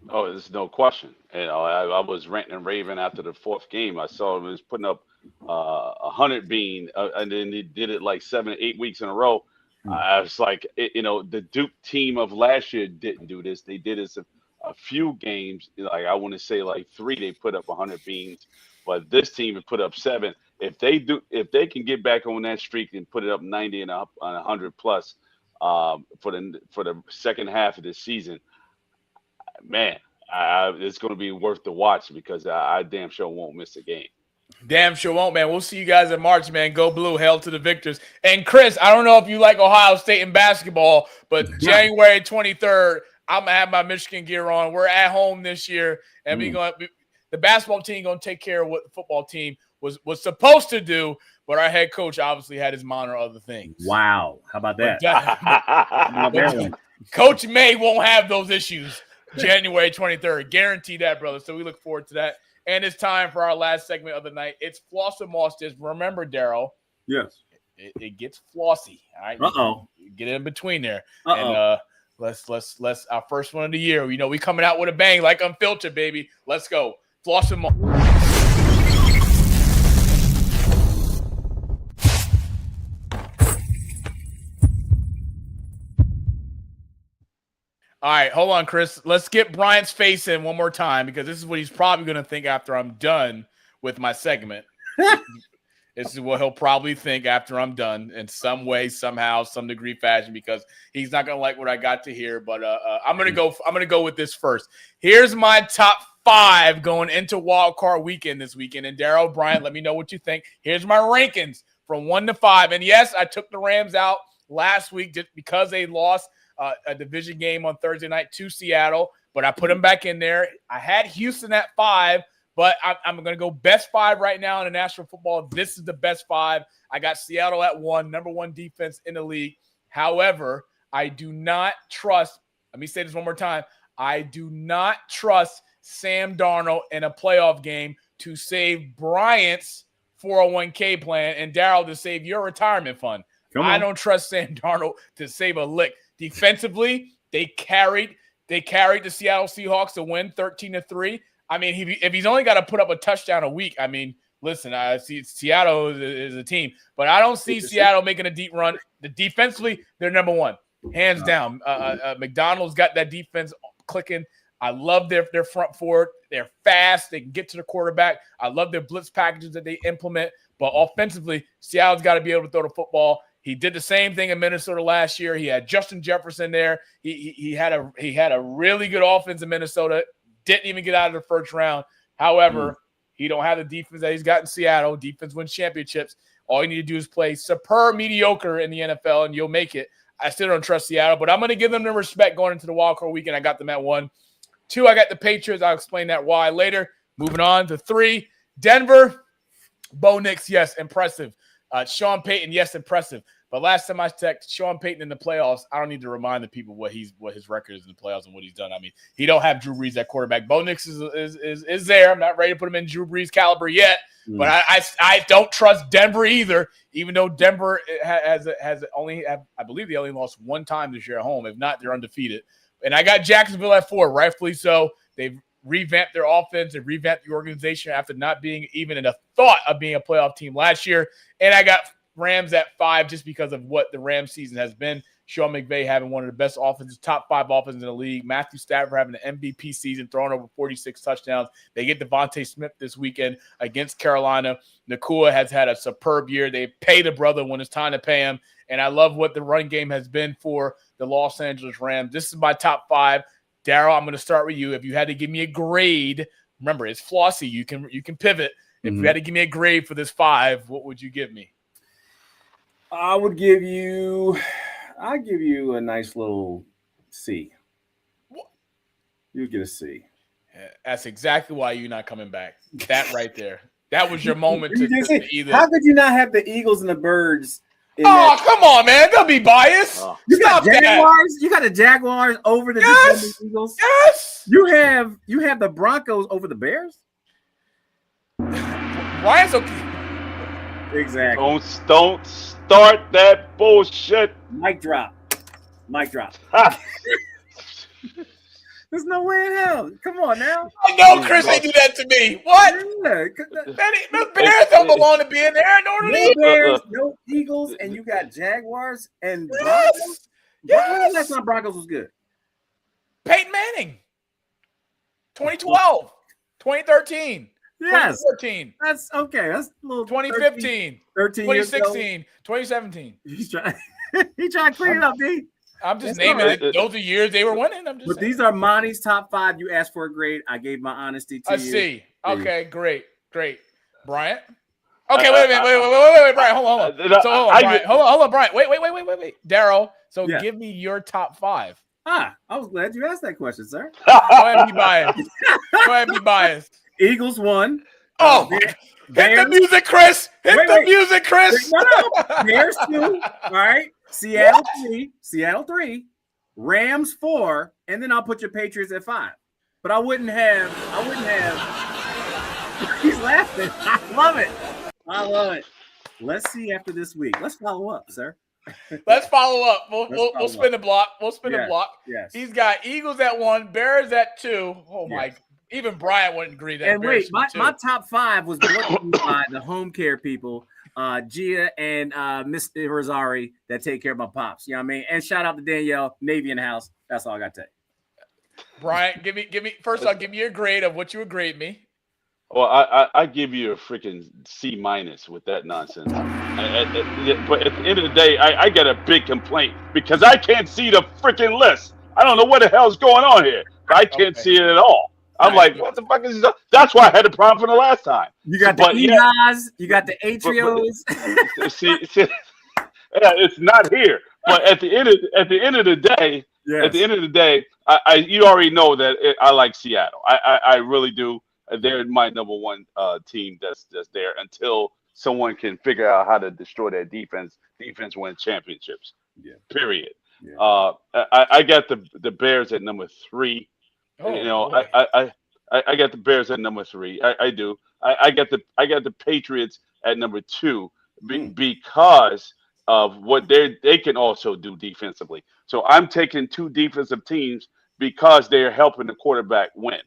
Oh, there's no question. I was ranting and raving after the fourth game. I saw him was putting up 100 bean, and then he did it like 7, 8 weeks in a row. I was like, the Duke team of last year didn't do this. They did this a few games. Like I want to say like 3, they put up 100 beans, but this team has put up 7. If they can get back on that streak and put it up 90 and up on 100 plus for the second half of this season, man, it's going to be worth the watch because I damn sure won't miss a game. Damn sure won't, man. We'll see you guys in March, man. Go blue. Hail to the victors. And Chris, I don't know if you like Ohio State in basketball, but January 23rd, I'm going to have my Michigan gear on. We're at home this year, and the basketball team going to take care of what the football team was supposed to do, but our head coach obviously had his mind on other things. Wow. How about that? Coach May won't have those issues January 23rd. Guarantee that, brother. So we look forward to that. And it's time for our last segment of the night. It's Floss and Moss. Just remember, Daryl. Yes. It gets flossy. All right. Uh-oh. Get in between there. Uh-oh. And let's our first one of the year. We coming out with a bang like Unfiltered, baby. Let's go. Floss and Moss. All right, hold on, Chris. Let's get Bryant's face in one more time because this is what he's probably going to think after I'm done with my segment. This is what he'll probably think after I'm done in some way, somehow, some degree, fashion, because he's not going to like what I got to hear. But I'm going to go with this first. Here's my top 5 going into Wild Card Weekend this weekend. And Daryl, Bryant, let me know what you think. Here's my rankings from 1 to 5. And yes, I took the Rams out last week just because they lost a division game on Thursday night to Seattle, but I put them back in there. I had Houston at 5, but I'm going to go best 5 right now in the National Football. This is the best 5. I got Seattle at 1, number 1 defense in the league. However, I do not trust, let me say this one more time, I do not trust Sam Darnold in a playoff game to save Bryant's 401k plan and Darryl to save your retirement fund. I don't trust Sam Darnold to save a lick. Defensively, they carried the Seattle Seahawks to win 13-3. I mean, if he's only got to put up a touchdown a week, I mean, listen, I see Seattle is a team, but I don't see Seattle making a deep run. Defensively, they're number 1, hands down. McDonald's got that defense clicking. I love their front forward. They're fast. They can get to the quarterback. I love their blitz packages that they implement. But offensively, Seattle's got to be able to throw the football. He did the same thing in Minnesota last year. He had Justin Jefferson there. He had a really good offense in Minnesota. Didn't even get out of the first round. However, he don't have the defense that he's got in Seattle. Defense wins championships. All you need to do is play superb mediocre in the NFL, and you'll make it. I still don't trust Seattle, but I'm going to give them the respect going into the wild card weekend. I got them at 1. 2, I got the Patriots. I'll explain that why later. Moving on to 3, Denver. Bo Nix, yes, impressive. Sean Payton, yes, impressive. But last time I checked, Sean Payton in the playoffs, I don't need to remind the people what his record is in the playoffs and what he's done. I mean, he don't have Drew Brees at quarterback. Bo Nix is there. I'm not ready to put him in Drew Brees caliber yet, but I don't trust Denver either. Even though Denver has only, I believe they only lost 1 time this year at home. If not, they're undefeated. And I got Jacksonville at 4, rightfully so. They've revamped their offense and revamped the organization after not being even in a thought of being a playoff team last year. And I got Rams at 5 just because of what the Rams season has been. Sean McVay having one of the best offenses, top 5 offenses in the league. Matthew Stafford having an MVP season, throwing over 46 touchdowns. They get Devontae Smith this weekend against Carolina. Nakua has had a superb year. They pay the brother when it's time to pay him. And I love what the run game has been for the Los Angeles Rams. This is my top 5. Darryl, I'm going to start with you. If you had to give me a grade, remember, it's flossy. You can pivot. If you had to give me a grade for this 5, what would you give me? I'll give you a nice little C. What? You get a C. Yeah, that's exactly why you're not coming back. That right there. That was your moment to either. How could you not have the Eagles and the Birds? Come on, man. Don't be biased. You got Jaguars. You got the Jaguars over the Eagles. Yes. You have the Broncos over the Bears. Ryan's okay. Exactly. Don't start that bullshit. Mic drop. There's no way in hell. Come on now. I know Chris ain't do that to me. What? Yeah, The Bears don't belong to be in there. no Bears, no Eagles, and you got Jaguars and Broncos. When was the last time Broncos was good? Peyton Manning. 2012, 2013, Yes. 2014. That's okay. That's a little 2015, 2016, 2017. He's trying to clean it up, D. I'm just That's naming right. it. Those are years they were winning. I'm just But saying. These are Monty's top 5. You asked for a grade. I gave my honesty to I you. see. Okay, great. Bryant? Okay, wait, Bryant. Hold on. So hold on, Bryant. Hold on, Bryant. Wait. Daryl, so give me your top 5. I was glad you asked that question, sir. Go ahead and be biased. Eagles won. Oh, hit the music, Chris. Hit the music, Chris. No. Bears 2. All right. Seattle 3. Rams 4. And then I'll put your Patriots at 5. But I wouldn't have. He's laughing. I love it. Let's see after this week. Let's follow up, sir. Let's follow up. We'll spin the block. The block. Yes. He's got Eagles at 1, Bears at 2. Oh my! Even Brian wouldn't agree that. And Bears wait, my top 5 was brought by the home care people, Gia and Mr. Rosari that take care of my pops. You know what I mean? And shout out to Danielle, Navy in the house. That's all I got to say. Brian, give me first. I'll give you a grade of what you would grade me. Well, I give you a freaking C- with that nonsense. But at the end of the day, I got a big complaint because I can't see the freaking list. I don't know what the hell's going on here. I can't see it at all. I'm like, what the fuck is this? That's why I had a problem from the last time. You got the EHAs, you got the Atrios. See, it's not here. But at the end of the day, you already know that I like Seattle. I really do. They're my number one team that's there until someone can figure out how to destroy their defense. Defense wins championships. Yeah. Period. Yeah. I got the Bears at number 3. Oh, I got the Bears at number 3. I do. I got the Patriots at number 2 because of what they can also do defensively. So I'm taking 2 defensive teams because they're helping the quarterback win.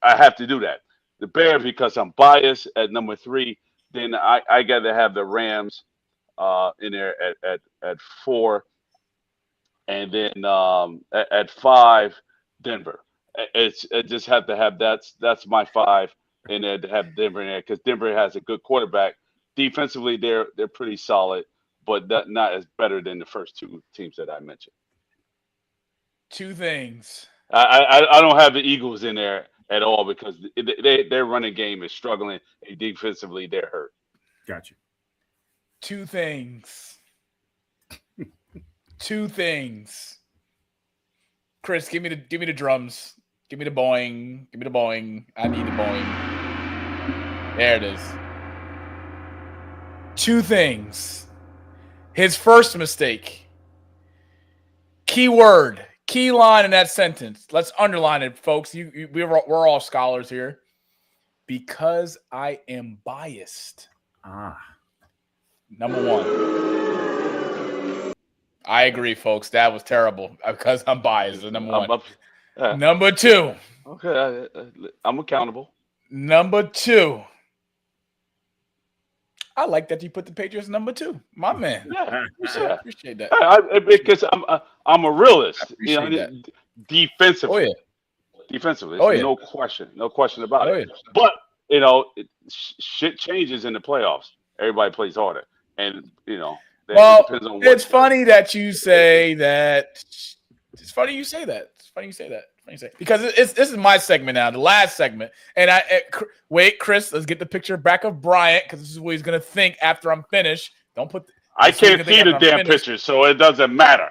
I have to do that. The Bears because I'm biased at number 3. Then I got to have the Rams in there at 4, and then at 5 Denver. I just have to have that's my 5, and then to have Denver in there because Denver has a good quarterback. Defensively, they're pretty solid, but not as better than the first 2 teams that I mentioned. 2 things. I don't have the Eagles in there at all because their running game is struggling, and defensively they're hurt. Gotcha. 2 things. 2 things. Chris, give me the drums. Give me the boing. Give me the boing. I need the boing. There it is. 2 things. His first mistake. Key word. Key line in that sentence. Let's underline it, folks. We're all scholars here. Because I am biased. Number 1. I agree, folks. That was terrible. Because I'm biased. Number 1. Number 2. Okay, I'm accountable. Number 2. I like that you put the Patriots number 2. My man. Yeah, appreciate that. Because I'm a realist. Defensively. Oh yeah. Defensively. Oh, yeah. No question about it. Yeah. But shit changes in the playoffs. Everybody plays harder, and Well, it's funny that you say that. It's funny you say that. Because this is my segment now, the last segment. And wait, Chris, let's get the picture back of Bryant because this is what he's gonna think after I'm finished. Don't put. I can't see the damn picture, so it doesn't matter.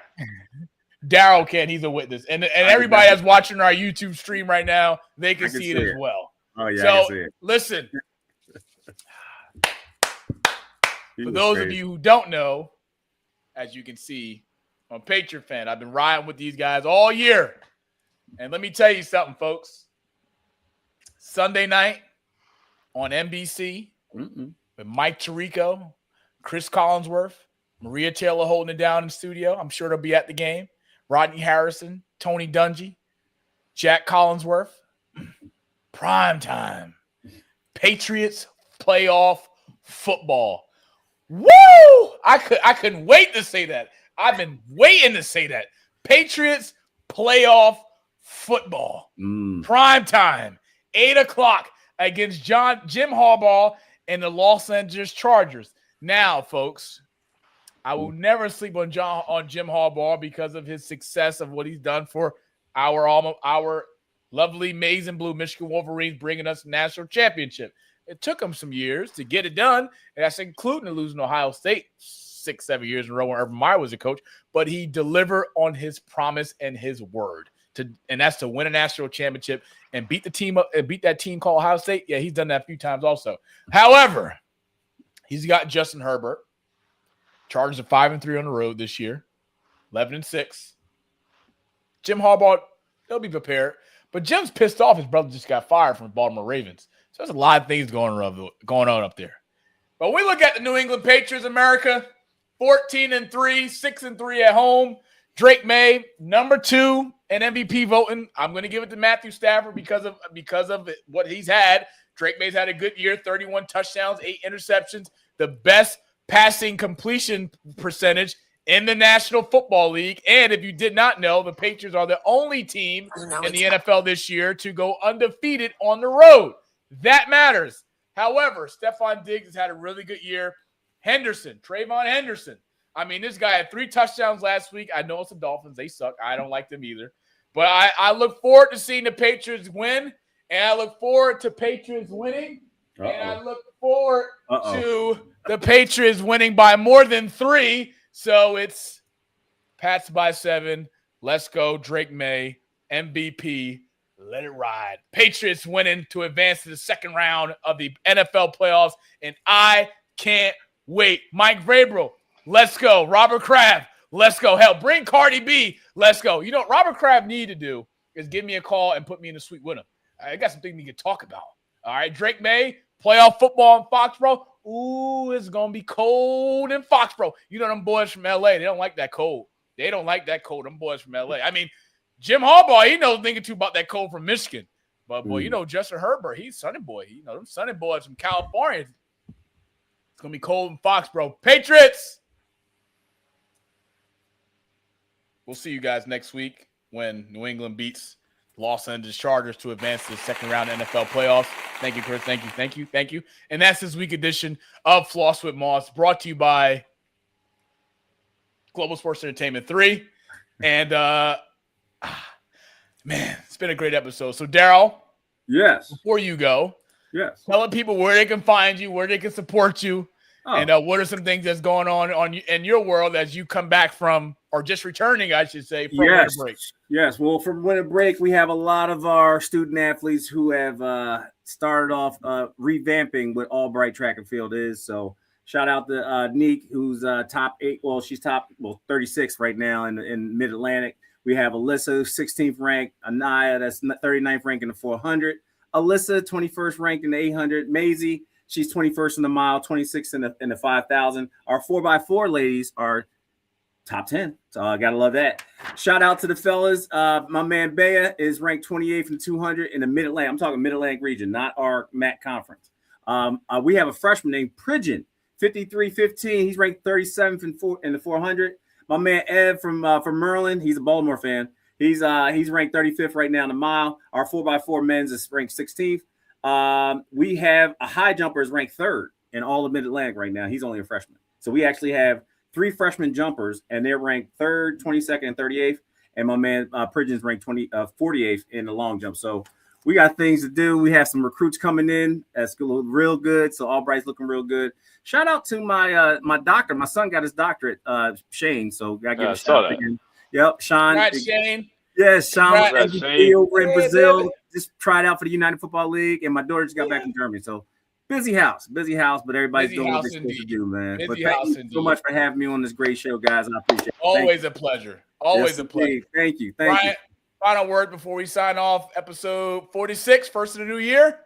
Darryl can. He's a witness, and everybody that's watching our YouTube stream right now, they can see it as well. Oh yeah. So I can see it. listen. For those of you who don't know, as you can see, I'm a Patriot fan. I've been riding with these guys all year. And let me tell you something, folks. Sunday night on NBC with Mike Tirico, Chris Collinsworth, Maria Taylor holding it down in the studio. I'm sure they'll be at the game. Rodney Harrison, Tony Dungy. Jack Collinsworth, prime time. Patriots playoff football. Woo! I couldn't wait to say that. I've been waiting to say that. Patriots playoff football. Prime time. 8 o'clock against Jim Harbaugh and the Los Angeles Chargers. Now, folks, I will never sleep on Jim Harbaugh because of his success of what he's done for our lovely maize and blue Michigan Wolverines, bringing us a national championship. It took him some years to get it done, and that's including losing Ohio State 6-7 years in a row when Urban Meyer was a coach. But he delivered on his promise and his word, and that's to win a national championship and beat the team up and beat that team called Ohio State. Yeah, he's done that a few times also. However, he's got Justin Herbert. Chargers are 5-3 on the road this year, 11-6. Jim Harbaugh, he'll be prepared. But Jim's pissed off his brother just got fired from the Baltimore Ravens. So there's a lot of things going on up there. But we look at the New England Patriots, America, 14-3, 6-3 at home. Drake May, number 2 in MVP voting. I'm going to give it to Matthew Stafford because of what he's had. Drake May's had a good year, 31 touchdowns, 8 interceptions, the best passing completion percentage in the National Football League. And if you did not know, the Patriots are the only team in the NFL this year to go undefeated on the road. That matters. However, Stephon Diggs has had a really good year. Trayvon Henderson. I mean, this guy had 3 touchdowns last week. I know it's the Dolphins. They suck. I don't like them either. But I look forward to seeing the Patriots win, and I look forward to Patriots winning, and I look forward to the Patriots winning by more than 3. So it's Pats by 7. Let's go, Drake May, MVP. Let it ride. Patriots winning to advance to the second round of the NFL playoffs, and I can't wait. Mike Vrabel, let's go. Robert Kraft, let's go. Hell, bring Cardi B. Let's go. You know what Robert Kraft need to do is give me a call and put me in the suite with him. I got something we can talk about. All right, Drake May, playoff football in Foxborough. Ooh, it's going to be cold in Foxborough. You know them boys from L.A., they don't like that cold. They don't like that cold, them boys from L.A. I mean, Jim Harbaugh, he knows thinking too about that cold from Michigan. But, boy, you know Justin Herbert, he's Sunny Boy. You know them Sunny boys from California. It's going to be cold in Foxborough. Patriots! We'll see you guys next week when New England beats Los Angeles Chargers to advance to the second round of NFL playoffs. Thank you, Chris. Thank you. And that's this week edition of Floss with Moss, brought to you by Global Sports Entertainment 3. And, man, it's been a great episode. So, Darryl. Yes. Before you go. Yes. Telling people where they can find you, where they can support you, and what are some things that's going on in your world as you come back from, or just returning, I should say, from winter break. Yes. Well, from winter break, we have a lot of our student athletes who have started off revamping what Albright track and field is. So shout out to Neek, who's top 8. Well, she's top 36 right now in Mid-Atlantic. We have Alyssa, 16th ranked. Anaya, that's 39th ranked in the 400. Alyssa, 21st ranked in the 800. Maisie, she's 21st in the mile, 26th in the 5,000. Our 4x4 ladies are top 10. So I got to love that. Shout out to the fellas. My man Bea is ranked 28th in 200 in the Mid-Atlantic. I'm talking Mid-Atlantic region, not our MAC conference. We have a freshman named Pridgeon, 53-15. He's ranked 37th in the 400. My man Ev from Maryland, he's a Baltimore fan. He's ranked 35th right now in the mile. Our 4x4 men's is ranked 16th. We have a high jumper is ranked 3rd in all of Mid-Atlantic right now. He's only a freshman. So we actually have 3 freshman jumpers, and they're ranked 3rd, 22nd, and 38th. And my man Pridgeon's ranked 48th in the long jump. So we got things to do. We have some recruits coming in. That's real good. So Albright's looking real good. Shout out to my doctor. My son got his doctorate, Shane. So got to give a shout out again. Yep, Sean. Congrats, Shane. Yes, Sean. Congrats, Shane. Over in Brazil. Just tried out for the United Football League, and my daughter just got back from Germany. So busy house, but everybody's doing what they're supposed to do, man. But thank you so much for having me on this great show, guys. I appreciate it. Always a pleasure. Always a pleasure. Thank you. Bryant, final word before we sign off. Episode 46, first of the new year.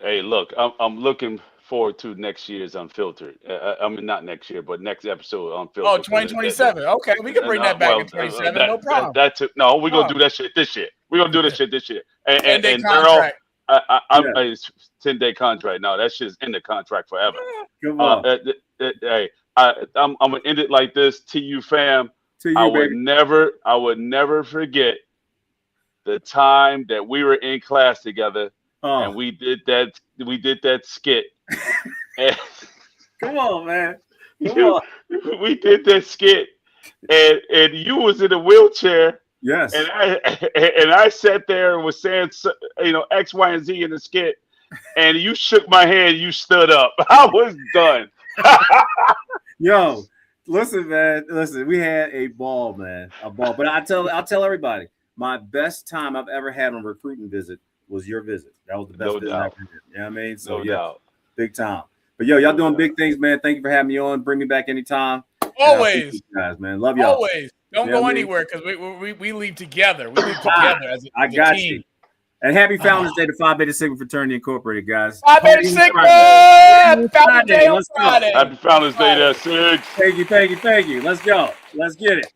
Hey, look, I'm looking forward to next year's Unfiltered. I mean, not next year, but next episode Unfiltered. Oh, 2027. Okay, we can bring that back in 27. No problem. We're going to do that shit this year. We're gonna do this shit this year. And Daryl, it's 10-day contract. No, that shit's in the contract forever. Come on. Hey, I'm gonna end it like this. TU fam, I would never forget the time that we were in class together and we did that skit. And, come on, man. We did that skit, and you was in a wheelchair. Yes. And I sat there and was saying, X, Y, and Z in the skit, and you shook my hand. You stood up. I was done. Yo, listen, man. Listen, we had a ball, man. A ball. But I'll tell everybody, my best time I've ever had on a recruiting visit was your visit. That was the best visit I ever did. You know what I mean? So, doubt. Big time. But, yo, y'all doing big things, man. Thank you for having me on. Bring me back anytime. Always. Guys, man. Love y'all. Always. Don't go anywhere because we leave together. We leave together as a got team. you. And happy Founders Day to Phi Beta Sigma Fraternity Incorporated, guys. Phi Beta Sigma! Happy Founders Day on Friday. Happy Founders Day there, Sig. Thank you. Let's go. Let's get it.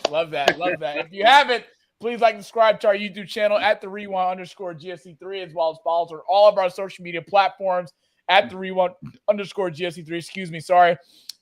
Love that. If you haven't, please like and subscribe to our YouTube channel at the @rewind_GSC3, as well as follow us on all of our social media platforms at the @rewind_GSC3. Excuse me, sorry.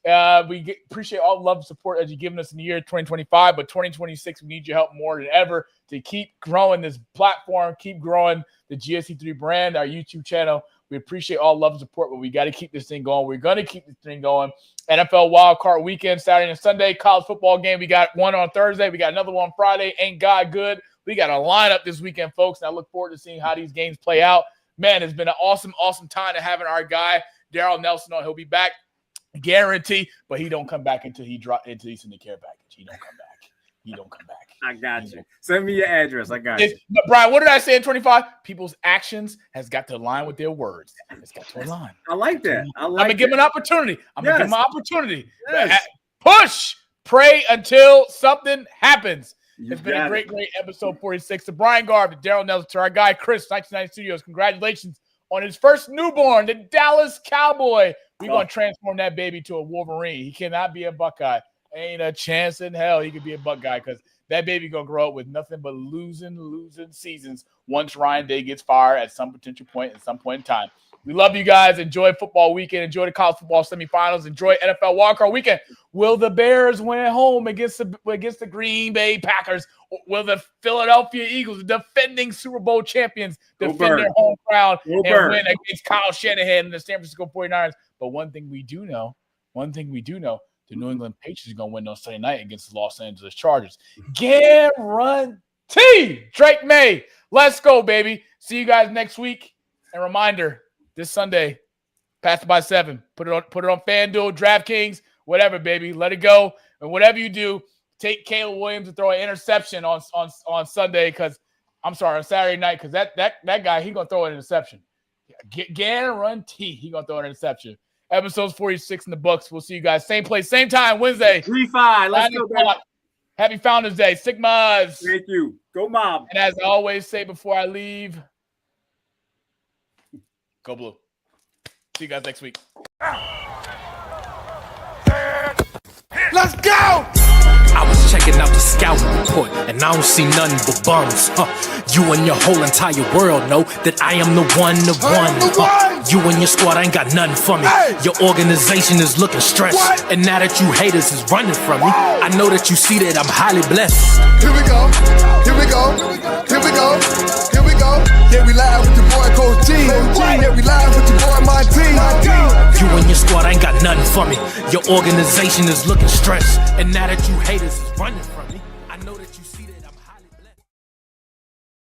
We appreciate all the love and support that you've given us in the year 2025, but 2026, we need your help more than ever to keep growing this platform, keep growing the GSC3 brand, our YouTube channel. We appreciate all the love and support, but we got to keep this thing going. We're going to keep this thing going. NFL Wildcard Weekend, Saturday and Sunday, college football game. We got one on Thursday. We got another one on Friday. Ain't God good. We got a lineup this weekend, folks, and I look forward to seeing how these games play out. Man, it's been an awesome time to having our guy, Daryl Nelson, on. He'll be back. Guarantee, but he don't come back until he's in the care package. He don't come back. I got you. Send me your address. I got you. But Brian, what did I say in 25? People's actions has got to align with their words. It's got to align. I like that. I'm gonna give him an opportunity. Gonna give him an opportunity. Yes. Push, pray until something happens. It's been a great episode 46. To Bryant Garvin, Daryl Nelson, to our guy Chris, 1990 Studios. Congratulations on his first newborn, the Dallas Cowboy. We're going to transform that baby to a Wolverine. He cannot be a Buckeye. Ain't a chance in hell he could be a Buckeye because that baby going to grow up with nothing but losing seasons once Ryan Day gets fired at some potential point at some point in time. We love you guys. Enjoy football weekend. Enjoy the college football semifinals. Enjoy NFL wildcard weekend. Will the Bears win at home against the Green Bay Packers? Will the Philadelphia Eagles, the defending Super Bowl champions, defend their home ground and win against Kyle Shanahan and the San Francisco 49ers? But one thing we do know, the New England Patriots are going to win on Sunday night against the Los Angeles Chargers. Guarantee. Drake May. Let's go, baby. See you guys next week. And reminder, this Sunday, pass it by 7. Put it on FanDuel, DraftKings, whatever, baby. Let it go. And whatever you do, take Caleb Williams and throw an interception on Sunday on Saturday night, because that guy, he going to throw an interception. Guarantee he going to throw an interception. Episodes 46 in the books. We'll see you guys same place, same time, Wednesday. 3-5. Let's go, baby. Happy Founders Day. Sigmas. Thank you. Go Mob. And as I always say before I leave, go Blue. See you guys next week. Let's go! I was checking out the scouting report, and I don't see nothing but bums. You and your whole entire world know that I am the one. You and your squad ain't got nothing for me. Your organization is looking stressed, and now that you haters is running from me, I know that you see that I'm highly blessed. Here we go. Yeah, we live with your boy Coach G. Yeah, we live with your boy Monte. You and your squad ain't got nothing for me. Your organization is looking stressed, and now that you haters is running from me,